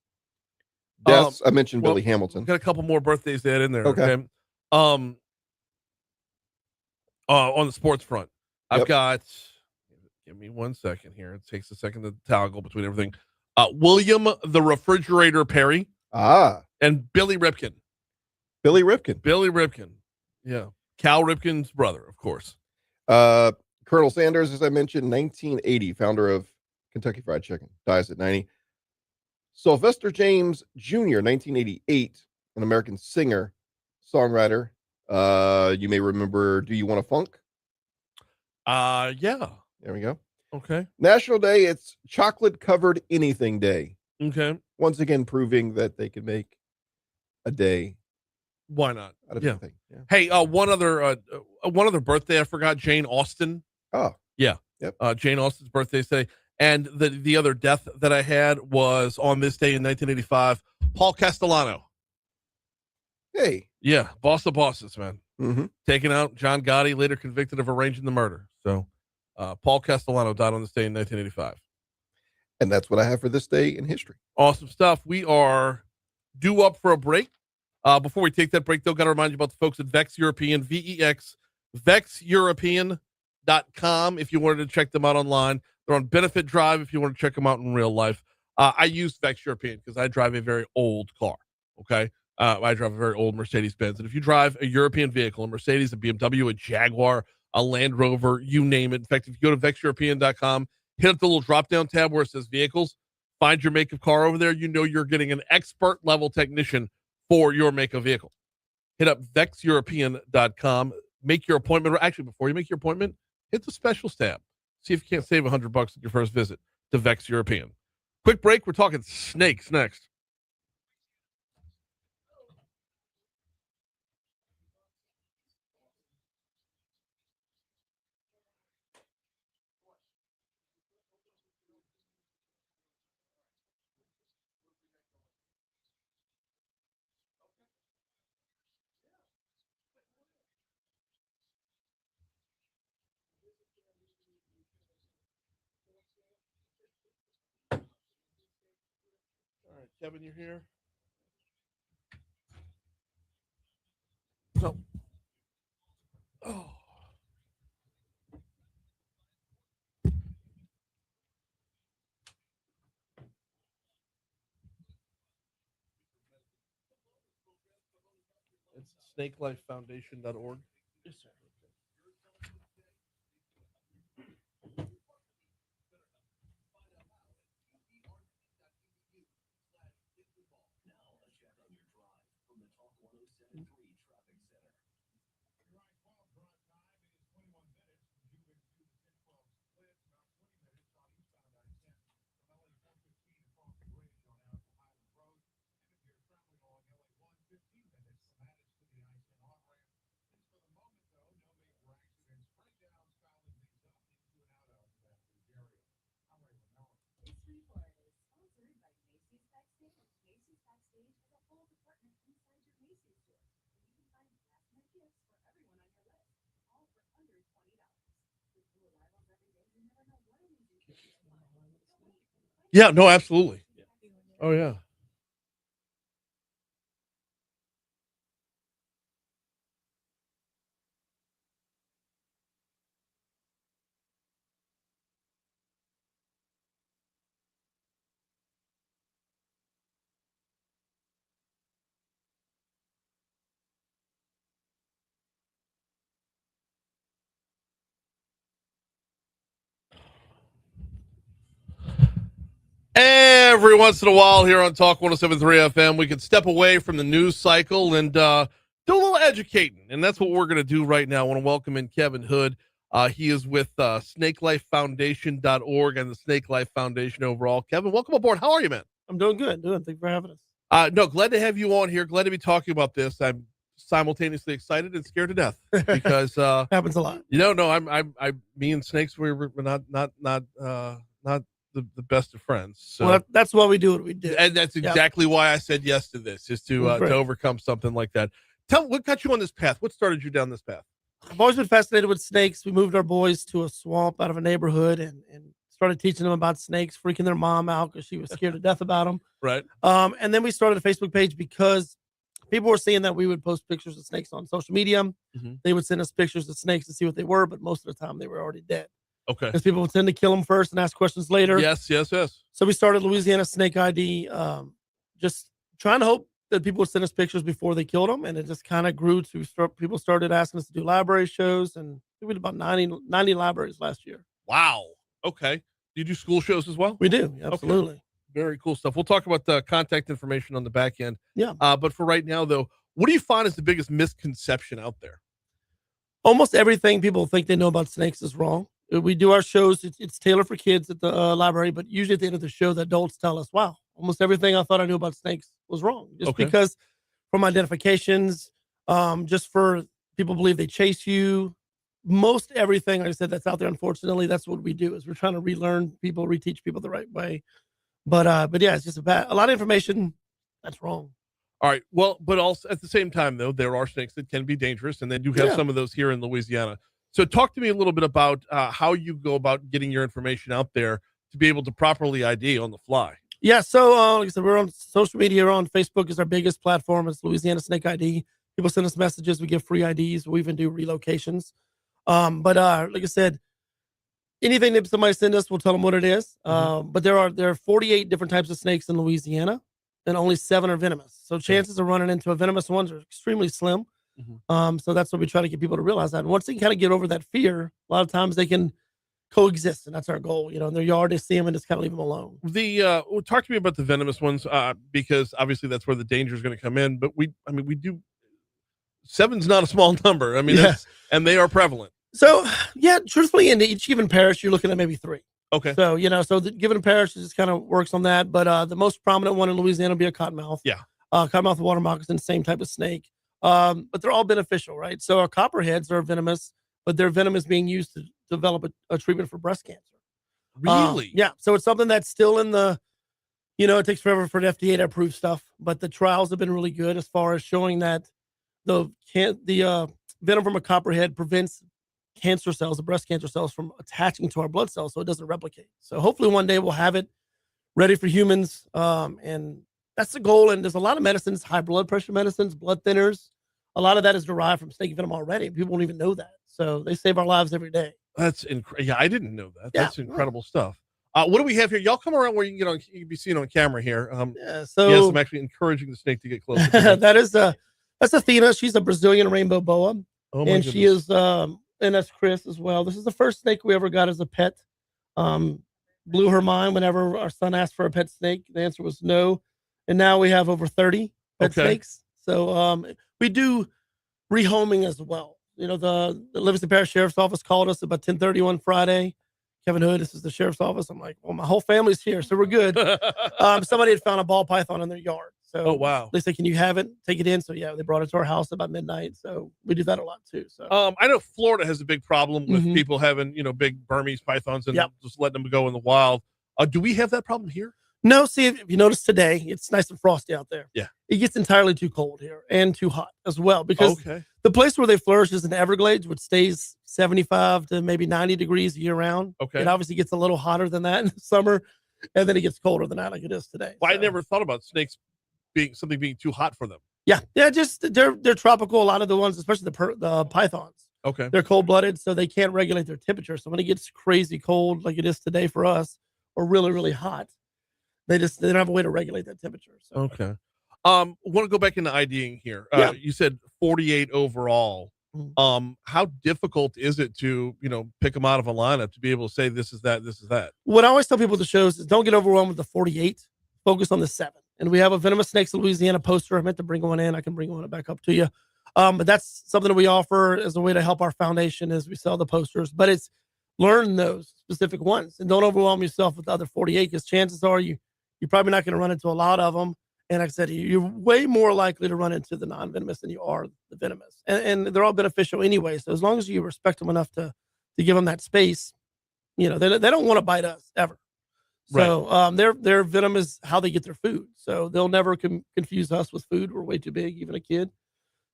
I mentioned Billy Hamilton. Got a couple more birthdays to add in there. Okay. On the sports front, I've got. Give me 1 second here. It takes a second to toggle between everything. William the Refrigerator Perry. And Billy Ripken. Billy Ripken. Yeah. Cal Ripken's brother, of course. Colonel Sanders, as I mentioned, 1980, founder of Kentucky Fried Chicken, dies at 90. Sylvester James Jr., 1988, an American singer, songwriter. You may remember Do You Want a Funk? Yeah. There we go. Okay. National Day, it's Chocolate Covered Anything Day. Okay. Once again, proving that they can make a day. Why not? Out of anything. Yeah. Hey, one other birthday I forgot, Jane Austen. Oh. Yeah. Yep. Jane Austen's birthday today. And the other death that I had was on this day in 1985, Paul Castellano. Hey. Yeah, boss of bosses, man. Mm-hmm. Taking out John Gotti, later convicted of arranging the murder. So Paul Castellano died on this day in 1985. And that's what I have for this day in history. Awesome stuff. We are due up for a break. Before we take that break, though, got to remind you about the folks at Vex European, VEX, VexEuropean.com if you wanted to check them out online. They're on Benefit Drive if you want to check them out in real life. I use Vex European because I drive a very old car, okay? I drive a very old Mercedes-Benz. And if you drive a European vehicle, a Mercedes, a BMW, a Jaguar, a Land Rover, you name it. In fact, if you go to VexEuropean.com, hit up the little drop-down tab where it says Vehicles, find your make of car over there. You know you're getting an expert-level technician for your make of vehicle. Hit up VexEuropean.com. Make your appointment. Actually, before you make your appointment, hit the specials tab. See if you can't save $100 at your first visit to Vex European. Quick break. We're talking snakes next. All right, Kevin, you're here. So, oh. It's snakelifefoundation.org. Yes, sir. Yeah, no, absolutely. Oh yeah. Every once in a while here on Talk 107.3 FM, we can step away from the news cycle and do a little educating. And that's what we're going to do right now. I want to welcome in Kevin Hood. He is with snakelifefoundation.org and the Snake Life Foundation overall. Kevin, welcome aboard. How are you, man? I'm doing good. Thank you for having us. No, glad to have you on here. Glad to be talking about this. I'm simultaneously excited and scared to death because happens a lot. Me and snakes we're not the best of friends. So well, that's why we do what we do. And that's exactly why I said yes to this, is to overcome something like that. Tell me, what got you on this path? What started you down this path? I've always been fascinated with snakes. We moved our boys to a swamp out of a neighborhood and started teaching them about snakes, freaking their mom out because she was scared to death about them. Right. And then we started a Facebook page because people were seeing that we would post pictures of snakes on social media. Mm-hmm. They would send us pictures of snakes to see what they were, but most of the time they were already dead. Okay. Because people would tend to kill them first and ask questions later. Yes. So we started Louisiana Snake ID, just trying to hope that people would send us pictures before they killed them. And it just kind of grew to people started asking us to do library shows. And we did about 90 libraries last year. Wow. Okay. Do you do school shows as well? We do. Absolutely. Okay. Very cool stuff. We'll talk about the contact information on the back end. Yeah. But for right now, though, what do you find is the biggest misconception out there? Almost everything people think they know about snakes is wrong. We do our shows. It's tailored for kids at the library, but usually at the end of the show, the adults tell us, wow, almost everything I thought I knew about snakes was wrong. Just because from identifications, just for people believe they chase you, most everything, like I said, that's out there, unfortunately, that's what we do is we're trying to relearn people, reteach people the right way. But yeah, it's just a lot of information that's wrong. All right. Well, but also at the same time, though, there are snakes that can be dangerous, and they do have some of those here in Louisiana. So talk to me a little bit about how you go about getting your information out there to be able to properly ID on the fly. Yeah. So like I said, we're on social media. We're on Facebook is our biggest platform. It's Louisiana Snake ID. People send us messages. We give free IDs. We even do relocations. But like I said, anything that somebody send us, we'll tell them what it is. But there are 48 different types of snakes in Louisiana, and only 7 are venomous. So chances of running into a venomous ones are extremely slim. So that's what we try to get people to realize that. And once they kind of get over that fear, a lot of times they can coexist, and that's our goal. In their yard, they see them and just kind of leave them alone. Talk to me about the venomous ones, because obviously that's where the danger is going to come in. But we do 7's not a small number. And they are prevalent. So yeah, truthfully, in each given parish, you're looking at maybe 3. Okay. So so the given parish just kind of works on that. But the most prominent one in Louisiana will be a cottonmouth. Yeah. Cottonmouth water moccasin, same type of snake. But they're all beneficial, right? So our copperheads are venomous, but their venom is being used to develop a treatment for breast cancer. Really? Yeah. So it's something that's still in the, it takes forever for the FDA to approve stuff, but the trials have been really good as far as showing that the venom from a copperhead prevents cancer cells, the breast cancer cells, from attaching to our blood cells so it doesn't replicate. So hopefully one day we'll have it ready for humans. And that's the goal. And there's a lot of medicines, high blood pressure medicines, blood thinners. A lot of that is derived from snake venom already. People don't even know that. So they save our lives every day. That's incredible. Yeah, I didn't know that. That's incredible stuff. What do we have here? Y'all come around where you can be seen on camera here. So yes, I'm actually encouraging the snake to get closer. that's That's Athena. She's a Brazilian rainbow boa. Oh, my and she goodness. is, and that's Chris as well. This is the first snake we ever got as a pet. Blew her mind whenever our son asked for a pet snake. The answer was no. And now we have over 30 pet snakes. So we do rehoming as well. You know, the Livingston Parish Sheriff's Office called us about 10:30 on Friday. Kevin Hood, this is the sheriff's office. I'm like, well, my whole family's here, so we're good. Somebody had found a ball python in their yard. So Oh, wow. they said, can you have it? Take it in. So yeah, they brought it to our house about midnight. So we do that a lot too. So I know Florida has a big problem with Mhm. people having, big Burmese pythons and Yep. just letting them go in the wild. Do we have that problem here? no, see, if you notice today, it's nice and frosty out there. Yeah. It gets entirely too cold here and too hot as well because Okay. the place where they flourish is in the Everglades, which stays 75 to maybe 90 degrees year round. Okay. It obviously gets a little hotter than that in the summer, and then it gets colder than that, like it is today. Well, I So, never thought about snakes being too hot for them. yeah, just they're tropical. A lot of the ones, especially the pythons, Okay. they're cold blooded, so they can't regulate their temperature. So when it gets crazy cold, like it is today for us, or really really hot, they don't have a way to regulate that temperature. So Okay. Want to go back into IDing here. Yeah. You said 48 overall. Mhm. How difficult is it to, pick them out of a lineup to be able to say this is that, this is that? what I always tell people at the shows is don't get overwhelmed with the 48. Focus on the 7. And we have a Venomous Snakes of Louisiana poster. I meant to bring one in. I can bring one back up to you. But that's something that we offer as a way to help our foundation as we sell the posters. But it's learn those specific ones and don't overwhelm yourself with the other 48 because chances are you're probably not going to run into a lot of them. And like I said, you're way more likely to run into the non-venomous than you are the venomous. And they're all beneficial anyway. So as long as you respect them enough to give them that space, they don't want to bite us ever. So their venom is how they get their food. So they'll never confuse us with food. We're way too big, even a kid.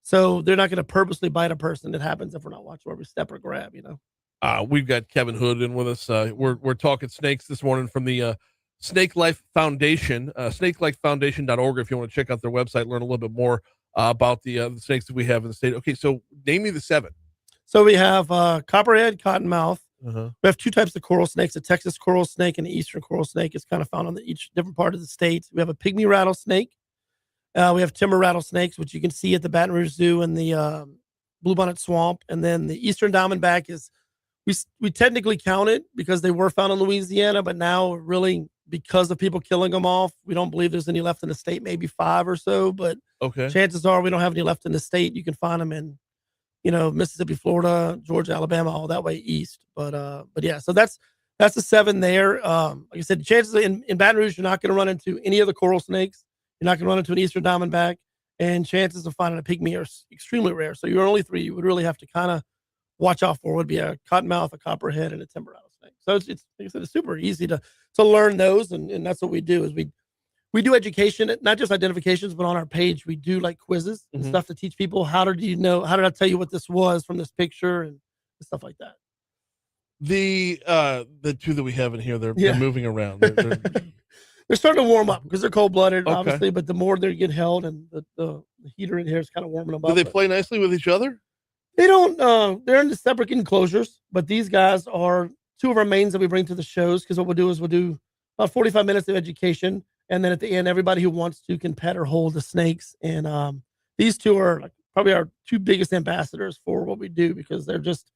So they're not going to purposely bite a person. It happens if we're not watching every step or grab, We've got Kevin Hood in with us. We're talking snakes this morning from the Snake Life Foundation, snakelifefoundation.org. If you want to check out their website, learn a little bit more about the snakes that we have in the state. Okay, so name me the 7. So we have copperhead, cottonmouth. Uh-huh. We have 2 types of coral snakes, a Texas coral snake and an eastern coral snake. It's kind of found on each different part of the state. We have a pygmy rattlesnake. We have timber rattlesnakes, which you can see at the Baton Rouge Zoo and the Bluebonnet Swamp. And then the eastern diamondback is, we technically count it because they were found in Louisiana, but now really because of people killing them off, we don't believe there's any left in the state, maybe 5 or so. But Okay. chances are we don't have any left in the state. You can find them in Mississippi, Florida, Georgia, Alabama, all that way east. But yeah, so that's the 7 there. Like I said, chances in Baton Rouge, you're not going to run into any of the coral snakes. You're not going to run into an eastern diamondback, and chances of finding a pygmy are extremely rare. So your only 3 you would really have to kind of watch out for would be a cottonmouth, a copperhead, and a timber rattlesnake. So it's like I said, it's super easy to learn those, and that's what we do is we do education, not just identifications, but on our page we do like quizzes and Mhm. stuff to teach people how did I tell you what this was from this picture and stuff like that. The 2 that we have in here, they're Yeah. moving around. They're They're starting to warm up because they're cold blooded, Okay. obviously, but the more they get held and the heater in here is kind of warming them up. do they but play nicely with each other? They don't. They're in the separate enclosures, but these guys are 2 of our mains that we bring to the shows because what we'll do is we'll do about 45 minutes of education, and then at the end, everybody who wants to can pet or hold the snakes. And these 2 are like probably our 2 biggest ambassadors for what we do because they're just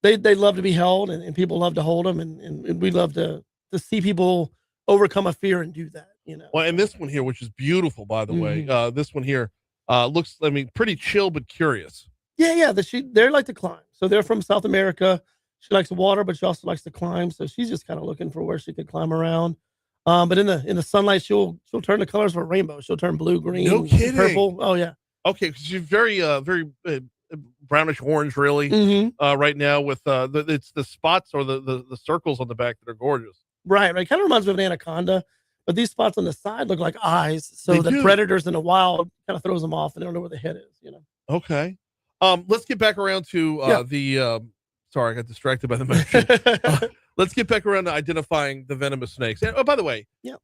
they love to be held and people love to hold them, and we love to see people overcome a fear and do that. Well, and this one here, which is beautiful, by the way, this one here looks, pretty chill but curious. Yeah. They're like to climb. So they're from South America. She likes water, but she also likes to climb. So she's just kind of looking for where she can climb around. But in the sunlight, she'll turn the colors of a rainbow. She'll turn blue, green, No kidding. purple. Oh yeah. Okay, because she's very brownish orange, really, Mhm. right now with it's the spots or the circles on the back that are gorgeous. Right. Kind of reminds me of an anaconda, but these spots on the side look like eyes. So They the do. predators in the wild kind of throws them off, and they don't know where the head is. Okay. Let's get back around to Yeah. sorry, I got distracted by the motion. Let's get back around to identifying the venomous snakes. And, by the way, Yeah.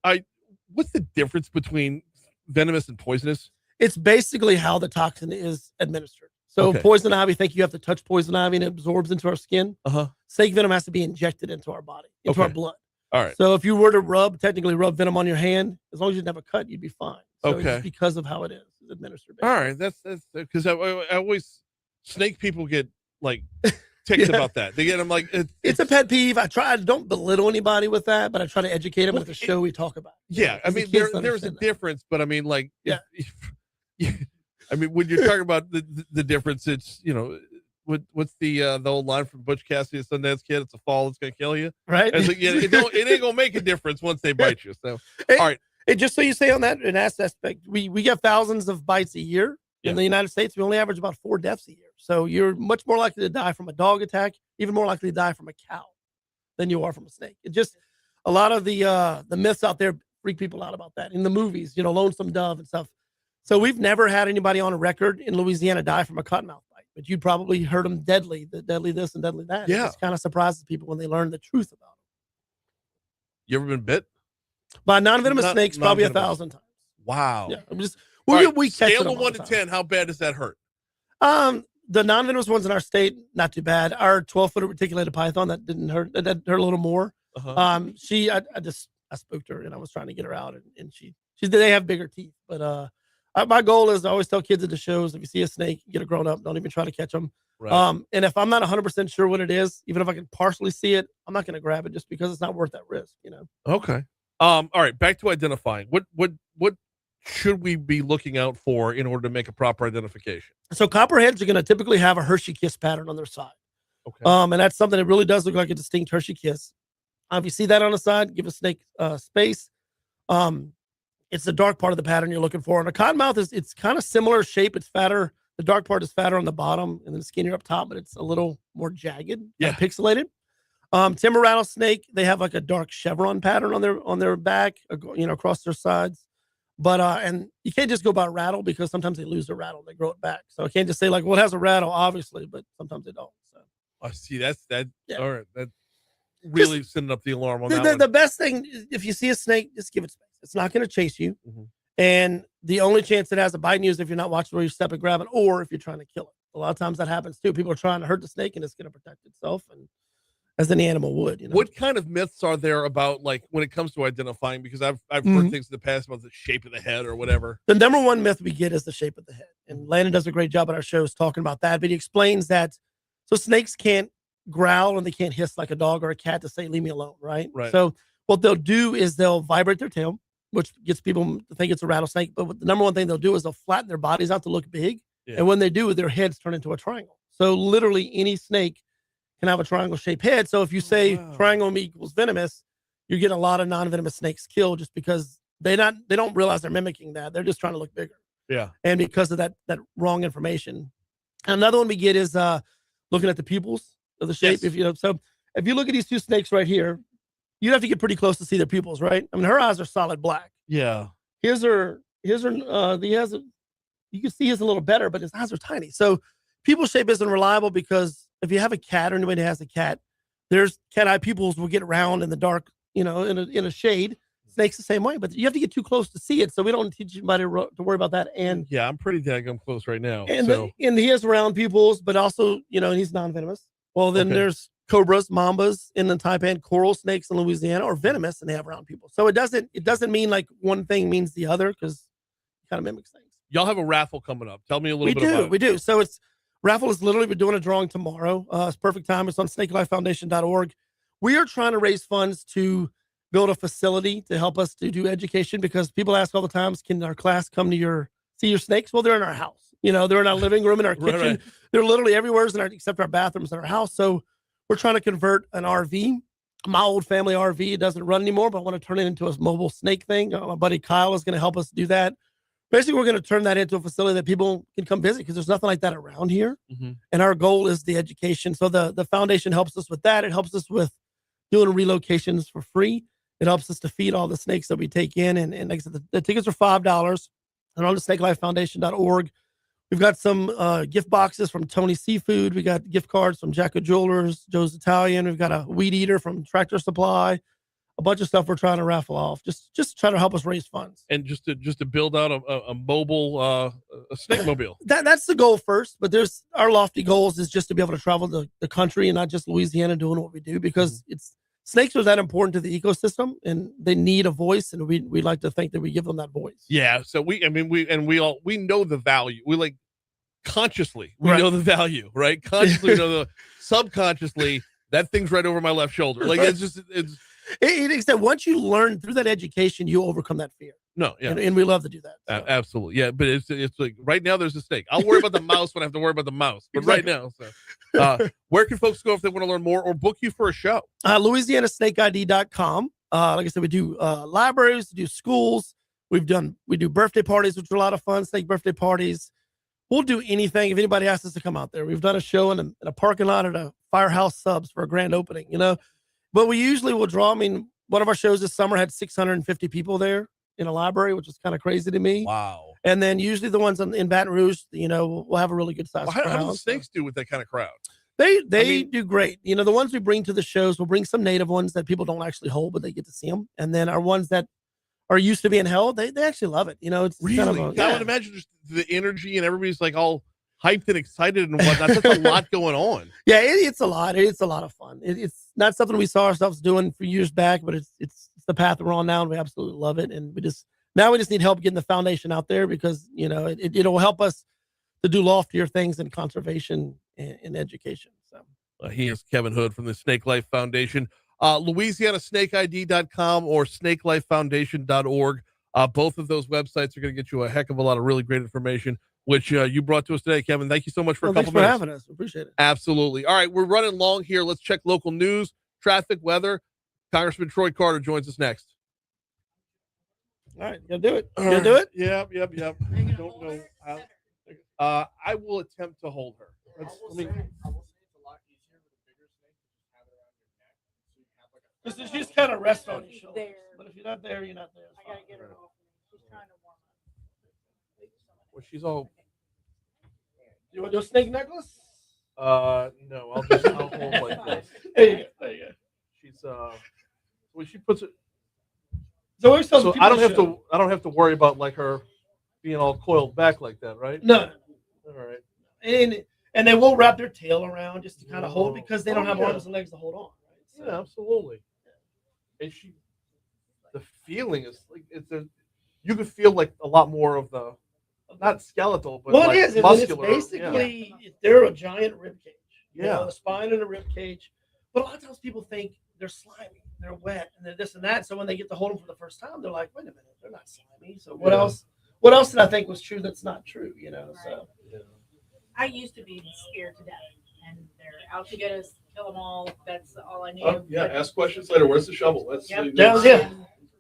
What's the difference between venomous and poisonous? It's basically how the toxin is administered. So Okay. poison ivy, think you have to touch poison ivy and it absorbs into our skin. Uh-huh. Snake venom has to be injected into our body, into our Okay. blood. All right. So if you were to technically rub venom on your hand, as long as you didn't have a cut, you'd be fine. So it's Okay. just because of how it is. administered. All right, that's because I always snake people get like ticked about that. They get them like it's a pet peeve. I don't belittle anybody with that, but I try to educate them at the show we talk about. Yeah, I mean there's a difference, but I mean like I mean when you're talking about the difference, it's what's the old line from Butch Cassidy and Sundance Kid? It's a fall that's gonna kill you, right? It's like, it ain't gonna make a difference once they bite you. So all right. Just so you say on that in that aspect, we get thousands of bites a year in the United States. We only average about 4 deaths a year. So you're much more likely to die from a dog attack, even more likely to die from a cow than you are from a snake. It just a lot of the myths out there freak people out about that in the movies, Lonesome Dove and stuff. So we've never had anybody on a record in Louisiana die from a cottonmouth bite, but you probably heard them deadly this and deadly that. Yeah. It kind of surprises people when they learn the truth about it. You ever been bit? By non-venomous snakes, probably 1,000 times. Wow. Yeah. I'm just we catch scale them of all 1 the to time. 10. How bad does that hurt? The non-venomous ones in our state, not too bad. Our 12-foot reticulated python, that didn't hurt. That hurt a little more. I spooked her and I was trying to get her out, and they have bigger teeth. But my goal is I always tell kids at the shows, if you see a snake, get a grown up. Don't even try to catch them. Right. And if I'm not 100% sure what it is, even if I can partially see it, I'm not going to grab it just because it's not worth that risk. Okay. All right. Back to identifying. What should we be looking out for in order to make a proper identification? So copperheads are going to typically have a Hershey kiss pattern on their side. Okay. And that's something that really does look like a distinct Hershey kiss. If you see that on the side, give a snake space. It's the dark part of the pattern you're looking for. And a cottonmouth it's kind of similar shape. It's fatter. The dark part is fatter on the bottom and then skinnier up top, but it's a little more jagged, pixelated. Timber rattlesnake, they have like a dark chevron pattern on their back, across their sides. But and you can't just go by rattle because sometimes they lose their rattle, they grow it back. So I can't just say like, well, it has a rattle, obviously, but sometimes they don't. So I see that. Yeah. All right, that really sending up the alarm on that one. The best thing is if you see a snake, just give it space. It's not going to chase you, and the only chance it has of biting you is if you're not watching where you step and grab it, or if you're trying to kill it. A lot of times that happens too. People are trying to hurt the snake, and it's going to protect itself, and as any animal would. What kind of myths are there about like when it comes to identifying? Because I've heard things in the past about the shape of the head or whatever. The number one myth we get is the shape of the head, and Landon does a great job at our shows talking about that. But he explains that so snakes can't growl and they can't hiss like a dog or a cat to say leave me alone, right? So what they'll do is they'll vibrate their tail, which gets people to think it's a rattlesnake. But the number one thing they'll do is they'll flatten their bodies out to look big, and when they do, their heads turn into a triangle. So literally any snake can have a triangle shaped head. So if you say triangle equals venomous, you're getting a lot of non-venomous snakes killed just because they don't realize they're mimicking that. They're just trying to look bigger. Yeah. And because of that wrong information. And another one we get is looking at the pupils of the shape. Yes. So if you look at these two snakes right here, you'd have to get pretty close to see their pupils, right? I mean, her eyes are solid black. Yeah. You can see his a little better, but his eyes are tiny. So pupil shape isn't reliable because if you have a cat or anybody has a cat, there's cat eye pupils will get round in the dark, in a shade. Snakes the same way, but you have to get too close to see it. So we don't teach anybody to worry about that. And yeah, I'm pretty daggum close right now. And he has round pupils, but also, he's non-venomous. Well, then there's cobras, mambas in the taipan, coral snakes in Louisiana are venomous and they have round pupils. So it doesn't mean like one thing means the other because it kind of mimics things. Y'all have a raffle coming up. Tell me a little bit about it. We do. So raffle is literally, we're doing a drawing tomorrow. It's perfect time. It's on snakelifefoundation.org. We are trying to raise funds to build a facility to help us to do education because people ask all the times, can our class come to see your snakes? Well, they're in our house. They're in our living room, in our kitchen. Right. They're literally everywhere except our bathrooms in our house. So we're trying to convert an RV. My old family RV, it doesn't run anymore, but I want to turn it into a mobile snake thing. My buddy Kyle is going to help us do that. Basically, we're going to turn that into a facility that people can come visit because there's nothing like that around here. And our goal is the education. So the foundation helps us with that. It helps us with doing relocations for free. It helps us to feed all the snakes that we take in. And like I said, the tickets are $5. And on the snakelifefoundation.org, we've got some gift boxes from Tony Seafood. We got gift cards from Jacko Jewelers, Joe's Italian. We've got a weed eater from Tractor Supply. A bunch of stuff we're trying to raffle off. Just trying to help us raise funds. And just to build out a mobile a snake mobile. That's the goal first. But our lofty goals is just to be able to travel the country and not just Louisiana doing what we do because it's snakes are that important to the ecosystem, and they need a voice, and we like to think that we give them that voice. Yeah. So we know the value. We like consciously we Right. know the value, right? Consciously we know the subconsciously that thing's right over my left shoulder. Like it's just It's that once you learn through that education, you overcome that fear. no, yeah. And we love to do that. So. Absolutely. Yeah, but it's like right now there's a snake. I'll worry about the mouse when I have to worry about the mouse. But right now, where can folks go if they want to learn more or book you for a show? LouisianaSnakeID.com. Like I said, we do libraries, we do schools. We do birthday parties, which are a lot of fun, snake birthday parties. We'll do anything if anybody asks us to come out there. We've done a show in a parking lot at a Firehouse Subs for a grand opening, But we usually will draw. I mean, one of our shows this summer had 650 people there in a library, which is kind of crazy to me. Wow. And then usually the ones in Baton Rouge, we'll have a really good size crowd. How do the snakes do with that kind of crowd? They do great. The ones we bring to the shows, we'll bring some native ones that people don't actually hold, but they get to see them. And then our ones that are used to being held, they actually love it. It's really. kind of I would imagine just the energy and everybody's like all hyped and excited and whatnot. That's a lot going on. Yeah, it's a lot. It's a lot of fun. It's not something we saw ourselves doing for years back, but it's the path we're on now, and we absolutely love it. And we just need help getting the foundation out there because it'll help us to do loftier things in conservation and education. So he is Kevin Hood from the Snake Life Foundation. LouisianaSnakeID.com or SnakeLifeFoundation.org. Both of those websites are going to get you a heck of a lot of really great information, which you brought to us today, Kevin. Thank you so much for a couple minutes. Thanks for having us. Appreciate it. Absolutely. All right, we're running long here. Let's check local news, traffic, weather. Congressman Troy Carter joins us next. All right, you gonna do it? You gonna do it? Yep. Don't know how. I will attempt to hold her. She's kind of rest on your shoulders, but if you're not there, you're not there. I gotta get her off. She's trying to warm up. Well, she's all. You want to do a snake necklace? No. I'll hold like this. There you go. She's when she puts it. So I don't have to worry about like her being all coiled back like that, right? No. All right. And they will wrap their tail around just to kind of hold because they don't have arms and legs to hold on. Right? So. Yeah, absolutely. And the feeling is like you could feel like a lot more of the not skeletal, but well, like it is. muscular. It's basically they're a giant rib cage. Yeah, a spine and a rib cage. But a lot of times people think they're slimy, they're wet, and they're this and that. So when they get to hold them for the first time, they're like, "Wait a minute, they're not slimy." So what else? What else did I think was true that's not true? So I used to be scared to death, and they're out to get us, kill them all. That's all I knew. Ask questions later. Where's the shovel? That's yeah.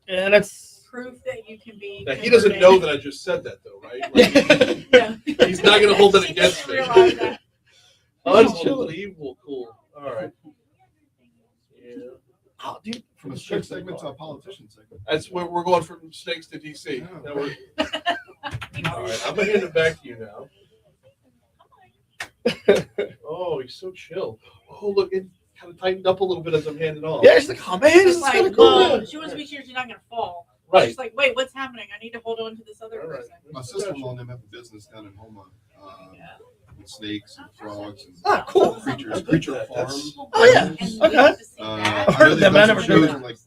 And that's proof that you can be. Now, he doesn't know that I just said that, though, right? Like, he's not going to hold that against me. Unbelievable cool. All right. Yeah. Oh, dude, From a strict segment to a politician segment. That's where we're going from snakes to DC. Yeah. All right, I'm going to hand it back to you now. Oh, he's so chill. Oh, look, it kind of tightened up a little bit as I'm handing off. Yeah, she's like, "Oh man, this is kind of cool." She wants to be sure she's not going to fall. Right. She's like, "Wait, what's happening? I need to hold on to this other person." My sister-in-law and them have a business down in Homa with snakes and frogs and cool creatures. Creature farm. Oh yeah. Okay. I've heard of them. I never shows done in, like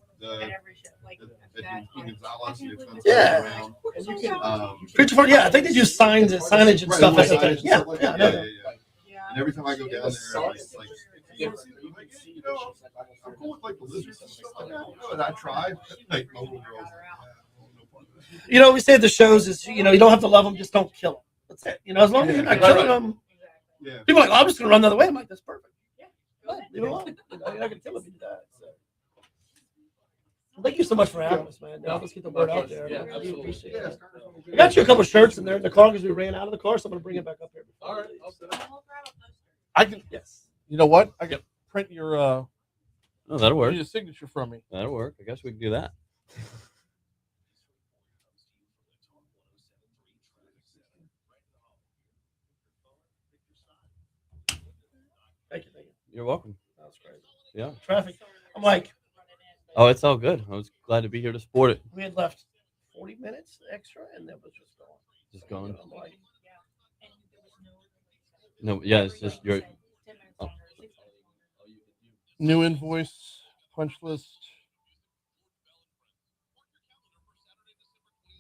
Gonzales and it's Yeah. around. Creature farm. Yeah, I think they do signage and stuff like that. Yeah. And every time I go down there, it's like, I'm cool with like the lizards and stuff like that. And I tried. Like my little girls. We say at the shows is you don't have to love them, just don't kill them. That's it. As long as you're not killing them. Yeah. People are like, "Oh, I'm just gonna run the other way." I'm like, "That's perfect." Yeah. Leave it alone. You're not gonna kill them if you do that. So. Well, thank you so much for having us, man. Let's get the word out there. Yeah, I do appreciate it. absolutely. I got you a couple shirts in there in the car because we ran out of the car, so I'm gonna bring it back up here. All right. I can. Yes. You know what? I can print your. Oh, that'll work. Need a signature from me. That'll work. I guess we can do that. Thank you. You're welcome. That was great. Yeah. Traffic. I'm like, Oh, it's all good. I was glad to be here to support it. we had left 40 minutes extra, and that was just gone. Just going. I'm like, No, yeah, it's just your. Oh. New invoice Quench list.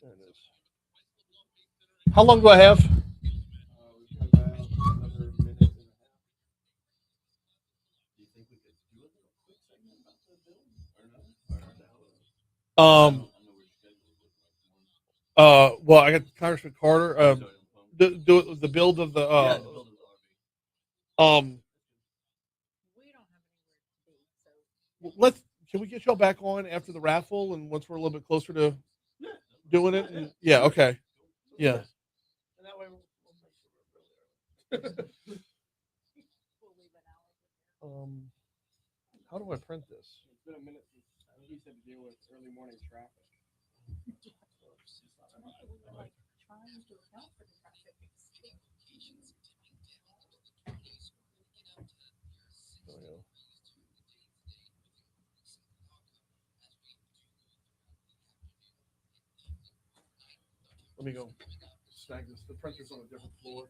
There it is. How long do I have? Well, I got Congressman Carter. The build of the can we get y'all back on after the raffle and once we're a little bit closer to doing it? And, yeah, okay. Yeah. How do I print this? It's been a minute since we used to deal with early morning traffic. Let me go snag this. The printer's on a different floor.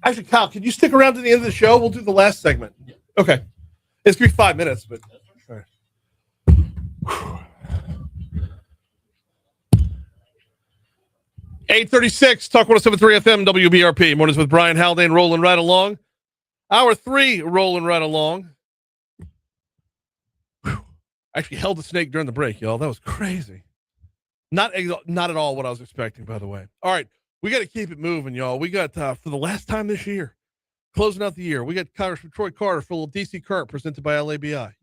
Actually, Kyle, can you stick around to the end of the show? We'll do the last segment. Okay. It's going to be 5 minutes, but. All right. 8:36, Talk 107.3 FM, WBRP. Mornings with Brian Haldane, rolling right along. Hour 3, rolling right along. Whew. Actually held the snake during the break, y'all. That was crazy. Not at all what I was expecting, by the way. All right. We got to keep it moving, y'all. We got, for the last time this year, closing out the year, we got Congressman Troy Carter for a little DC Current presented by LABI.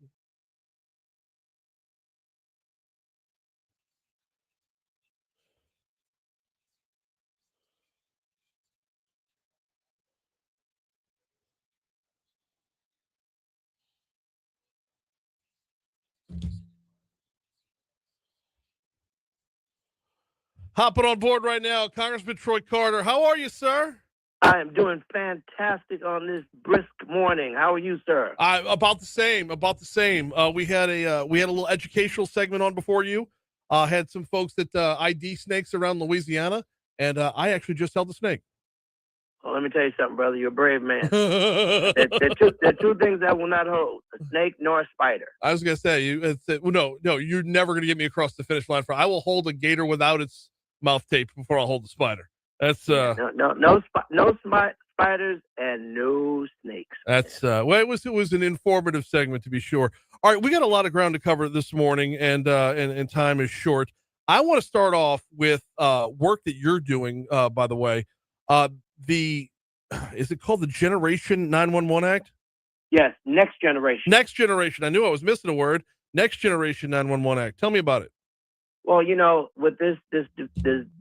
Hopping on board right now, Congressman Troy Carter. How are you, sir? I am doing fantastic on this brisk morning. How are you, sir? About the same. We had a little educational segment on before you. Had some folks that ID snakes around Louisiana, and I actually just held the snake. Well, let me tell you something, brother. You're a brave man. there are two things I will not hold: a snake nor a spider. I was gonna say no, you're never gonna get me across the finish line. I will hold a gator without its mouth taped before I'll hold the spider. That's no spiders and no snakes. That's well, it was an informative segment to be sure. All right, we got a lot of ground to cover this morning, and time is short. I want to start off with work that you're doing. By the way, is it called the Generation 911 Act? Yes, Next Generation. Next Generation. I knew I was missing a word. Next Generation 911 Act. Tell me about it. Well, with this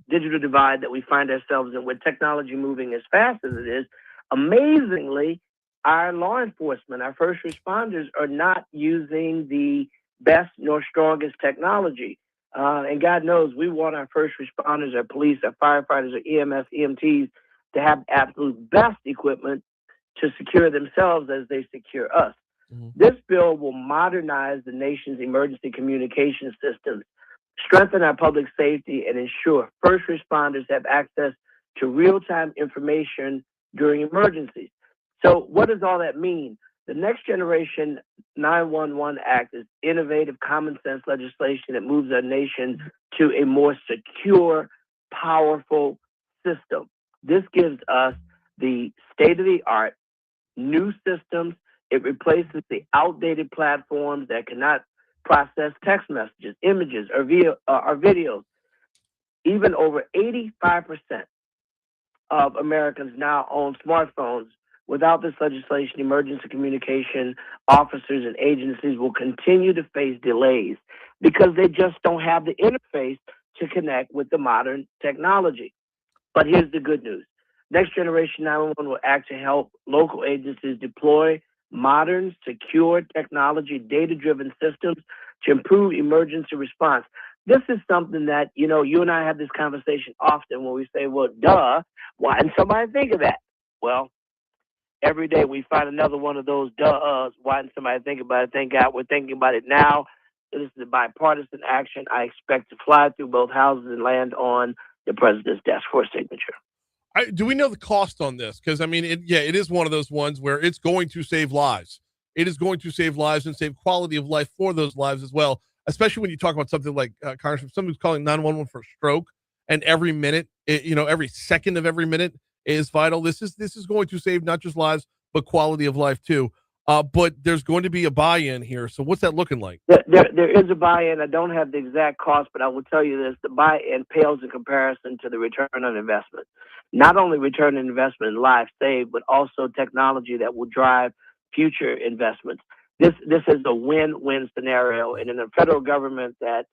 digital divide that we find ourselves in, with technology moving as fast as it is, amazingly, our law enforcement, our first responders are not using the best nor strongest technology. And God knows we want our first responders, our police, our firefighters, our EMS, EMTs to have absolute best equipment to secure themselves as they secure us. Mm-hmm. This bill will modernize the nation's emergency communication systems, strengthen our public safety, and ensure first responders have access to real-time information during emergencies. So what does all that mean? The Next Generation 911 Act is innovative, common sense legislation that moves our nation to a more secure, powerful system. This gives us the state-of-the-art new systems. It replaces the outdated platforms that cannot process text messages, images, or videos. Even over 85% of Americans now own smartphones. Without this legislation, emergency communication officers and agencies will continue to face delays because they just don't have the interface to connect with the modern technology. But here's the good news. Next Generation 911 will act to help local agencies deploy modern, secure technology, data-driven systems to improve emergency response. This is something that, you and I have this conversation often when we say, well, duh, why didn't somebody think of that? Well, every day we find another one of those duhs. Why didn't somebody think about it? Thank God we're thinking about it now. This is a bipartisan action. I expect to fly through both houses and land on the president's desk for a signature. Do we know the cost on this? Because, I mean, it is one of those ones where it's going to save lives. It is going to save lives and save quality of life for those lives as well, especially when you talk about something like, Congressman, someone who's calling 911 for a stroke, and every minute, every second of every minute is vital. This is going to save not just lives, but quality of life too. But there's going to be a buy-in here. So what's that looking like? There is a buy-in. I don't have the exact cost, but I will tell you this. The buy-in pales in comparison to the return on investment. Not only return on investment in lives saved, but also technology that will drive future investments. This is a win-win scenario. And in a federal government that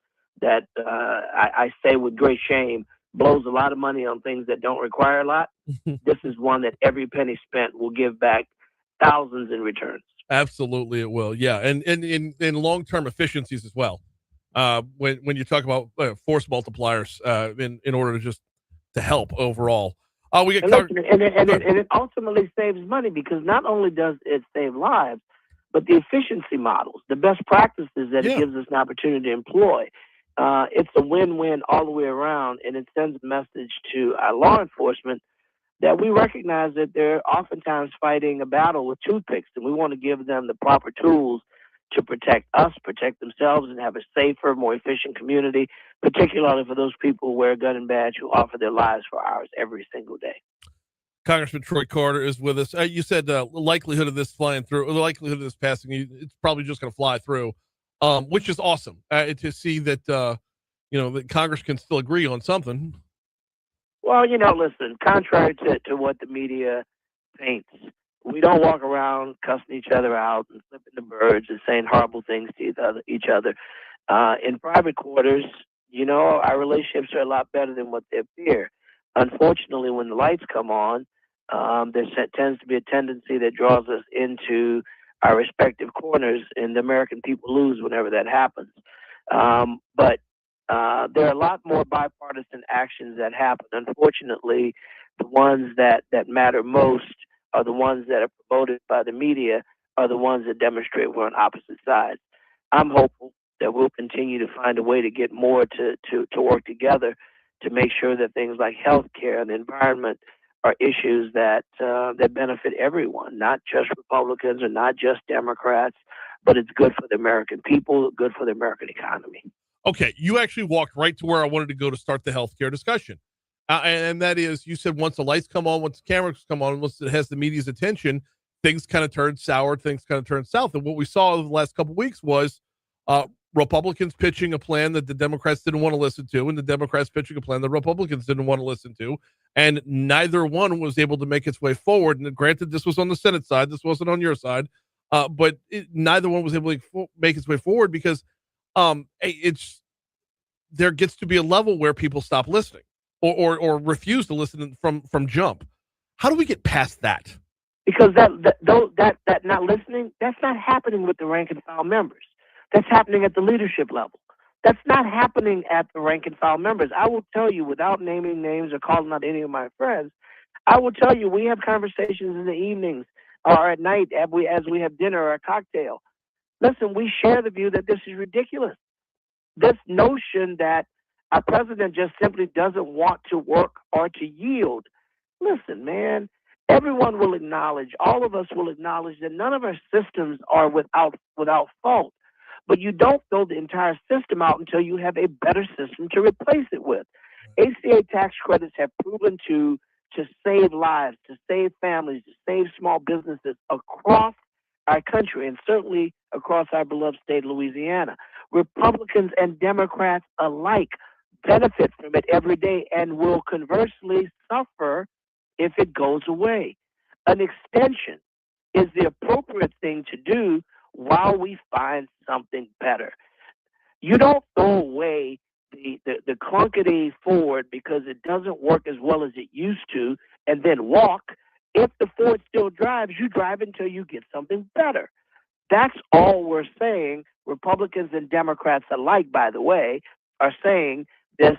I say with great shame, blows a lot of money on things that don't require a lot, this is one that every penny spent will give back thousands in returns. Absolutely, it will. Yeah, and in long-term efficiencies as well. When you talk about force multipliers, in order to help overall. We get and it ultimately saves money because not only does it save lives, but the efficiency models, the best practices that it gives us an opportunity to employ. It's a win-win all the way around, and it sends a message to our law enforcement that we recognize that they're oftentimes fighting a battle with toothpicks, and we want to give them the proper tools to protect us, protect themselves, and have a safer, more efficient community, particularly for those people who wear a gun and badge who offer their lives for ours every single day. Congressman Troy Carter is with us. You said the likelihood of this flying through, or the likelihood of this passing, it's probably just going to fly through, which is awesome to see that, that Congress can still agree on something. Well, listen, contrary to what the media paints, we don't walk around cussing each other out and flipping the birds and saying horrible things to each other. In private quarters, our relationships are a lot better than what they appear. Unfortunately, when the lights come on, there tends to be a tendency that draws us into our respective corners, and the American people lose whenever that happens. But there are a lot more bipartisan actions that happen. Unfortunately, the ones that matter most are the ones that are promoted by the media, are the ones that demonstrate we're on opposite sides. I'm hopeful that we'll continue to find a way to get more to work together to make sure that things like healthcare and the environment are issues that benefit everyone, not just Republicans or not just Democrats, but it's good for the American people, good for the American economy. Okay, you actually walked right to where I wanted to go to start the healthcare discussion. And that is, you said once the lights come on, once the cameras come on, once it has the media's attention, things kind of turn sour, things kind of turn south. And what we saw over the last couple of weeks was Republicans pitching a plan that the Democrats didn't want to listen to, and the Democrats pitching a plan the Republicans didn't want to listen to, and neither one was able to make its way forward. And granted, this was on the Senate side, this wasn't on your side, but neither one was able to make its way forward because there gets to be a level where people stop listening or refuse to listen from jump. How do we get past that? Because that not listening, that's not happening with the rank and file members. That's happening at the leadership level. That's not happening at the rank and file members. I will tell you, without naming names or calling out any of my friends, I will tell you, we have conversations in the evenings or at night as we have dinner or a cocktail. Listen, we share the view that this is ridiculous. This notion that our president just simply doesn't want to work or to yield. Listen, man, everyone will acknowledge, all of us will acknowledge that none of our systems are without fault. But you don't throw the entire system out until you have a better system to replace it with. ACA tax credits have proven to to save lives, to save families, to save small businesses across our country and certainly across our beloved state of Louisiana. Republicans and Democrats alike benefit from it every day and will conversely suffer if it goes away. An extension is the appropriate thing to do while we find something better. You don't throw away the clunkety Ford because it doesn't work as well as it used to and then walk. If the Ford still drives, you drive until you get something better. That's all we're saying. Republicans and Democrats alike, by the way, are saying this.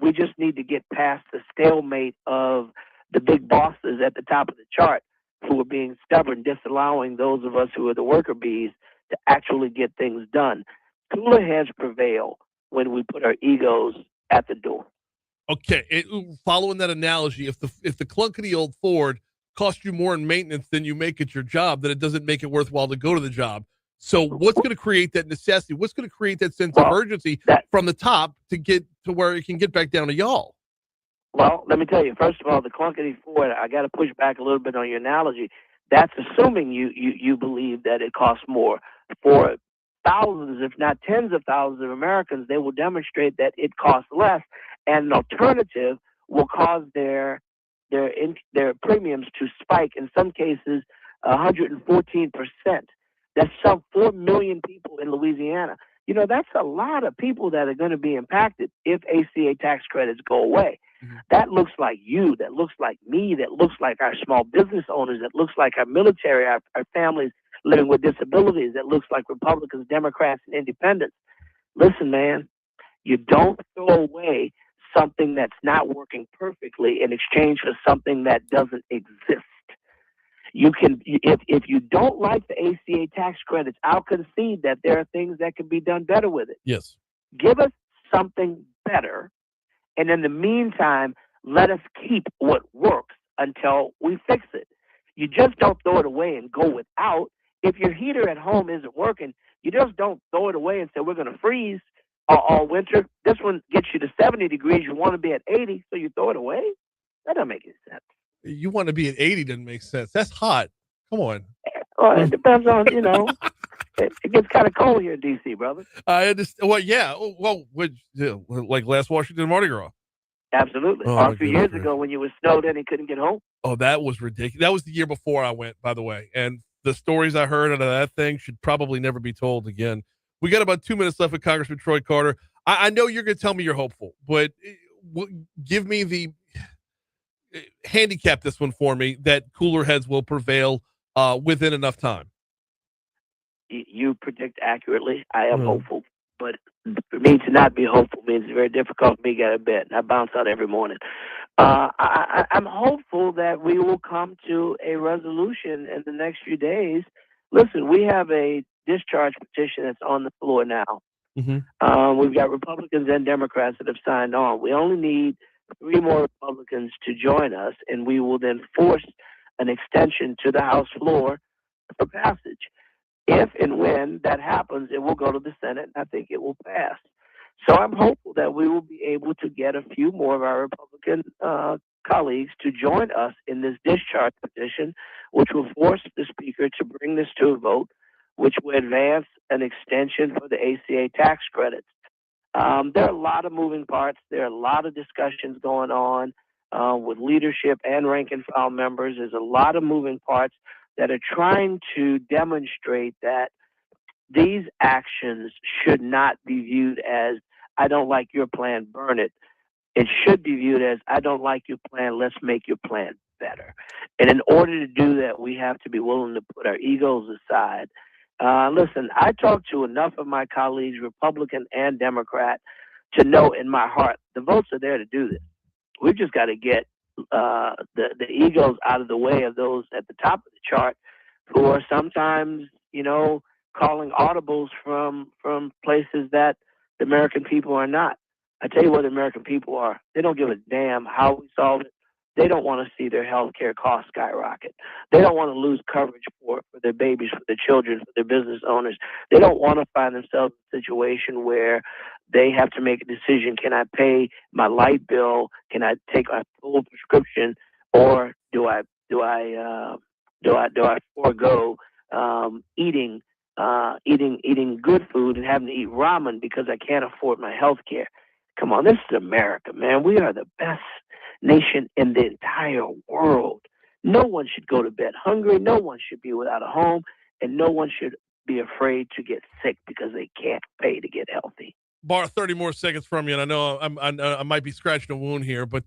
We just need to get past the stalemate of the big bosses at the top of the chart who are being stubborn, disallowing those of us who are the worker bees to actually get things done. Cooler heads prevail when we put our egos at the door. Okay, following that analogy, if the clunkety old Ford costs you more in maintenance than you make at your job, then it doesn't make it worthwhile to go to the job. So what's going to create that necessity? What's going to create that sense of urgency from the top to get to where it can get back down to y'all? Well, let me tell you, first of all, the clunkety Ford, I got to push back a little bit on your analogy. That's assuming you believe that it costs more. For thousands, if not tens of thousands of Americans, they will demonstrate that it costs less, and an alternative will cause their premiums to spike, in some cases 114%. That's some 4 million people in Louisiana. You know, that's a lot of people that are going to be impacted if ACA tax credits go away. Mm-hmm. That looks like you, that looks like me, that looks like our small business owners, that looks like our military, our families living with disabilities, that looks like Republicans, Democrats, and independents. Listen, man, you don't throw away something that's not working perfectly in exchange for something that doesn't exist. You can, if you don't like the ACA tax credits, I'll concede that there are things that can be done better with it. Yes. Give us something better, and in the meantime, let us keep what works until we fix it. You just don't throw it away and go without. If your heater at home isn't working, you just don't throw it away and say, we're going to freeze all winter. This one gets you to 70 degrees. You want to be at 80, so you throw it away? That doesn't make any sense. You want to be at 80 doesn't make sense. That's hot. Come on. Well, it depends on, it gets kind of cold here in D.C., brother. I understand. Well, yeah. Well, like last Washington Mardi Gras. Absolutely. A few years ago when you were snowed in and couldn't get home. Oh, that was ridiculous. That was the year before I went, by the way. And the stories I heard out of that thing should probably never be told again. We got about 2 minutes left with Congressman Troy Carter. I know you're going to tell me you're hopeful, but give me the handicap this one for me that cooler heads will prevail within enough time. You predict accurately. I am hopeful, but for me to not be hopeful means it's very difficult for me to get out of bed. I bounce out every morning. I'm hopeful that we will come to a resolution in the next few days. Listen, we have a discharge petition that's on the floor now. Mm-hmm. We've got Republicans and Democrats that have signed on. We only need 3 more Republicans to join us, and we will then force an extension to the House floor for passage. If and when that happens, it will go to the Senate, and I think it will pass. So I'm hopeful that we will be able to get a few more of our Republican colleagues to join us in this discharge petition, which will force the Speaker to bring this to a vote, which will advance an extension for the ACA tax credits. There are a lot of moving parts. There are a lot of discussions going on with leadership and rank and file members. There's a lot of moving parts that are trying to demonstrate that these actions should not be viewed as, I don't like your plan, burn it. It should be viewed as, I don't like your plan, let's make your plan better. And in order to do that, we have to be willing to put our egos aside. Listen, I talk to enough of my colleagues, Republican and Democrat, to know in my heart the votes are there to do this. We've just got to get the egos out of the way of those at the top of the chart who are sometimes, calling audibles from places that the American people are not. I tell you what the American people are. They don't give a damn how we solve it they don't want to see their healthcare costs skyrocket. They don't want to lose coverage for their babies, for their children, for their business owners. They don't want to find themselves in a situation where they have to make a decision. Can I pay my light bill? Can I take my full prescription, or do I forego eating good food and having to eat ramen because I can't afford my health care? Come on, this is America, man. We are the best nation in the entire world. No one should go to bed hungry. No one should be without a home, and no one should be afraid to get sick because they can't pay to get healthy. Bar 30 more seconds from you, and I know I might be scratching a wound here, but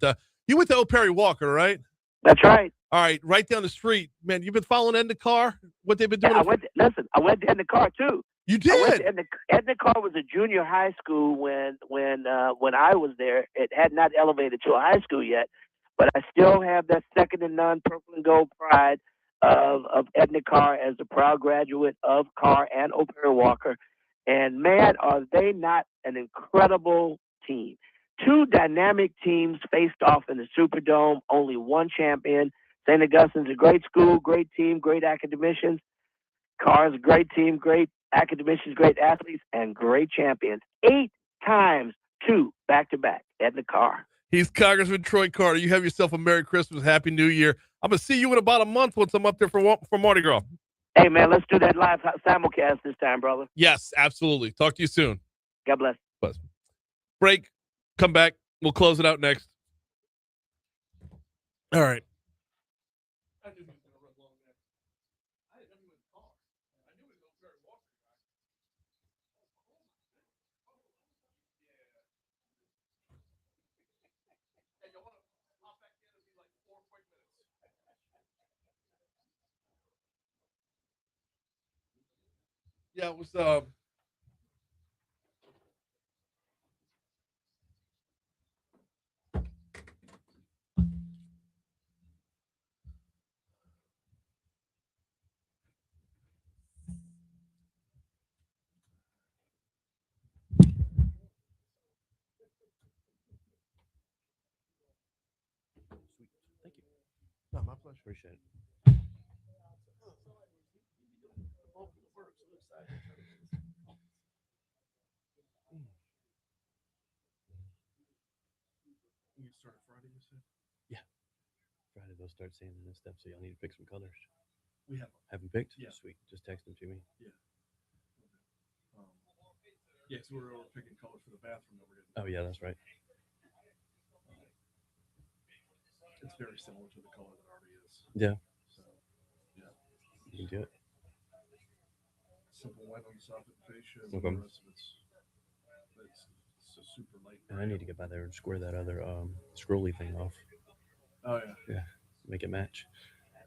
you went to Perry Walker, right? That's right. All right, right down the street, man. You've been following Ed Carr? What they've been doing? I went to Ed Carr too. You did. Ed Carr was a junior high school when I was there. It had not elevated to a high school yet, but I still have that second to none purple and gold pride of Ed Carr as a proud graduate of Carr and Perry Walker. And man, are they not an incredible team? Two dynamic teams faced off in the Superdome. Only one champion. St. Augustine's a great school, great team, great academicians. Carr's a great team, great academicians, great athletes, and great champions. 8 times, 2 back-to-back. Ed Carr. He's Congressman Troy Carter. You have yourself a Merry Christmas, Happy New Year. I'm going to see you in about a month once I'm up there for Mardi Gras. Hey, man, let's do that live simulcast this time, brother. Yes, absolutely. Talk to you soon. God bless. Bless. Break. Come back. We'll close it out next. All right. Yeah, it was Thank you. No, my pleasure. Appreciate it. You start Friday, you said? Yeah. Friday they'll start sanding this stuff, so y'all need to pick some colors. We have them. Have them picked? Yeah. Sweet. Just text them to me. Yeah. Yeah, because we're picking colors for the bathroom that we're getting. Oh yeah, that's right. It's very similar to the color that already is. Yeah. So, yeah. You can do it. Simple white on the soft fascia. Okay. The rest of it's a super light. And I need to get by there and square that other scrolly thing off. Oh yeah. Yeah. Make it match. I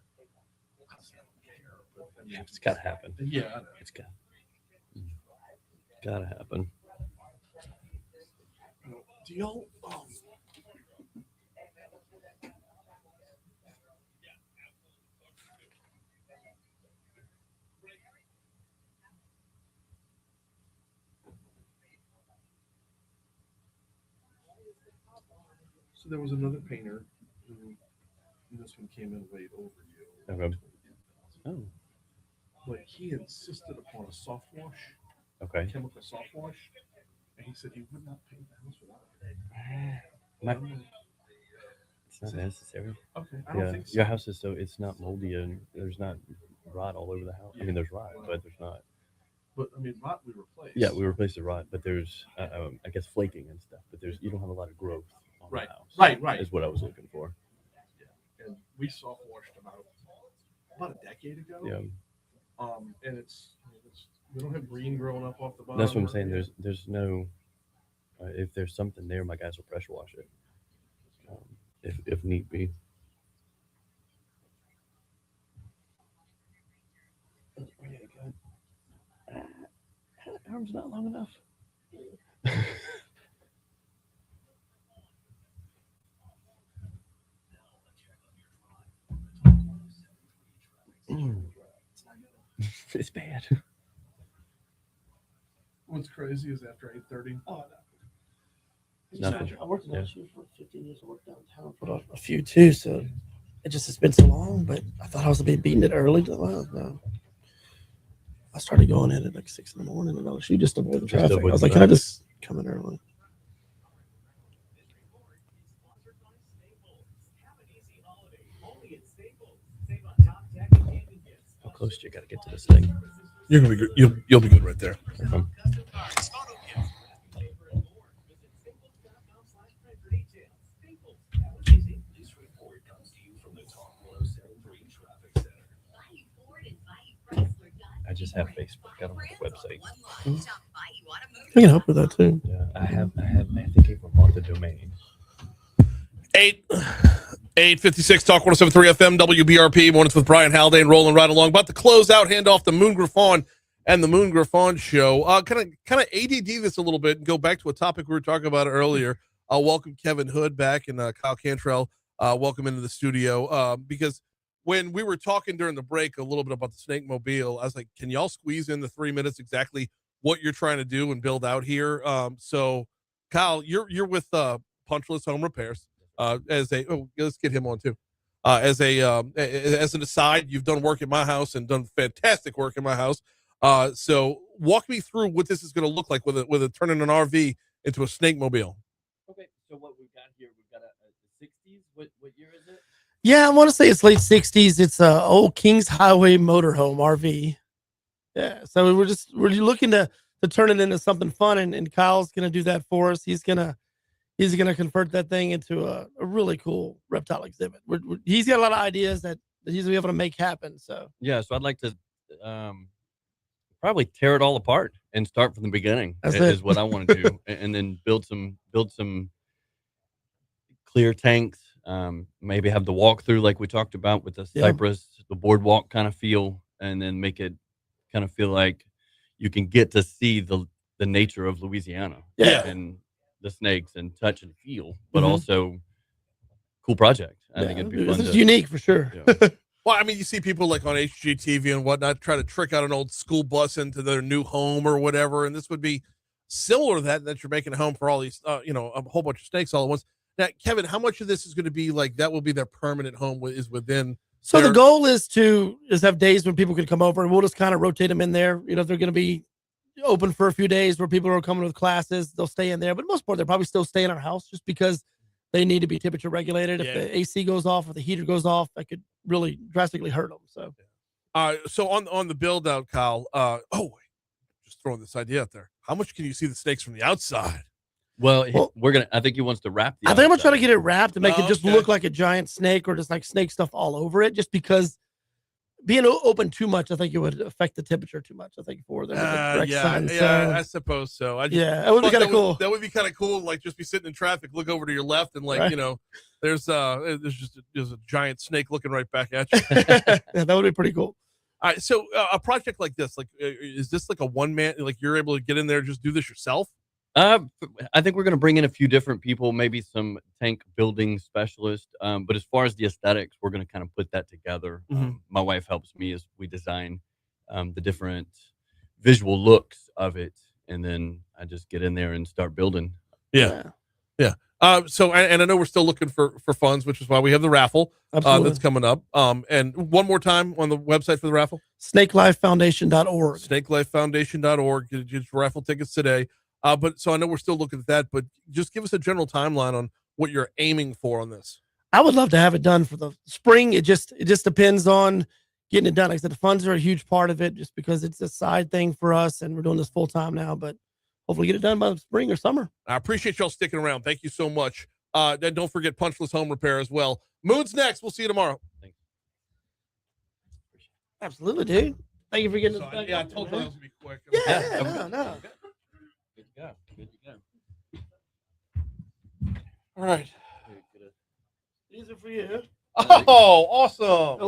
don't care, but I mean, It's gotta happen. Yeah, I know. It's gotta happen. Do y'all So there was another painter who this one came in way over you. Okay. Oh. But he insisted upon a soft wash. Okay. Chemical soft wash. And he said he would not paint the house without it. It's not necessary. Okay. I don't think so. Your house is it's not moldy and there's not rot all over the house. Yeah. I mean, there's rot, but there's not. But I mean, rot we replaced. Yeah, we replaced the rot, but there's, I guess, flaking and stuff. But you don't have a lot of growth on Right. the house. Right. Is what I was looking for. Yeah. And we soft washed about a decade ago. Yeah. And it's we don't have green growing up off the bottom. That's what I'm saying. There's no. If there's something there, my guys will pressure wash it. If need be. Arm's not long enough. It's bad. What's crazy is after 8:30. Oh, no. Nothing. I worked in Yeah. LSU for 15 years. I worked downtown for a few too. So it's been so long. But I thought I was beating it early. Well, no. I started going in at like 6 in the morning at LSU just to avoid the traffic. I was like, can I just come in early? How close do you got to get to this thing? You're gonna be good. You'll be good right there. I just have Facebook. I don't have a website. I can help with that too. Yeah, I think I bought the domain. 856 Talk 107.3 FM WBRP. Mornings with Brian Haldane rolling right along. About to close out, hand off to Moon Griffon and the Moon Griffon Show. Kind of ADD this a little bit and go back to a topic we were talking about earlier. I'll welcome Kevin Hood back and Kyle Cantrell welcome into the studio because when we were talking during the break a little bit about the Snake Mobile, I was like, can y'all squeeze in the 3 minutes exactly what you're trying to do and build out here? So Kyle, you're with Punchless Home Repairs. Let's get him on too. As an aside, you've done work at my house and done fantastic work in my house. So walk me through what this is going to look like with it turning an RV into a Snake Mobile. Okay, so what we've got here, we've got a 60s. What year is it? Yeah, I want to say it's late 60s. It's a old Kings Highway motorhome RV. Yeah, so we're looking to turn it into something fun, and Kyle's gonna do that for us. He's gonna convert that thing into a really cool reptile exhibit. He's got a lot of ideas that he's gonna be able to make happen. So yeah, so I'd like to probably tear it all apart and start from the beginning. Is what I want to do, and then build some clear tanks. Maybe have the walkthrough like we talked about with the cypress, the boardwalk kind of feel, and then make it kind of feel like you can get to see the nature of Louisiana, and the snakes and touch and feel, but also cool project. I think it'd be fun. It's unique for sure. Yeah. Well, I mean, you see people like on HGTV and whatnot try to trick out an old school bus into their new home or whatever, and this would be similar to that you're making a home for all these, a whole bunch of snakes all at once. Now, Kevin, how much of this is going to be like that will be their permanent home is within? So the goal is to have days when people can come over, and we'll just kind of rotate them in there. If they're going to be open for a few days where people are coming with classes, they'll stay in there. But most part, they'll probably still stay in our house just because they need to be temperature regulated. If the AC goes off or the heater goes off, that could really drastically hurt them. So, so on the build out, Kyle. Just throwing this idea out there. How much can you see the snakes from the outside? Well, I think he wants to wrap. I think I'm gonna try to get it wrapped and make it just look like a giant snake or just like snake stuff all over it. Just because being open too much, I think it would affect the temperature too much. I think for the direct sun. I suppose so. That would be kind of cool. That would be kind of cool. Like just be sitting in traffic, look over to your left, and like there's a giant snake looking right back at you. Yeah, that would be pretty cool. All right, so a project like this, like, is this like a one man? Like you're able to get in there and just do this yourself? I think we're going to bring in a few different people, maybe some tank building specialists. But as far as the aesthetics, we're going to kind of put that together. My wife helps me as we design the different visual looks of it, and then I just get in there and start building. Yeah. So, and I know we're still looking for funds, which is why we have the raffle that's coming up. And one more time on the website for the raffle, snakelifefoundation.org. Snakelifefoundation.org. Get your raffle tickets today. But so I know we're still looking at that, but just give us a general timeline on what you're aiming for on this. I would love to have it done for the spring. It just depends on getting it done. Like I said, the funds are a huge part of it just because it's a side thing for us and we're doing this full time now, but hopefully get it done by the spring or summer. I appreciate y'all sticking around. Thank you so much. Then don't forget Punchless Home Repair as well. Moon's next. We'll see you tomorrow. Thanks. Absolutely, dude. Thank you for getting us back. Yeah, I told you that was going to be quick. No. Good to go. All right. These are for you. Oh, awesome.